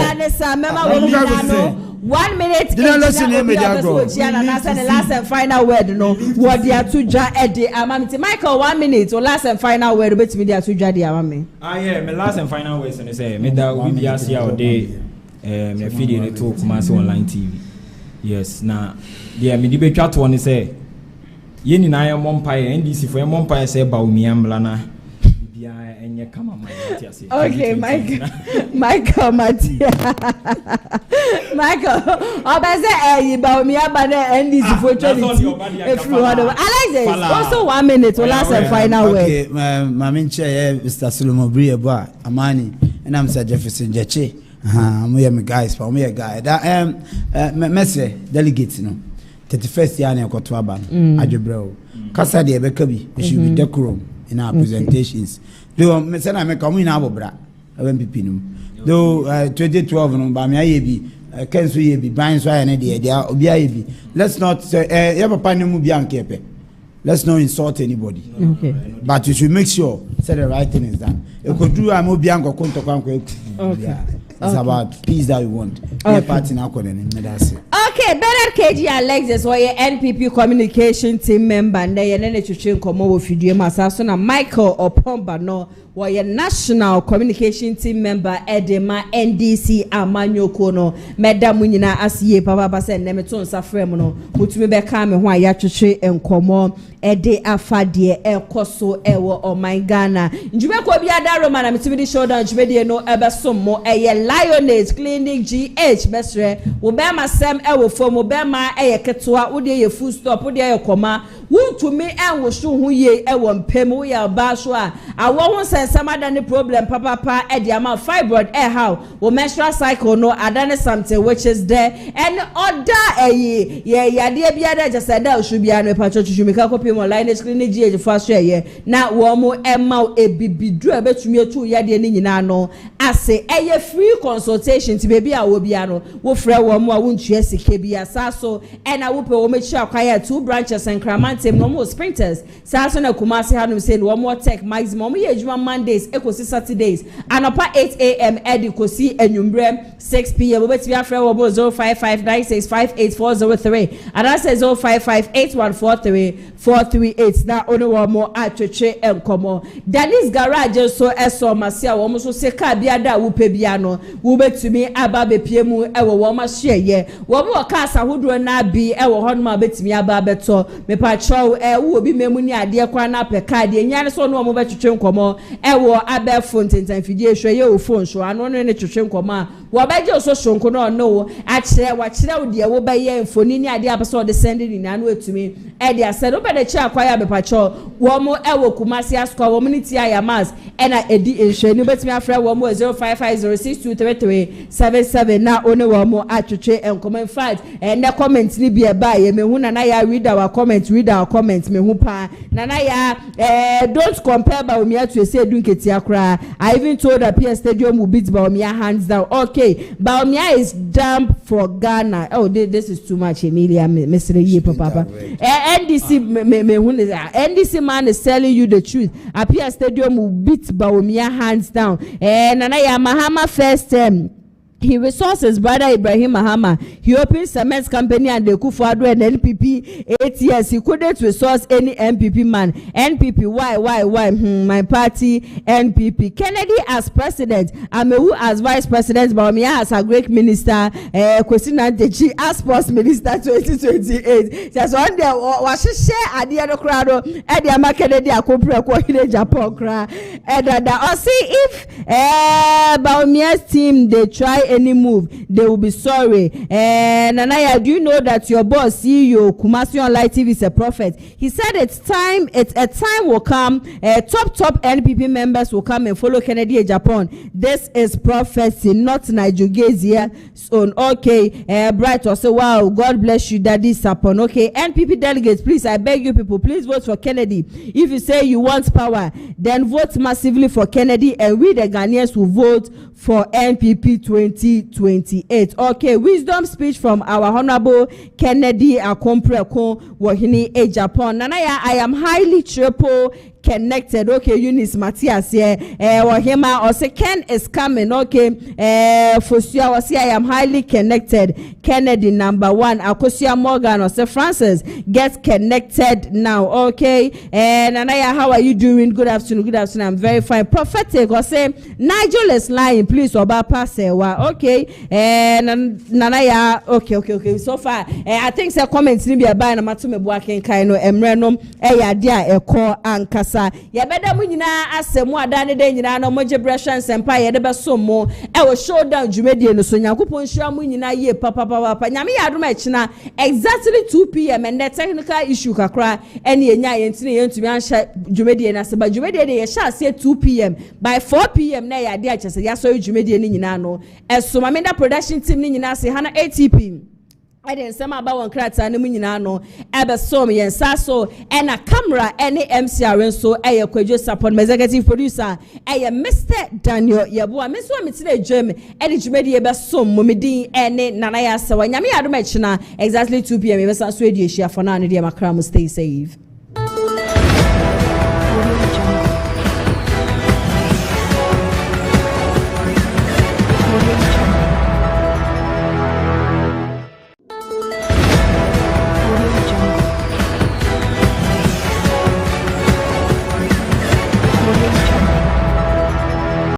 [SPEAKER 1] 1 minute.
[SPEAKER 16] General election here media go.
[SPEAKER 1] The last and final word no. What dia tuja ede amami. Michael 1 minute or last and final word bet me dia tuja di amami.
[SPEAKER 15] Yeah, my last and final word and say me da we be asia all day me feed it to Kumasi online TV. Yes, na dia me di be twa to ne say ye ni na ye mompae NDC for ye mompae say Bawumia mblana bia enye kama Matias.
[SPEAKER 1] Okay, Michael Matia. Michael, obase Bawumia ba na NDC for 20. If you want I like this. Also 1 minute to last and final word.
[SPEAKER 16] Okay, my main chair Mr. Solomon Brieba Amani and I'm Sir Jefferson Jeche. We are guys, for me a guy. That message delegates, 31st year na kwato aba no adwebrɛw kasa de ebekabi it should be decorum in our presentations though me say na me come in abobra NPP no though 2012 no ba me aye bi kenso ye bi ban so aye na de obi aye bi let's not say ya papa no mu bi ankepe let's not insult anybody
[SPEAKER 1] okay
[SPEAKER 16] but you should make sure say the right thing is done e ko duru am obi anko konto kwanko okay it's about peace that we want. Okay. Party now
[SPEAKER 1] okay, better KG Alexis or your NPP communication team member and then you should come over with you myself na Michael Opomba no or your national communication team member Edema NDC Amanyoko no Madam Munina Asiye Papa send them to Safremo no mutumi be come ho ayatwetwe enkomo ede afade ekoso ewo o my Ghana njube ko bia da Roma na mitimi di showdown njube di no ebesom mo eye Lioness Clinic GH besre wo be ma sem ewo fom wo be ma eye ketewa wo de ye full stop wo de ye koma wuntumi enwo so hu ye ewo mpem wo ya ba so a awo ho sensama da ne problem papa e de ama fibroid how wo menstrual cycle no adane something which is there and other ye yade bia da just said that should be an pachochumika kopi mo Lioness Clinic GH first ye na wo mo ema ebibidru ebetumi etu yade ni nyina no ase eye free consultation ti baby a wo bia no wo frɛ wo mo a wontua sike bia saso and a wo pe wo mechi akwaya 2 branches and Kramantem no mo sprinters saso na Kumasi hanu say no more tech maximum ye ejuma Mondays ekosi Saturdays anopa 8 a.m. edi kosi enyumbre 6 p.m. obetimi afrɛ wo mo 0559658403 and that says 0558143438 na ono wo mo atwetwe enkomo Danis garage so eso masia wo mo so se ka bia da wo pe bia no wo betumi aba bepie mu ewo wo ma hye wo mo ka asa hodro na bi ewo ho no ma betumi aba beto me pa chow wo obi memu ni ade kwa na pe ka de nya ne so no mo betwetwe enkomo ewo aba phone tentan fidie hwe ye wo phone so ano no ne twetwe enkomo a wo ba je so shonko no a kire wo de wo ba ye mfoni ni ade abeso de send ni na no etumi e de ase no be de chi akwaya be pa chow wo mo ewo Kumasi asko wo mini ti ayamas e na edi enhwe ni betumi afra wo mo 0550623377 na one wo mo atwetwe enkomo in fact ne comment ni bi e ba ye me hu na ya read our comment me hu pa na ya don't compare Bawumia to say dunketi akra. I even told the PS Stadium will beat Bawumia hands down. Okay, Bawumia is dumb for Ghana. Oh, this is too much, Emilia. Mr. Ye Papa. NDC NDC man is telling you the truth. A PS Stadium will beat Bawumia hands down. Nana ya Mahama first term. He resources brother Ibrahim Mahama. He opened cement company and the Kufuado and NPP 8 years. He couldn't resource any NPP man. NPP, why? My party, NPP. Kennedy as president, Amewu as vice president, Bawumia as a great minister, Kwesina Deji as sports minister 2028. Just one day, was share at the other crowd, at the Kennedy Akopra, Agyapong kra. And I'll see if Bawumia's team they try any move, they will be sorry. And Nanaya, do you know that your boss, CEO, Kumasi Online TV is a prophet? He said a time will come, top NPP members will come and follow Kennedy Agyapong. This is prophecy, not Nigel Gaisie. So, okay, Bright will say, wow, God bless you, that is upon. Okay, NPP delegates, please, I beg you people, please vote for Kennedy. If you say you want power, then vote massively for Kennedy, and we the Ghanaians will vote for NPP 20. 2028. Okay, wisdom speech from our Honorable Kennedy Akompreko Wahini Agyapong. Nanaya, I am highly triple connected. Okay, Eunice Matthias here. Wahima or say Ken is coming. Okay, Fosia was here. I am highly connected. Kennedy number 1. Akosia Morgan or say Francis get connected now. Okay, Nanaya, how are you doing? Good afternoon. Good afternoon. I'm very fine. Prophetic or say Nigel is lying. Please oba pasewa. Okay, Nanaya. Okay. So far, I think some comments ni be about na matume buaken kaino emrenom dia eko ankasa. Ya beda mu nyina asemu adane de nyina no moje breshan sempa ye de beso mo wo showdown dwumedie no so Yakopon hira mu nyina ye papa nyame ya adoma ekina exactly 2 p.m. and the technical issue kakra ene enya ye ntine ye ntumi anhya dwumedie na se ba dwumedie de ye sha ase 2 p.m. by 4 p.m. na ya de achese ya so dwumedie ni nyina no eso mamenda production team ni nyina se hana ATP I didn't say about one crata no nyina no ebe so me yensa so and a camera any MCR so eye kwadwo support executive producer eye Mr. Daniel Yabo me so me tire dwem ene dwumedi ebe so mo medin ene nana ya se wa nyame adoma china exactly 2 p.m. ebe so edi ehia for na ne de makra mo stay safe.